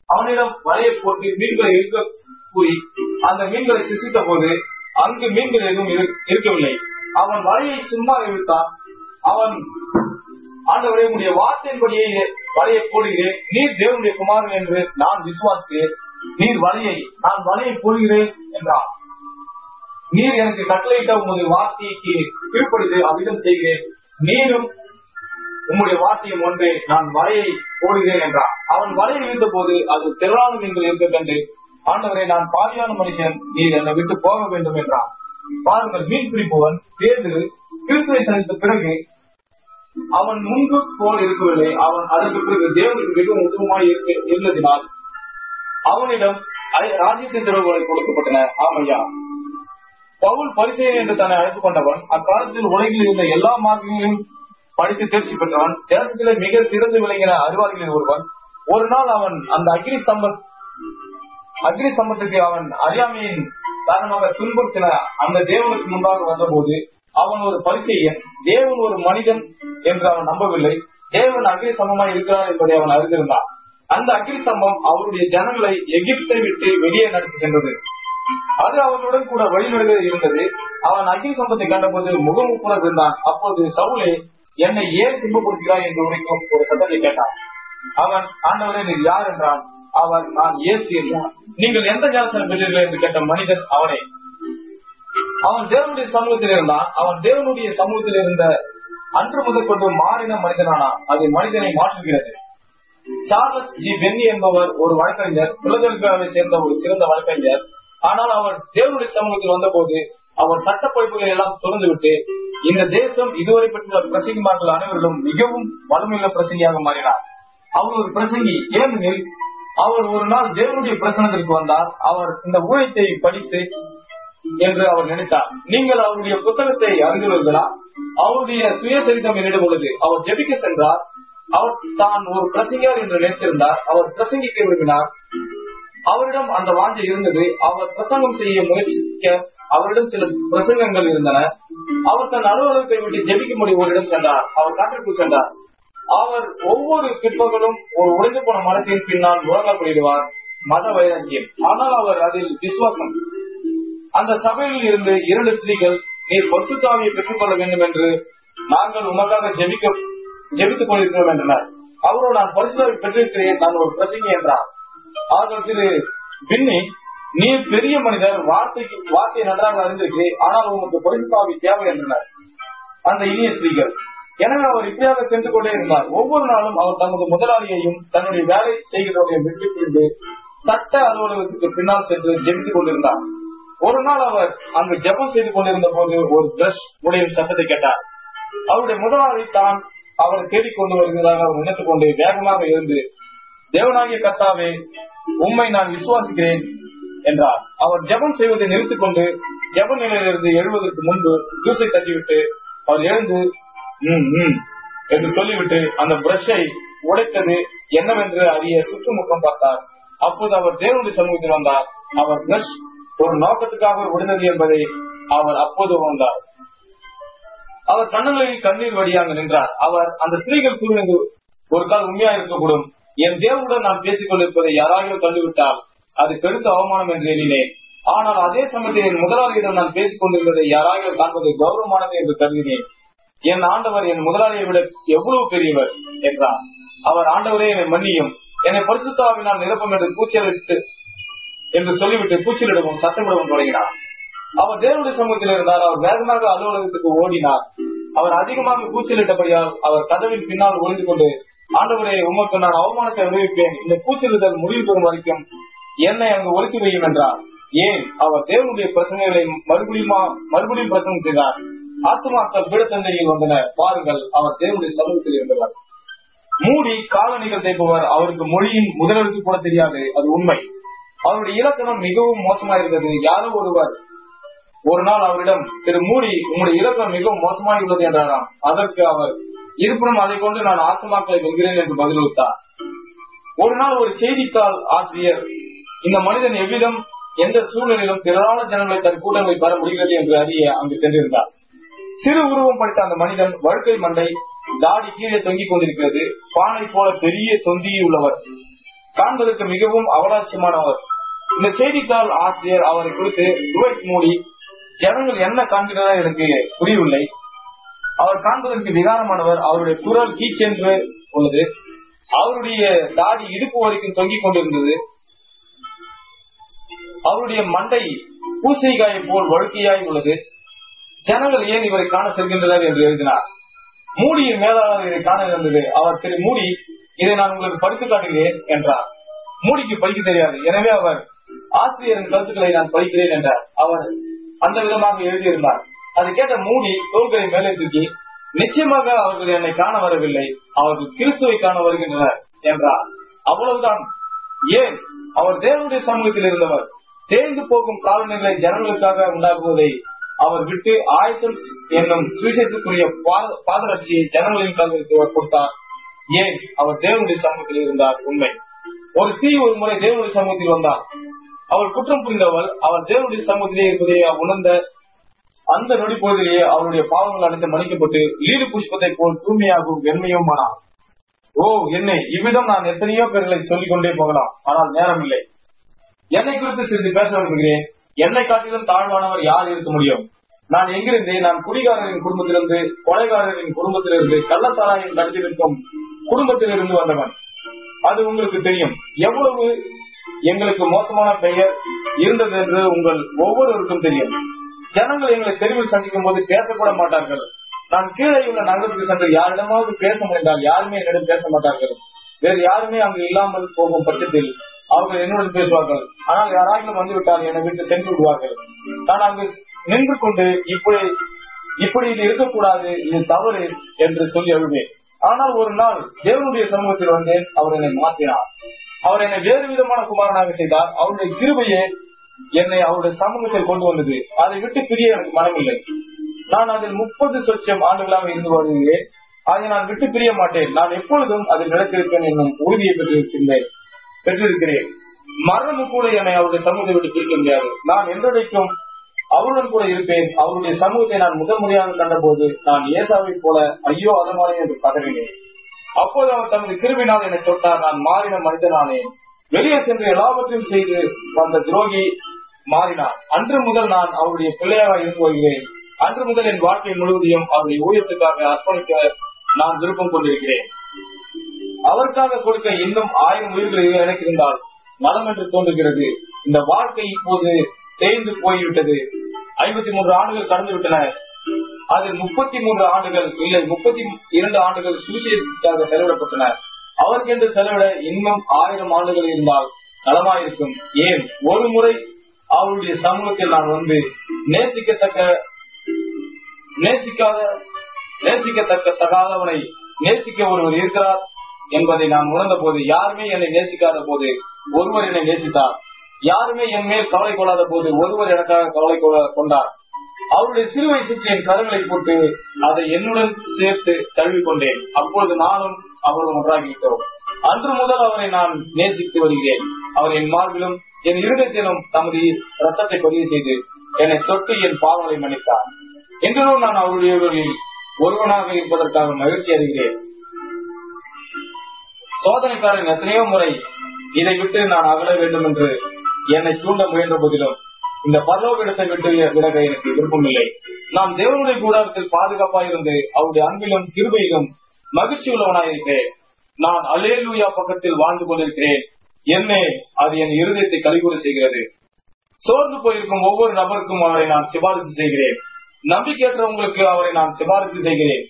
அவனிடம் வலையை போட்டு மீன்களை இருக்க கூறி அந்த மீன்களை சிருஷ்டித்த போது அங்கு மீன்கள் எதுவும் இருக்கவில்லை. அவன் வலையை சும்மா இழுத்தான். அவன் ஆண்டவரே, உடைய வார்த்தையின்படியே வலையை போடுகிறேன். நீர் தேவனுடைய குமாரன் என்று நான் விசுவாசிக்கிறேன். நான் வலையை போடுகிறேன் என்றான். நீர் எனக்கு கட்டளையிட்ட உங்களுடைய வார்த்தைக்கு கீழ்ப்படிந்து அவ்விதம் செய்கிறேன். நீரும் உம்முடைய வார்த்தையும் ஒன்றே, நான் வலையை போடுகிறேன் என்றான். அவன் வலையை இழுத்த போது அது திரளான மீன்கள் இருக்க கண்டு, ஆண்டவரை, நான் பாதியான மனுஷன், நீர் என்னை விட்டு போக வேண்டும் என்றான். பாருங்கள், மீன் பிடிப்பவன் பேதுரு கிறிஸ்துவை சந்தித்த பிறகு அவன் முன்பு போல் இருக்கவில்லை. அவன் அதற்கு பிறகு தேவனுக்கு மிகவும் உத்தமமாய் இருந்ததினால் அவனிடம் ராஜ்யத்தின் திறவுகளை கொடுக்கப்பட்டன. ஆமையா, பவுல் பரிசேயன் என்று தன்னை அழைத்துக் கொண்டவன். அக்காலத்தில் உலகில் இருந்த எல்லா மார்க்கங்களையும் படித்து தேர்ச்சி பெற்றவன். தேசத்திலே மிக சிறந்து விளங்கின அறிவாளிகளில் ஒருவன். ஒரு நாள் அவன் அந்த அக்னி சம்பத்துக்கு அவன் அறியாமையின் காரணமாக துன்புறுத்தின அந்த தேவனுக்கு முன்பாக வந்தபோது அவன் ஒரு பரிசேயன். தேவன் ஒரு மனிதன் என்று அவன் நம்பவில்லை. தேவன் அக்னி சம்பமாய் இருக்கிறார் என்பதை அவன் அறிந்திருந்தான். அந்த அக்னி சம்பம் அவருடைய ஜனங்களை எகிப்தை விட்டு வெளியே நடத்தி சென்றது. அது அவனுடன் கூட வழிநடுக இருந்தது. அவன் அக்னி சம்பத்தை கண்டபோது முகமுப்புற இருந்தான். அப்போது சவுலே, என்னை ஏன் துன்பப்படுத்துகிறாய் என்று உரைக்கும் ஒரு சத்தத்தை கேட்டான். அவன், ஆண்டவரே, நீர் யார் என்றான். அவன், நான் இயேசு என்றான். நீங்கள் எந்த ஞானஸ்நானம் பெற்றீர்கள் என்று கேட்ட மனிதன் அவனே. அவன் தேவனுடைய சமூகத்தில் இருந்தான். அவன் தேவனுடைய சமூகத்தில் இருந்த அன்று முதற்கொண்டு மாறின மனிதனானான். அது மனிதனை மாற்றுகிறது. சார்லஸ் ஜி பென்னி என்பவர் ஒரு வழக்கறிஞர். பிலதெல்பியாவை சேர்ந்த ஒரு சிறந்த வழக்கறிஞர். ஆனால் அவர் தேவனுடைய சமூகத்தில் வந்தபோது அவர் சட்ட படிப்புகளை எல்லாம் தொடர்ந்துவிட்டு இந்த தேசம் இதுவரை பெற்ற பிரசங்கிமார்கள் அனைவரிலும் மிகவும் வலிமையுள்ள பிரசங்கியாக மாறினார். அவர் ஒரு பிரசங்கி. ஏனெனில் அவர் ஒரு நாள் தேவனுடைய பிரசனத்திற்கு வந்தார். அவர் இந்த ஊழியத்தை படித்து என்று அவர் நினைத்தார். நீங்கள் அவருடைய புத்தகத்தை அறிந்துள்ளீர்களா? அவருடைய சுயசரிதம் என்னிடம் உள்ளது. அவர் ஜெபிக்க சென்றார். அவர் தான் ஒரு பிரசங்கியார் என்று நினைத்திருந்தார். அவர் பிரசங்கிக்க விரும்பினார். அவரிடம் அந்த வாஞ்சை இருந்தது. அவர் பிரசங்கம் செய்ய முயற்சிக்க அவரிடம் சில பிரசங்கங்கள் இருந்தன. அவர் தன் அலுவலகத்தை விட்டு ஜெபிக்கும்படி ஓரிடம் சென்றார். அவர் காட்டிற்குள் சென்றார். அவர் ஒவ்வொரு பிற்பகலும் ஒரு உடைந்து போன மரத்தின் பின்னால் முழங்கப்படிடுவார். மத வைராக்கியம், ஆனால் அவர் அதில் விசுவாசம். அந்த சபையில் இருந்து 2 ஸ்திரீகள், நீர் பரிசுத்த ஆவியை பெற்றுக் கொள்ள வேண்டும் என்று நாங்கள் உமக்காக ஜெபித்துக் கொண்டிருக்கிறோம் என்றனர். அவரோ, நான் பரிசுத்த ஆவியை பெற்றிருக்கிறேன், நான் ஒரு பிரசங்கி என்றார். அவர்கள் திரு பின்னி, நீர் பெரிய மனிதர், வார்த்தையை நன்றாக அறிந்திருக்கிறேன், ஆனால் உமக்கு பரிசுத்த ஆவி தேவை என்றனர் அந்த இனிய ஸ்திரீகள். எனவே அவர் இப்படியாக சென்று கொண்டே இருந்தார். ஒவ்வொரு நாளும் அவர் தமது முதலாளியையும் தன்னுடைய வேலை செய்கிறவரையும் விட்டு பிரிந்து சட்ட அலுவலகத்துக்கு பின்னால் சென்று ஜெபித்துக் கொண்டிருந்தார். ஒரு நாள் அவர் அங்கு ஜெபம் செய்து கொண்டிருந்த போது ஒரு பிரஷ் உடையும் சத்தத்தை கேட்டார். அவருடைய முதலாளி தான் அவரை தேடிக்கொண்டு வருகிறதாக அவர் நினைத்துக் கொண்டு வேகமாக இருந்து, தேவனாகிய கர்த்தாவே, உம்மை நான் விசுவாசிக்கிறேன் என்றார். அவர் ஜெபம் செய்வதை நிறுத்திக் கொண்டு ஜெப நிலையிலிருந்து எழுவதற்கு முன்பு ஜூஸை தட்டிவிட்டு அவர் எழுந்து என்று சொல்லிவிட்டு அந்த பிரஷை உடைத்தது என்னவென்று அறிய சுற்றுமுகம் பார்த்தார். அப்போது அவர் தேவனுடைய சமூகத்தில் வந்தார். அவர் பிரஷ் ஒரு நோக்கத்துக்காக உடைந்தது என்பதை அவர் அப்போது உணர்ந்தார். அவர் கண்ணுகளில் கண்ணீர் வடியாக நின்றார். அவர் அந்த ஸ்திரீகள் கூறினது ஒரு கால் உண்மையா இருக்கக்கூடும். என் தேவனுடன் நான் பேசிக் கொண்டிருப்பதை யாராவது கண்டுவிட்டால் அது பெருத்த அவமானம் என்று எண்ணினேன். ஆனால் அதே சமயத்தில் என் முதலாளியிடம் நான் பேசிக் கொண்டிருந்ததை யாராவது காண்பது கௌரவமானது என்று கருதினேன். என் ஆண்டவர் என் முதலாளியை விட எவ்வளவு பெரியவர் என்றார். அவர், ஆண்டவரே, என்னை மன்னியும், என்னை பரிசுத்த ஆவியினால் நிரப்பும் என்று கூச்சலிட்டு என்று சொல்லிவிட்டு கூச்சலிடவும் சத்தமிடவும் தொடங்கினார். அவர் தேவனுடைய சமூகத்தில் இருந்தார். அவர் வேகமாக அலுவலகத்துக்கு ஓடினார். அவர் அதிகமாக கூச்சலிட்டபடியால் அவர் கதவின் பின்னால் ஒளிந்து கொண்டு, ஆண்டவரே, உமக்கு நான் அவமானத்தை அறிவிப்பேன், இந்த கூச்சலிடல் முடிவு பெறும் வரைக்கும் என்னை அங்கு ஒழித்து வையும் என்றார். ஏன்? அவர் தேவனுடைய பிரசனைகளை மறுபடியும் பிரசங்கம் செய்தார். ஆத்துமாக்கள் பீடத்தண்டையில் வந்தன. பாருங்கள், அவர் தேவனுடைய சமூகத்தில் இருந்தவர். மூடி காலணிகள் தைப்பவர். அவருக்கு மொழியின் முதலெழுத்து கூட தெரியாது, அது உண்மை. அவருடைய இலக்கணம் மிகவும் மோசமாயிருந்தது. யாரோ ஒருவர் ஒரு நாள் அவரிடம், திரு மூடி, உங்களுடைய இலக்கணம் மிகவும் மோசமாக உள்ளது என்றாராம். அதற்கு அவர், இருப்பினும் அதை கொண்டு நான் ஆத்துமாக்களை வெல்கிறேன் என்று பதிலளித்தார். ஒரு நாள் ஒரு செய்தித்தாள் ஆசிரியர், இந்த மனிதன் எவ்விதம் எந்த சூழ்நிலையிலும் திரளான ஜனங்களை தன் கூட்டங்களை பெற முடிகிறது என்று அறிய அங்கு சென்றிருந்தார். சிறு உருவம் படித்த அந்த மனிதன் வழுக்கை மண்டை, தாடி கீழே தொங்கிக் கொண்டிருக்கிறது, பானை போல பெரிய தொந்தி உள்ளவர், காண்பதற்கு மிகவும் அவலாட்சியமானவர். இந்த செய்தித்தாள் ஆசிரியர் அவரை குறித்து, டுவைட் மூடி, ஜனங்கள் என்ன காண்கிறார் எனக்கு புரியவில்லை, அவர் காண்பதற்கு விகாரமானவர், அவருடைய குரல் கீச்சென்று உள்ளது, அவருடைய தாடி இடுப்பு வரைக்கும் தொங்கிக் கொண்டிருந்தது, அவருடைய மண்டை பூசைகாயை போல் வழுக்கையாய் உள்ளது, ஜனங்கள் ஏன் இவரை காண செல்கின்றனர் என்று எழுதினார். மூடியின் மேலாளர் இதை காண இருந்தது. அவர், திரு மூடி, இதை நான் உங்களுக்கு படித்து காட்டுகிறேன் என்றார். மூடிக்கு படிக்க தெரியாது. எனவே அவர், ஆசிரியரின் கருத்துக்களை நான் படிக்கிறேன் என்றார். அவர் அந்த விதமாக எழுதியிருந்தார். அதை கேட்ட மூடி தோள்களை மேலே தூக்கி, நிச்சயமாக அவர்கள் என்னை காண வரவில்லை, அவர்கள் கிறிஸ்துவை காண வருகின்றனர் என்றார். அவ்வளவுதான். ஏன்? அவர் தேவனுடைய சமூகத்தில் இருந்தவர். தேர்ந்து போகும் காலநிலை ஜனங்களுக்காக உண்டாகுவதை அவர் விட்டு ஆயத்தம் என்னும் சுவிசேஷத்துக்குரிய பாதரட்சியை ஜனங்களின் காலத்திற்கு கொடுத்தார். ஏன்? அவர் தேவனுடைய சமூகத்தில் இருந்தார். உண்மை. ஒரு ஸ்திரீ ஒரு முறை தேவனுடைய சமூகத்தில் வந்தார். அவள் குற்றம் புரிந்தவள். அவர் தேவனுடைய சமூகத்திலே இருப்பதை உணர்ந்த அந்த நொடி பொழுதிலேயே அவருடைய பாவங்கள் அனைத்து மன்னிக்கப்பட்டு லீடு புஷ்பத்தை போல் தூய்மையாகவும் வெண்மையும் ஆனார். ஓ, என்னை இவ்விதம் நான் எத்தனையோ பேர்களை சொல்லிக் கொண்டே போகலாம், ஆனால் நேரம் இல்லை. என்னை குறித்து சிறிது பேச விரும்புகிறேன். என்னை காட்டிலும் தாழ்வானவர் யார் இருக்க முடியும்? நான் எங்கிருந்தேன்? நான் குடிகாரரின் குடும்பத்திலிருந்து, கொலைகாரரின் குடும்பத்திலிருந்து, கள்ளத்தாராயம் கடத்திருக்கும் குடும்பத்திலிருந்து வந்தவன். அது உங்களுக்கு தெரியும். எவ்வளவு எங்களுக்கு மோசமான பெயர் இருந்தது என்று உங்கள் ஒவ்வொருவருக்கும் தெரியும். ஜனங்கள் எங்களை தெருவில் சந்திக்கும் போது பேசக்கூட மாட்டார்கள். நான் கீழே உள்ள நகரத்துக்கு சென்று யாரிடமாவது பேச முடிந்தால் யாருமே என்னிடம் பேச மாட்டார்கள். வேறு யாருமே அங்கு இல்லாமல் போகும் பட்சத்தில் அவர்கள் என்னுடன் பேசுவார்கள். ஆனால் யாராவது வந்துவிட்டால் என்னை விட்டு சென்று விடுவார்கள். நான் அங்கு நின்று கொண்டு இப்படி இது இருக்கக்கூடாது, இது தவறு என்று சொல்லி அழுவேன். ஆனால் ஒரு நாள் தேவனுடைய சமூகத்தில் வந்தேன். அவர் என்னை மாற்றினார். அவர் என்னை வேறு விதமான குமாரனாக செய்தார். அவருடைய கிருபையே என்னை அவருடைய சமூகத்தில் கொண்டு வந்தது. அதை விட்டு பிரிய எனக்கு மனமில்லை. நான் அதில் 30 சொச்சம் ஆண்டுகளாக இருந்து வருகிறேன். அதை நான் விட்டு பிரிய மாட்டேன். நான் எப்பொழுதும் அதில் நிலைத்திருப்பேன் என்னும் உறுதியை பெற்றிருக்கிறேன். மரணமும் கூட என்னை அவருடைய சமூகத்தை விட்டு பிரிக்க முடியாது. நான் என்றைக்கும் அவருடன் கூட இருப்பேன். அவருடைய சமூகத்தை நான் முதல் முறையாக கண்டபோது நான் ஏசாவை போல ஐயோ அதமானே என்று பதறினேன். அப்போது அவர் தமது கிருபினால் என்னை தொட்டார். நான் மாறின மனிதனானேன். வெளியே சென்று எல்லாவற்றையும் செய்து வந்த துரோகி மாறினார். அன்று முதல் நான் அவருடைய பிள்ளையாக இருந்து வருகிறேன். அன்று முதல் என் வாழ்க்கை முழுவதையும் அவருடைய ஊழியத்துக்காக அர்ப்பணிக்க நான் விருப்பம் கொண்டிருக்கிறேன். அவருக்காக கொடுக்க இன்னும் 1000 உயிர்கள் எனக்கு இருந்தால் நலம் என்று தோன்றுகிறது. இந்த வாழ்க்கை இப்போது தேய்ந்து போய்விட்டது. 53 ஆண்டுகள் கடந்து விட்டன. அதில் 33 ஆண்டுகள் இல்லை 32 ஆண்டுகள் சுவிசேஷத்துக்காக செலவிடப்பட்டன. அவருக்கென்று செலவிட இன்னும் 1000 ஆண்டுகள் இருந்தால் நலமாயிருக்கும். ஏன் ஒரு முறை அவருடைய சமூகத்தில் நான் வந்து நேசிக்கத்தகாதவனை நேசிக்க ஒருவர் இருக்கிறார் என்பதை நான் உணர்ந்த போது, யாருமே என்னை நேசிக்காத போது ஒருவர் என்னை நேசித்தார். யாருமே என் மேல் கவலை கொள்ளாத போது ஒருவர் எனக்காக கவலை கொண்டார். அவருடைய சிறுவை சுற்றி என் கருங்களை போட்டு அதை என்னுடன் சேர்த்து தழுவிக் கொண்டேன். அப்பொழுது நானும் அவரும் ஒன்றாகிவிட்டோம். அன்று முதல் அவரை நான் நேசித்து வருகிறேன். அவர் என் மார்பிலும் என் இருதயத்திலும் தமது ரத்தத்தை பதிவு செய்து என்னை தொட்டு என் பாவங்களை மன்னித்தார். என்றும் நான் அவருடைய ஒருவனாக இருப்பதற்காக மகிழ்ச்சி அடைகிறேன். சோதனைக்காரன் எத்தனையோ முறை இதை விட்டு நான் அகல வேண்டும் என்று என்னை தூண்ட முயன்ற போதிலும் இந்த பரலோக இடத்தை விட்டு விலக எனக்கு விருப்பமில்லை. நான் தேவனுடைய கூடாரத்தில் பாதுகாப்பாக இருந்து அவருடைய அன்பிலும் கிருபையிலும் மகிழ்ச்சி உள்ளவனாயிருக்கிறேன். நான் அல்லேலூயா பக்கத்தில் வாழ்ந்து கொண்டிருக்கிறேன். என்னே அது என் இருதயத்தை கலிகூற செய்கிறது. சோர்ந்து போயிருக்கும் ஒவ்வொரு நபருக்கும் அவரை நான் சிபாரிசு செய்கிறேன். நம்பிக்கையற்றவங்களுக்கு அவரை நான் சிபாரிசு செய்கிறேன்.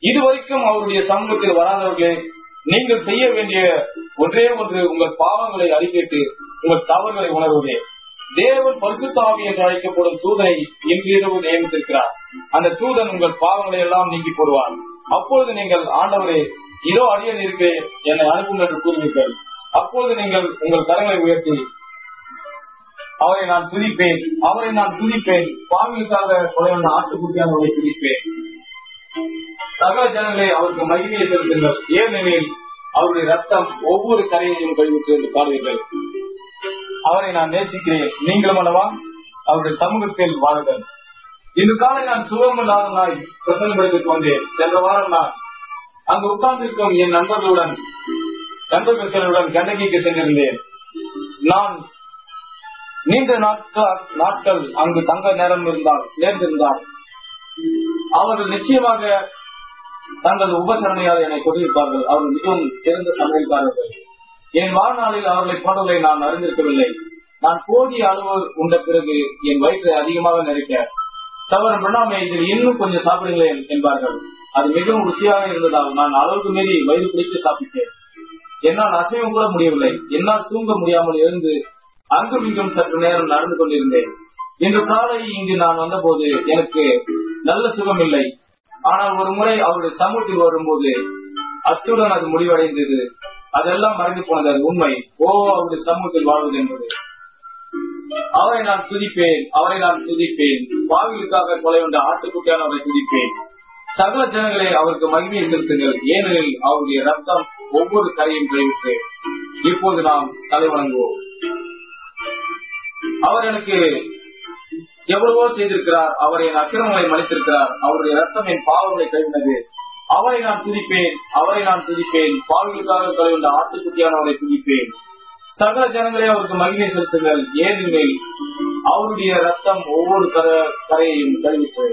இதுவரைக்கும் அவருடைய சமூகத்தில் வராதவர்களே, நீங்கள் செய்ய வேண்டிய ஒன்றே ஒன்று உங்கள் பாவங்களை அறிக்கைட்டு உங்கள் தவறுகளை உணர்வதே. தேவன் பரிசுத்த ஆவி என்று அழைக்கப்படும் தூதனை இன்று இரவு நியமித்திருக்கிறார். அந்த தூதன் உங்கள் பாவங்களை எல்லாம் நீக்கி போடுவார். அப்பொழுது நீங்கள் ஆண்டவரே இதோ அடியேன் இருக்கிறேன், என்னை அனுப்பும் என்று கூறுவீர்கள். அப்பொழுது நீங்கள் உங்கள் கரங்களை உயர்த்தி அவரை நான் துதிப்பேன், பாவிகளுக்காக கொலைவந்த ஆட்டுக்குட்டியானவரை துதிப்பேன். சகல ஜனங்களே அவருக்கு மகிமையை செலுத்துங்கள், ஏனெனில் அவருடைய ரத்தம் ஒவ்வொரு கரையையும் கழிவுற்று என்று பாடுவீர்கள். அவரை நான் நேசிக்கிறேன், நீங்களும் அல்லவா அவருடைய சமூகத்தில் வாழுங்கள். இன்று காலை நான் சுகமில்லாத நாய் பிரசன்னப்படுத்திக் வந்தேன். சென்ற வாரம் நான் அங்கு உட்கார்ந்திருக்கும் என் நண்பர்கள் சிலருடன் கண்டகிக்கு சென்றிருந்தேன். நான் நீண்ட நாட்கள் அங்கு தங்க நேர்ந்திருந்தார். அவர்கள் நிச்சயமாக தங்கள் உபசரணையால் என்னை கொண்டிருப்பார்கள். அவர்கள் மிகவும் சிறந்த சமையல்காரர்கள். என் வாழ்நாளில் அவர்களை போன்றவர்களை நான் அறிந்திருக்கவில்லை. நான் போதிய அளவு உண்ட பிறகு என் வயிற்றை அதிகமாக நிறைக்க, சகோதரன் பிரணாமே இதில் இன்னும் கொஞ்சம் சாப்பிடுங்களேன் என்பார்கள். அது மிகவும் ருசியாக இருந்ததால் நான் அளவுக்கு மீறி வயிறு பிடித்து சாப்பிட்டேன். என்னால் அசைவம் கூட முடியவில்லை. என்னால் தூங்க முடியாமல் எழுந்து அங்கும் இங்கும் சற்று நேரம் நடந்து கொண்டிருந்தேன். இன்று காலை இங்கு நான் வந்தபோது எனக்கு நல்ல சுகம் இல்லை. ஆனால் ஒரு முறை அவருடைய சமூகத்தில் வரும்போது அத்துடன் அது முடிவடைந்தது. அதெல்லாம் மறைந்து போனது. அது உண்மை. அவருடைய சமூகத்தில் வாழ்வது என்பது. அவரை நான் துதிப்பேன், பாவிகளுக்காக கொலை வந்த ஆட்டுக்குட்டியான அவரை துதிப்பேன். சகல ஜனங்களே அவருக்கு மகிமையை செலுத்துங்கள், ஏனெனில் அவருடைய ரத்தம் ஒவ்வொரு கரையும் கழிவுற்று. இப்போது நாம் தலை வணங்குவோம். அவர் எனக்கு எவ்வளவோ செய்திருக்கிறார். அவர் என் அக்கிரமங்களை மன்னித்திருக்கிறார். அவருடைய ரத்தம் என் பாவங்களை கழிந்தது. அவரை நான் துதிப்பேன், பாவிகளுக்காக கொலை வந்த ஆட்டுக்குட்டியானவரை துதிப்பேன். சகல ஜனங்களே அவருக்கு மகிமை செலுத்துங்கள், ஏனெனில் அவருடைய ரத்தம் ஒவ்வொரு கரையையும் கழிவிற்று.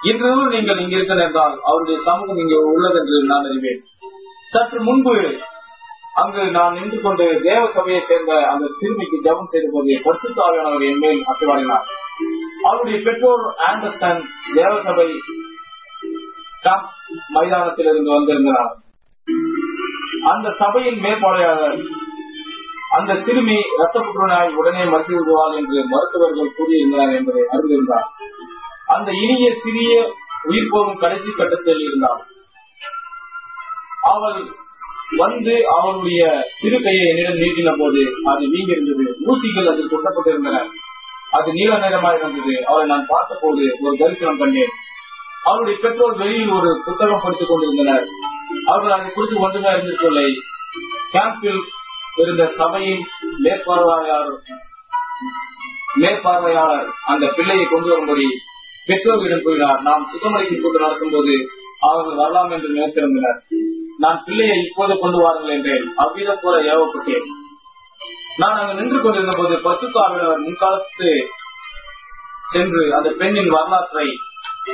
இன்று நீங்கள் இங்க இருக்க நேர்ந்தால் அவருடைய சமூகம் இங்கே உள்ளது என்று நான் அறிவேன். சற்று முன்பு அங்கு நான் நின்று கொண்டு தேவ சபையை சேர்ந்த அந்த சிறுமிக்கு ஜெபம் செய்த போது பரிசுத்த ஆவியானவர் என் மேல் அசைவாடினார். அவருடைய பெற்றோர் ஆண்டர்சன் தேவ சபை மைதானத்தில் இருந்து வந்திருந்தார். அந்த சபையின் மேற்பாளையாளர் அந்த சிறுமி ரத்த புற்றுநோய் உடனே மறுத்து விடுவாள் என்று மருத்துவர்கள் கூறியிருந்தார் என்பதை அறிந்திருந்தார். அந்த இனிய சிறிய உயிர் போகும் கடைசி கட்டத்தில் இருந்தார். அவள் வந்து அவளுடைய சிறு கையை என்னிடம் நீட்டின போது அது வீங்கிருந்தது. ஊசிகள் அதில் கொட்டப்பட்டிருந்தன. அது நீல நிறமாக இருந்தது. அவளை நான் பார்த்த போது ஒரு தரிசனம் கண்டேன். அவருடைய பெற்றோர் வெளியில் ஒரு புத்தகம் படித்துக் கொண்டிருந்தனர். அவர்கள் அதை குறித்து ஒன்றுமே அறிந்திருக்கவில்லை. கேம்பில் இருந்த சபையின் மேற்பார்வையாளர் அந்த பிள்ளையை கொண்டு வரும்படி பெற்றோர்களிடம் கூறினார். நாம் சுத்தமளிக்கும் கூட்டம் நடத்தும் போது அவர்கள் வரலாம் என்று நினைத்திருந்தனர். நான் பிள்ளையை இப்போது கொண்டு வாருங்கள் என்றேன். அவ்விதம் கூட ஏவப்பட்டேன். நான் அங்கு நின்று கொண்டிருந்த போது பரிசுத்த ஆவியானவர் முன்காலத்து சென்று அந்த பெண்ணின் வரலாற்றை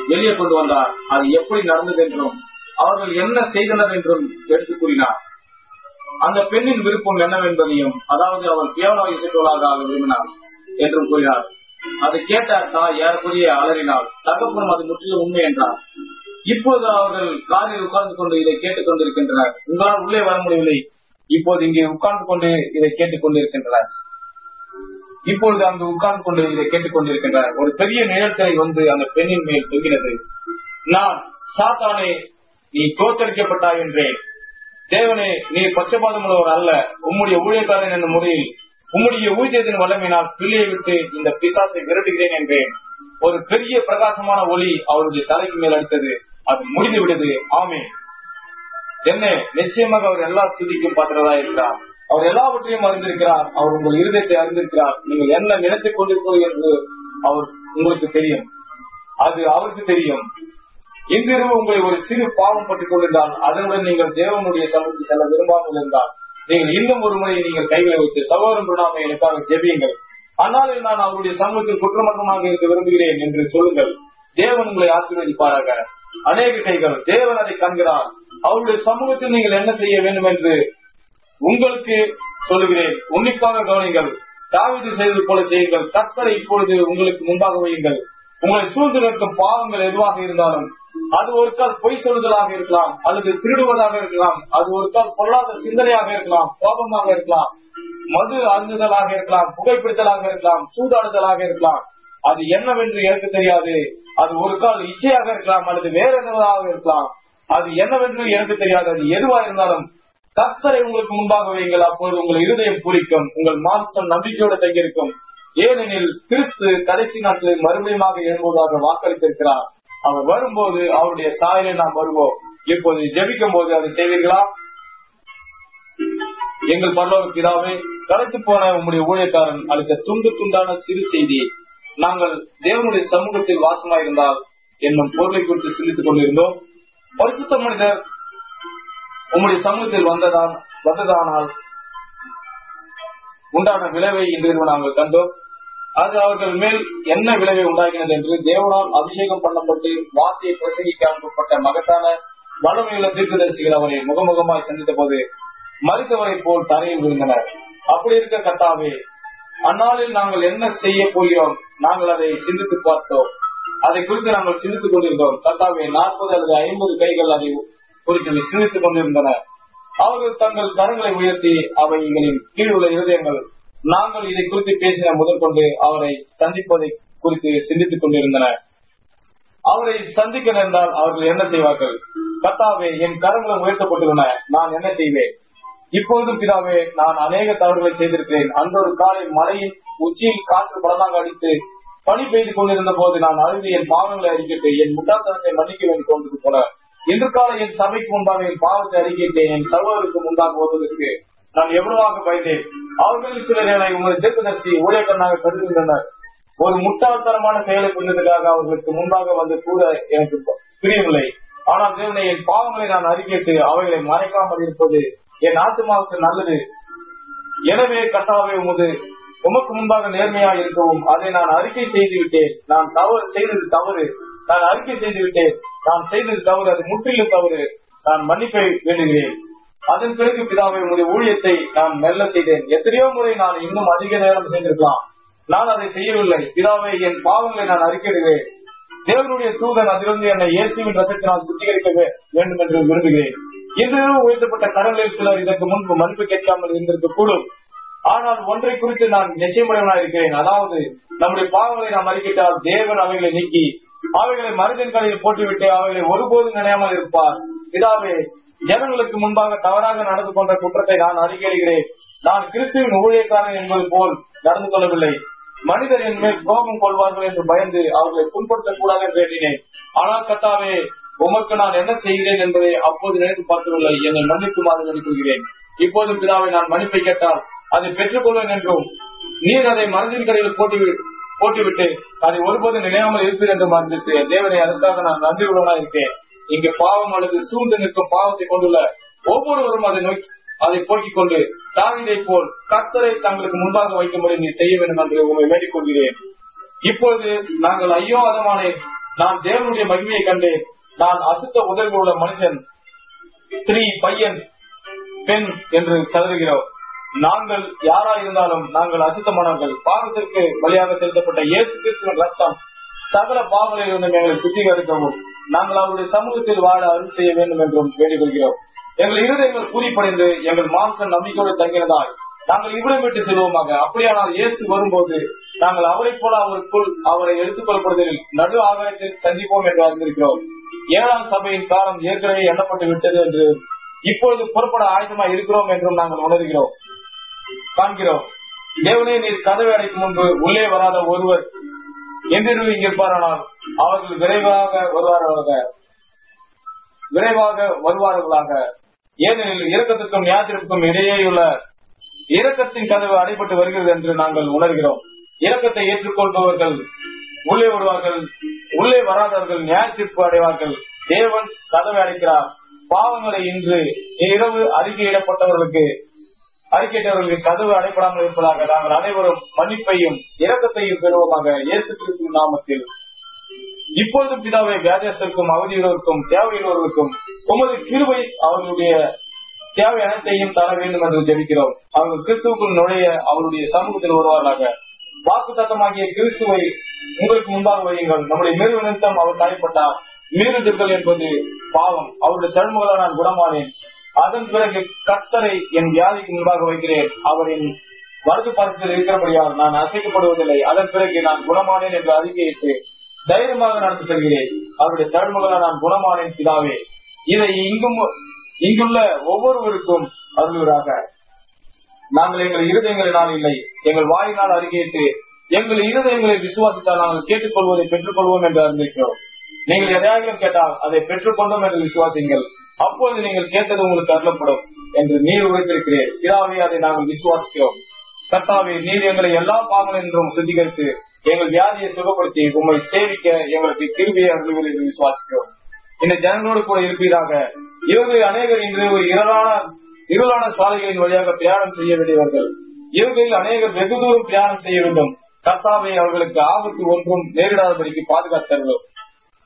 வெளியே கொண்டு வந்தார். அது எப்படி நடந்தது என்றும் அவர்கள் என்ன செய்தனர் என்றும் எடுத்துக் கூறினார். அந்த பெண்ணின் விருப்பம் என்னவென்பதையும், அதாவது அவள் கேவல இசைக்கோளாக ஆக விரும்பினார் என்றும் கூறினார். அதை கேட்ட தாய் ஏறக்குறைய அலறினாள். தகப்பனும் அது முற்றிலும் உண்மை என்றார். இப்போது அவர்கள் காரில் உட்கார்ந்து கொண்டு இதை கேட்டுக் கொண்டிருக்கின்றனர். உங்களால் உள்ளே வர முடியவில்லை. இப்போது இங்கே உட்கார்ந்து கொண்டு இதை கேட்டுக் கொண்டிருக்கின்றனர். இப்பொழுது அங்கு உட்கார்ந்து கொண்டு இதை கேட்டுக் கொண்டிருக்கின்றனர். ஒரு பெரிய நிழற்கரை வந்து அந்த பெண்ணின் மேல் தொங்கினது. நான், சாத்தானே, நீ தோற்கடிக்கப்பட்டாய் என்றேன். தேவனே, நீ பட்சபாதம் உள்ளவர் அல்ல. உம்முடைய ஊழியக்காரன் என்ற முறையில் உம்முடைய ஊழியத்தின் வல்லமையினால் பிள்ளையை விட்டு இந்த பிசாசை விரட்டுகிறேன் என்றேன். ஒரு பெரிய பிரகாசமான ஒளி அவருடைய தலைக்கு மேல் அடித்தது. அது முடிந்து விடுது. ஆமென். என்ன, நிச்சயமாக அவர் எல்லா ஸ்துதிக்கும் பாத்திரதா இருக்கிறார். அவர் எல்லாவற்றையும் அறிந்திருக்கிறார். அவர் உங்கள் இருதயத்தை அறிந்திருக்கிறார். நீங்கள் என்ன நினைத்துக் கொண்டிருப்பீர்கள் என்று அவர் உங்களுக்கு தெரியும். அது அவருக்கு தெரியும். இன்றிரவு உங்களை ஒரு சிறு பாவம் பட்டுக் கொண்டிருந்தால், அதனுடன் நீங்கள் தேவனுடைய சமூகத்தில் செல்ல விரும்பாமல் இருந்தால், நீங்கள் இன்னும் ஒரு முறை நீங்கள் கைகளை வைத்து சகோதரன் பிரணாமை எனக்காக ஜெபியுங்கள். ஆனால் நான் அவருடைய சமூகத்தில் குற்றமற்றமாக இருக்க விரும்புகிறேன் என்று சொல்லுங்கள். தேவன் உங்களை ஆசீர்வதிப்பாராக. அநேக கைகள், தேவன் அதை காண்கிறார். அவருடைய சமூகத்தில் நீங்கள் என்ன செய்ய வேண்டும் என்று உங்களுக்கு சொல்லுகிறேன். உன்னிப்பாக கவனிங்கள். தாவீது செய்தது போல செய்யுங்கள். கர்த்தரை இப்பொழுது உங்களுக்கு முன்பாக வையுங்கள். உங்களை சூழ்ந்து நிற்கும் பாவங்கள் எதுவாக இருந்தாலும், அது ஒரு கால் பொய் சொல்லுதலாக இருக்கலாம், அல்லது திருடுவதாக இருக்கலாம், அது ஒரு கால் பொல்லாத சிந்தனையாக இருக்கலாம், கோபமாக இருக்கலாம், மது அருந்துதலாக இருக்கலாம், புகைப்பிடித்தலாக இருக்கலாம், சூதாடுதலாக இருக்கலாம். அது என்னவென்று எனக்கு தெரியாது. அது ஒரு கால் இச்சையாக இருக்கலாம், அல்லது வேற என்னவாக இருக்கலாம். அது என்னவென்று எனக்கு தெரியாது. அது எதுவா இருந்தாலும் கர்த்தரை உங்களுக்கு முன்பாக வையுங்கள். அப்போது உங்கள் இருதயம் பூரிக்கும், உங்கள் மாம்சம் நம்பிக்கையோடு தங்கியிருக்கும். ஏனெனில் கிறிஸ்து கடைசி நாட்களில் மறுபடியும் எழும்புவதாக வாக்களித்திருக்கிறார். அவர் வரும்போது அவருடைய சாயலை நாம் வருவோம். இப்போது ஜெபிக்கும் போது அதை செய்வீர்களா? எங்கள் பரலோக பிதாவே, கலைத்து போன உம்முடைய ஊழியக்காரன் அளித்த துண்டு துண்டான சிறு செய்தியை நாங்கள் தேவனுடைய சமூகத்தில் வாசமாயிருந்தால் என்னும் பொருளை குறித்து சிந்தித்துக் கொண்டிருந்தோம். பரிசுத்த மனிதர் உம்முடைய சமூகத்தில் வந்ததானால் உண்டான விளைவை இன்று நாங்கள் கண்டோம். அது அவர்கள் மேல் என்ன விளைவை உண்டாகினது என்று தேவனால் அபிஷேகம் பண்ணப்பட்டு வார்த்தையை பிரசங்கிக்க அனுப்பப்பட்ட மகத்தான வல்லமையுள்ள தீர்க்கதரிசிகள் அவரை முகமுகமாய் சந்தித்த போது மரித்தவரை போல் தரையில் விழுந்தனர். அப்படி இருக்க கர்த்தாவே, அந்நாளில் நாங்கள் என்ன செய்ய போகிறோம்? நாங்கள் அதை சிந்தித்து பார்த்தோம். அதை குறித்து நாங்கள் சிந்தித்துக் கொண்டிருந்தோம். கர்த்தாவே, 40 அல்லது 50 கைகள் அதை குறித்து சிந்தித்துக் கொண்டிருந்தனர். அவர்கள் தங்கள் கரங்களை உயர்த்தி அவைகளின் கீழ் உள்ள இருதயங்கள் நாங்கள் இதை குறித்து பேசின முதற்கொண்டு அவரை சந்திப்பதை குறித்து சிந்தித்துக் கொண்டிருந்தனர். அவரை சந்திக்க நேர்ந்தால் அவர்கள் என்ன செய்வார்கள்? கர்த்தாவே, என் கரங்களும் உயர்த்தப்பட்டுள்ளன, நான் என்ன செய்வேன்? இப்பொழுதும் பிதாவே, நான் அநேக தவறுகளை செய்திருக்கிறேன். அன்றொரு காலை மழையின் உச்சியில் காற்று பலமாக அடித்து பனி பெய்து கொண்டிருந்த போது நான் அழுது என் பாவங்களை அறிக்கிட்டு என் முட்டாள்தனத்தை மன்னிக்க வேண்டும் கொண்டது போல, இன்று காலை என் சபைக்கு முன்பாக என் பாவத்தை அறிக்கிட்டேன். என் சகோதரருக்கு முன்பாக வருவதற்கு நான் எவ்வளவாக பயந்தேன். அவர்களில் சிலர் என்னை உங்கள் தீர்க்கதரிசி ஊழியக்காரனாக கருதுகின்றனர். ஒரு முட்டாள்தனமான செயலை புரிந்ததுக்காக அவர்களுக்கு முன்பாக வந்து கூட எனக்கு பிரியவில்லை. ஆனால் தேவனை, என் பாவங்களை நான் அறிக்கிட்டு அவைகளை மறைக்காமல் இருப்பது என் ஆத்மாவுக்கு நல்லது. எனவே கர்த்தாவே, உமக்கு முன்பாக நேர்மையாக இருக்கவும் அதை நான் அறிக்கை செய்து விட்டேன். நான் செய்தது தவறு. நான் அறிக்கை செய்து விட்டேன். நான் செய்தது தவறு. அது முற்றிலும் தவறு. நான் மன்னிப்பை வேண்டுகிறேன். அதன் பிறகு பிதாவை, உங்களுடைய ஊழியத்தை நான் மெல்ல செய்தேன். எத்தனையோ முறை நான் இன்னும் அதிக நேரம் செய்திருக்கலாம். நான் அதை செய்யவில்லை. பிதாவை, என் பாவங்களை நான் அறிக்கையிடுகிறேன். தேவனுடைய தூதன் அதிலிருந்து என்னை இயேசுவின் ரத்தத்தினால் சுத்திகரிக்க வேண்டும் என்று விரும்புகிறேன். இன்று உயர்த்தப்பட்ட கடலில் சிலர் இதற்கு முன்பு மன்னிப்பு கேட்காமல் இருந்திருக்க கூடும். ஆனால் ஒன்றை குறித்து நான் நிச்சயமுடையவனாக இருக்கிறேன். அதாவது, நம்முடைய பாவங்களை நாம் அறிக்கையிட்டால் தேவன் அவைகளை நீக்கி அவைகளை மனிதன் கடையில் போட்டுவிட்டு அவைகளை ஒருபோதும் நினையாமல் இருப்பார். பிதாவே, ஜனங்களுக்கு முன்பாக தவறாக நடந்து கொண்ட குற்றத்தை நான் அறிக்கையிடுகிறேன். நான் கிறிஸ்துவின் ஊழியக்காரன் என்பது போல் நடந்து கொள்ளவில்லை. மனிதர் என் மேல் கோபம் கொள்வார்கள் என்று பயந்து அவர்களை புண்படுத்தக் கூடாது என்று எண்ணினேன். ஆனால் கர்த்தாவே, உமக்கு நான் என்ன செய்கிறேன் என்பதை அப்போது நினைத்து பார்க்கவில்லை. என்னை மன்னிக்குமாறு வேண்டிக்கொள்கிறேன். இப்போதும் பிதாவை, நான் மன்னிப்பை கேட்டால் அதை பெற்றுக் கொள்வேன் என்றும் நீர் அதை மனதின் கடையில் போட்டுவிட்டு அதை ஒருபோதும் நினையாமல் இருப்பீர் என்று மறந்துட்டு தேவனை, அதற்காக நான் நன்றி உள்ளவனா இருக்கேன். இங்கு பாவம் அல்லது சூழ்ந்து நிற்கும் பாவத்தை கொண்டுள்ள ஒவ்வொருவரும் அதை போக்கிக் கொண்டு தாவீதை போல் கர்த்தரை தங்களுக்கு முன்பாக வைக்கும்படி நீ செய்ய வேண்டும் என்று உங்களை வேண்டிக் கொள்கிறேன். இப்பொழுது நாங்கள் ஐயோ அதமானேன், நான் தேவனுடைய மகிமையை கண்டேன். நான் அசுத்த உதவி உள்ள மனுஷன், ஸ்திரீ, பையன், பெண் என்று கருதுகிறோம். நாங்கள் யாராயிருந்தாலும் நாங்கள் அசுத்தமானவர்கள். பாவத்திற்கு வழியாக செலுத்தப்பட்ட இயேசு கிறிஸ்துவின் ரத்தம் சகல பாவங்களில் இருந்து எங்களை சுத்திகரிக்கவும் நாங்கள் அவருடைய சமூகத்தில் வாழ அருள் செய்ய வேண்டும் என்றும் வேண்டிக் கொள்கிறோம். எங்கள் இருதயங்கள் பூரிப்படைந்து எங்கள் மாம்சம் நம்பிக்கையோடு தங்கினதால் நாங்கள் இவ்விடம் விட்டு செல்வோமாக. அப்படியானால் இயேசு வரும்போது நாங்கள் அவரை போல அவருக்குள் அவரை எடுத்துக் கொள்ளப்படுவதில் நடு ஆகாயத்தில் சந்திப்போம் என்று அறிந்திருக்கிறோம். 7ஆம் சபையின் காலம் ஏற்கனவே எண்ணப்பட்டு விட்டது என்று இப்பொழுது புறப்பட ஆயுதமாய் இருக்கிறோம் என்றும் நாங்கள் உணர்கிறோம், காண்கிறோம். தேவனே, நீர் கதவை அடைக்கும் முன்பு உள்ளே வராத ஒருவர் என்றிருவு இங்கிருப்பாரானால் அவர்கள் விரைவாக வருவார்களாக. ஏனெனில் இரக்கத்திற்கும் நியாயத்திற்கும் இடையேயுள்ள இரக்கத்தின் கதவு அடைபட்டு வருகிறது என்று நாங்கள் உணர்கிறோம். இரக்கத்தை ஏற்றுக்கொள்பவர்கள் உள்ளே வருவார்கள், உள்ளே வராதவர்கள் நியாயத்திற்கு அடைவார்கள். தேவன் கதவை அடைக்கிறார். பாவங்களை இன்று இரவு அறிக்கையிடப்பட்டவர்களுக்கு கதவு அடைப்படாமல் இருப்பதாக நாங்கள் அனைவரும் மன்னிப்பையும் இரக்கத்தையும் பெறுவோமாக. இயேசு கிறிஸ்துவின் நாமத்தில். இப்பொழுதும் பிதாவை, வியாதியஸ்தருக்கும் அவதியுள்ளவருக்கும் தேவையுள்ளவர்களுக்கும் உமது கிருபை அவர்களுடைய தேவை அனைத்தையும் தர வேண்டும் என்று ஜெபிக்கிறோம். அவர்கள் கிறிஸ்துவுக்குள் நுழைய அவருடைய சமூகத்தில் வருவார்களாக. வாக்கு தத்தமாகிய கிறிஸ்துவை உங்களுக்கு முன்பாக வையுங்கள். நம்முடைய நிறுவனத்தம் அவர் தடைப்பட்டார். மீறுதல்கள் என்பது பாவம். அவருடைய தழும்புகளால் நான் குணமானேன். அதன் பிறகு கர்த்தரை என் வியாதிக்கு முன்பாக வைக்கிறேன். அவரின் வலது பாதத்தில் இருக்கிறபடியால் நான் அசைக்கப்படுவதில்லை. அதன் பிறகு நான் குணமானேன் என்று அறிக்கையிட்டு தைரியமாக நடந்து செல்கிறேன். அவருடைய தழும்புகளால் நான் குணமானேன் பிதாவே. இதை இங்குள்ள ஒவ்வொருவருக்கும் அருள்வராக. நாங்கள் எங்கள் இருதயங்களினால் இல்லை, எங்கள் வாயினால் அறிக்கையிட்டு எங்கள் இருதயங்களை விசுவாசித்தால் நாங்கள் கேட்டுக்கொள்வதை பெற்றுக் கொள்வோம் என்று அறிந்திருக்கிறோம். நீங்கள் எதையாகிலும் கேட்டால் அதை பெற்றுக்கொண்டோம் என்று விசுவாசிங்கள். அப்பொழுது நீங்கள் கேட்டது உங்களுக்கு அருளப்படும் என்று நீர் உரைத்திருக்கிறேன். பிதாவே, அதை நாங்கள் விசுவாசிக்கிறோம். கர்த்தாவே, நீர் எங்களை எல்லா பாவங்கள் என்றும் சுத்திகரித்து எங்கள் வியாதியை சுகப்படுத்தி உண்மை சேவிக்க எங்களுக்கு கிருபையை அருள்வீர் என்று விசுவாசிக்கிறோம். இந்த ஜனங்களோடு கூட இருப்பீராக. இவர்கள் அநேகர் இன்று ஒரு இருளான சாலைகளின் வழியாக பிரயாணம் செய்ய வேண்டியவர்கள். இவர்களில் அநேகர் வெகு தூரம் பிரயாணம் செய்ய வேண்டும். கர்த்தாவே, அவர்களுக்கு ஆபத்து ஒன்றும் நேரிடாதபடிக்கு பாதுகாத்தார்கள்.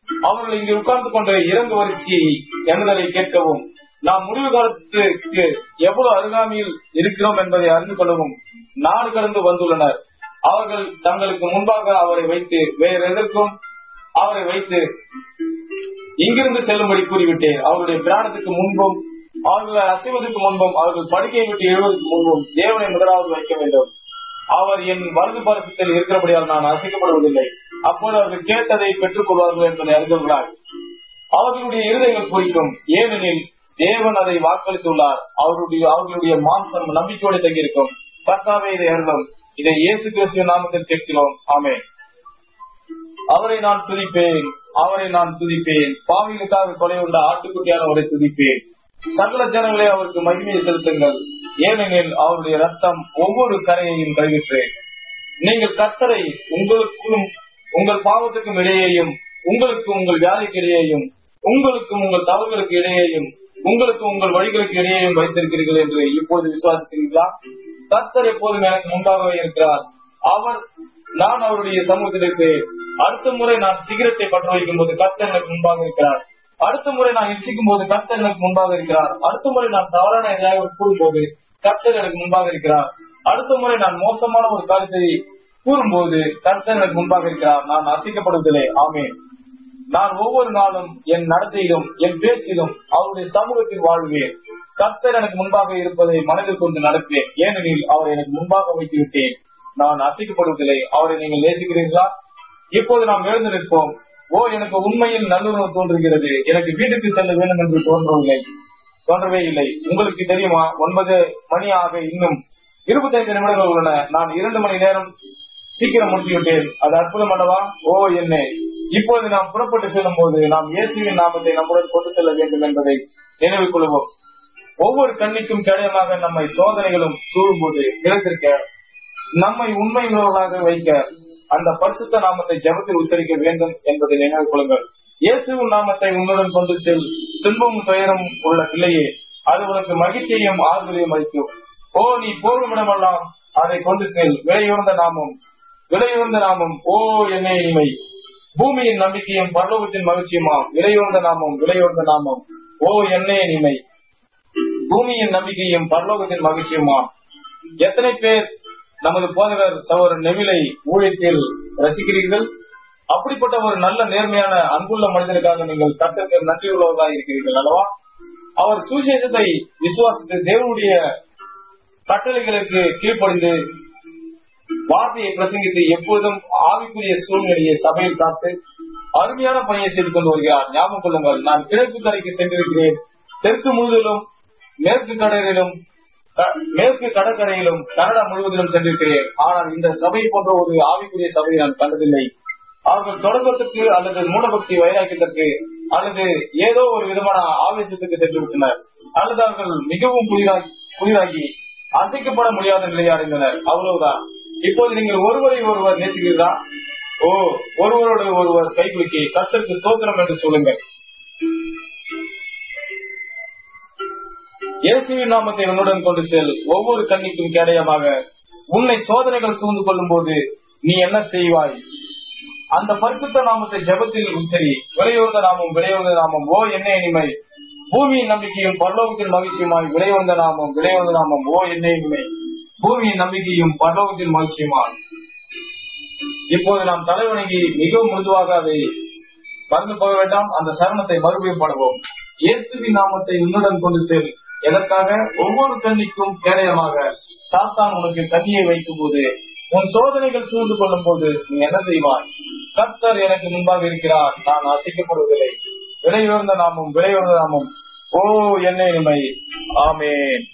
அவர்கள் இங்கு உட்கார்ந்து கொண்ட இறங்கு வரிசையை எண்ணுதலை கேட்கவும் நாம் முடிவு காலத்திற்கு எவ்வளவு அருகாமையில் இருக்கிறோம் என்பதை அறிந்து கொள்ளவும் நாடு கடந்து வந்துள்ளனர். அவர்கள் தங்களுக்கு முன்பாக அவரை வைத்து வேற எதற்கும் அவரை வைத்து இங்கிருந்து செல்லும்படி கூறிவிட்டேன். அவருடைய பிராணத்துக்கு முன்பும் அவர்கள் அசைவதற்கு முன்பும் அவர்கள் படுக்கையை விட்டு எழுவதற்கு முன்பும் தேவனை முதலாவது வைக்க வேண்டும். அவர் என் வலது பரப்பத்தில் இருக்கிறபடியால் நான் அசைக்கப்படுவதில்லை. அப்போது அவர்கள் கேட்டதை பெற்றுக் கொள்வார்கள் என்பதை அறிந்துள்ளார். அவர்களுடைய இருதயங்கள் குறிக்கும், ஏனெனில் தேவன் அதை வாக்களித்துள்ளார். அவர்களுடைய மாம்சம் நம்பிக்கையோடு தங்கியிருக்கும். கர்த்தாவே, இதை அருளும். இதை இயேசு கிறிஸ்துவின் நாமத்தில் கேட்கிறோம். ஆமென். அவரை நான் துதிப்பேன். பாவிகளுக்காக கொலை உள்ள ஆட்டுக்குட்டியானவரை துதிப்பேன். சகல ஜனங்களே அவருக்கு மகிமையை செலுத்துங்கள், ஏனெனில் அவருடைய ரத்தம் ஒவ்வொரு கரையையும் கழுவிற்று. நீங்கள் கர்த்தரை உங்களுக்கும் உங்கள் பாவத்துக்கும் இடையேயும், உங்களுக்கும் உங்கள் வியாதிக்கு இடையேயும், உங்களுக்கும் உங்கள் தவறுகளுக்கு இடையேயும், உங்களுக்கும் உங்கள் வழிகளுக்கு இடையேயும் வைத்திருக்கிறீர்கள் என்று இப்போது விசுவாசிக்கிறீர்களா? கர்த்தர் எப்போதும் எனக்கு முன்பாகவே இருக்கிறார். நான் அவருடைய சமூகத்தில் இருக்கிறேன். அடுத்த முறை நான் சிகரெட்டை பற்ற வைக்கும் போது கர்த்தர் எனக்கு முன்பாக இருக்கிறார். அடுத்த முறை நான் இச்சிக்கும் போது கர்த்தர் எனக்கு முன்பாக இருக்கிறார். அடுத்த முறை நான் தவறான எதையாவது கூறும்போது கர்த்தர் எனக்கு முன்பாக இருக்கிறார். அடுத்த முறை நான் மோசமான ஒரு காரியத்தை கூறும்போது கர்த்தர் எனக்கு முன்பாக இருக்கிறார். நான் அசைக்கப்படுவதில்லை. ஆமென். நான் ஒவ்வொரு நாளும் என் நடத்தையிலும் என் பேச்சிலும் அவருடைய சமூகத்தில் வாழ்வேன். கர்த்தர் எனக்கு முன்பாக இருப்பதை மனதில் கொண்டு நடப்பேன், ஏனெனில் அவரை எனக்கு முன்பாக வைத்து விட்டேன். நான் அசைக்கப்படுவதில்லை. அவரை நீங்கள் நேசிக்கிறீர்களா? இப்போது நாம் எழுந்து நிற்போம். எனக்கு உண்மையில் நல்லுறவு தோன்றுகிறது. எனக்கு வீட்டுக்கு செல்ல வேண்டும் என்று தோன்றவே இல்லை. உங்களுக்கு தெரியுமா, 9 மணி ஆக இன்னும் 25 நிமிடங்கள் உள்ளன. நான் 2 மணி நேரம் சீக்கிரம் முடித்துவிட்டேன். அது அற்புதம் அல்லவா? ஓ என்னே, இப்போது நாம் புறப்பட்டு செல்லும் போது நாம் இயேசுவின் நாமத்தை நம்முடன் கொண்டு செல்ல வேண்டும் என்பதை நினைவு கொள்வோம். ஒவ்வொரு கண்ணிக்கும் கேடயமாக நம்மை சோதனைகளும் சூழும் போது நிலைத்திருக்க, நம்மை உண்மையுள்ளவர்களாக வைக்க அந்த பரிசுத்த நாமத்தை ஜெபத்தில் உச்சரிக்க வேண்டும் என்பதை நினைவு கொள்ளுங்கள். இயேசுவின் நாமத்தை உன்னுடன் கொண்டு செல். துன்பமும் துயரும் உள்ள பிள்ளையே, அது உனக்கு மகிழ்ச்சியையும் ஆறுதலையும் அளிக்கும். ஓ நீ போகும் இடமெல்லாம் அதை கொண்டு செல். விலையுறந்த நாமம் ஓ என்னை இனிமை. பூமியின் நம்பிக்கையும் பரலோகத்தின் மகிழ்ச்சியுமாம். விலையுறந்த நாமம் ஓ என்னை இனிமை. பூமியின் நம்பிக்கையும் பரலோகத்தின் மகிழ்ச்சியுமாம். எத்தனை பேர் நமது போதகர் சகோதரர் நெவிலை ஊழியத்தில் ரசிக்கிறீர்கள்? அப்படிப்பட்ட ஒரு நல்ல நேர்மையான அன்புள்ள மனிதனுக்காக நீங்கள் கர்த்தருக்கு நன்றி உள்ளவர்களாக இருக்கிறீர்கள் அல்லவா? அவர் சுவிசேஷத்தை விசுவாசித்து தேவனுடைய கட்டளைகளுக்கு கீழ்ப்படிந்து வார்த்தையை பிரசங்கித்து எப்போதும் ஆவிக்குரிய சூழ்நிலையை சபையில் காத்து அருமையான பணியை செய்து கொண்டு வருகிறார். ஞாபகம் கொள்ளுங்கள், நான் கிழக்கு கரைக்கு சென்றிருக்கிறேன். தெற்கு முழுவதிலும் மேற்கு கடற்கரையிலும் கனடா முழுவதிலும் சென்றிருக்கிறேன். ஆனால் இந்த சபை போன்ற ஒரு ஆவிக்குரிய சபையை நான் கண்டதில்லை. அவர்கள் தொடக்கத்துக்கு அல்லது மூடபக்தி வைராக்கியத்திற்கு அல்லது ஏதோ ஒரு விதமான ஆவேசத்துக்கு சென்று விட்டனர், அல்லது அவர்கள் மிகவும் புதிதாகி அசைக்கப்பட முடியாத நிலையை அடைந்தனர். அவ்வளவுதான். இப்போது நீங்கள் ஒருவரை ஒருவர் நேசிக்கிறீர்களா? ஓ, ஒருவரோடு ஒருவர் கைகுலுக்கி கர்த்தருக்கு ஸ்தோத்திரம் என்று சொல்லுங்கள். இயேசுவின் நாமத்தை உன்னுடன் கொண்டு செல். ஒவ்வொரு கண்ணிக்கும் கேடயமாக உன்னை சோதனைகள் சூழ்ந்து கொள்ளும் போது நீ என்ன செய்வாய்? அந்த பரிசுத்த நாமத்தை ஜெபத்தில் உச்சரி. விலையுறந்த நாமம் ஓ என்ன இனிமை. பூமியின் நம்பிக்கையும் பரலோகத்தின் மகிழ்ச்சியுமாய். விலையுறந்த நாமம் ஓ என்ன இனிமை. பூமியின் நம்பிக்கையும் பரலோகத்தின் மகிழ்ச்சியுமாய். இப்போது நாம் தலைவணங்கி மிகவும் மிருதுவாக அதை மறந்து போக வேண்டாம். அந்த சரணத்தை மறுபடியும் பாடுவோம். இயேசுவின் நாமத்தை உன்னுடன் கொண்டு செல். எதற்காக? ஒவ்வொரு கண்ணிக்கும் கேடயமாக சாத்தான் உனக்கு கண்ணியை வைக்கும் போது, உன் சோதனைகள் சூழ்ந்து கொள்ளும் போது நீ என்ன செய்வாய்? கர்த்தர் எனக்கு முன்பாக இருக்கிறார், நான் அசைக்கப்படுவதில்லை. விலையுறந்த நாமம் ஓ என்ன இனிமை. ஆமென்.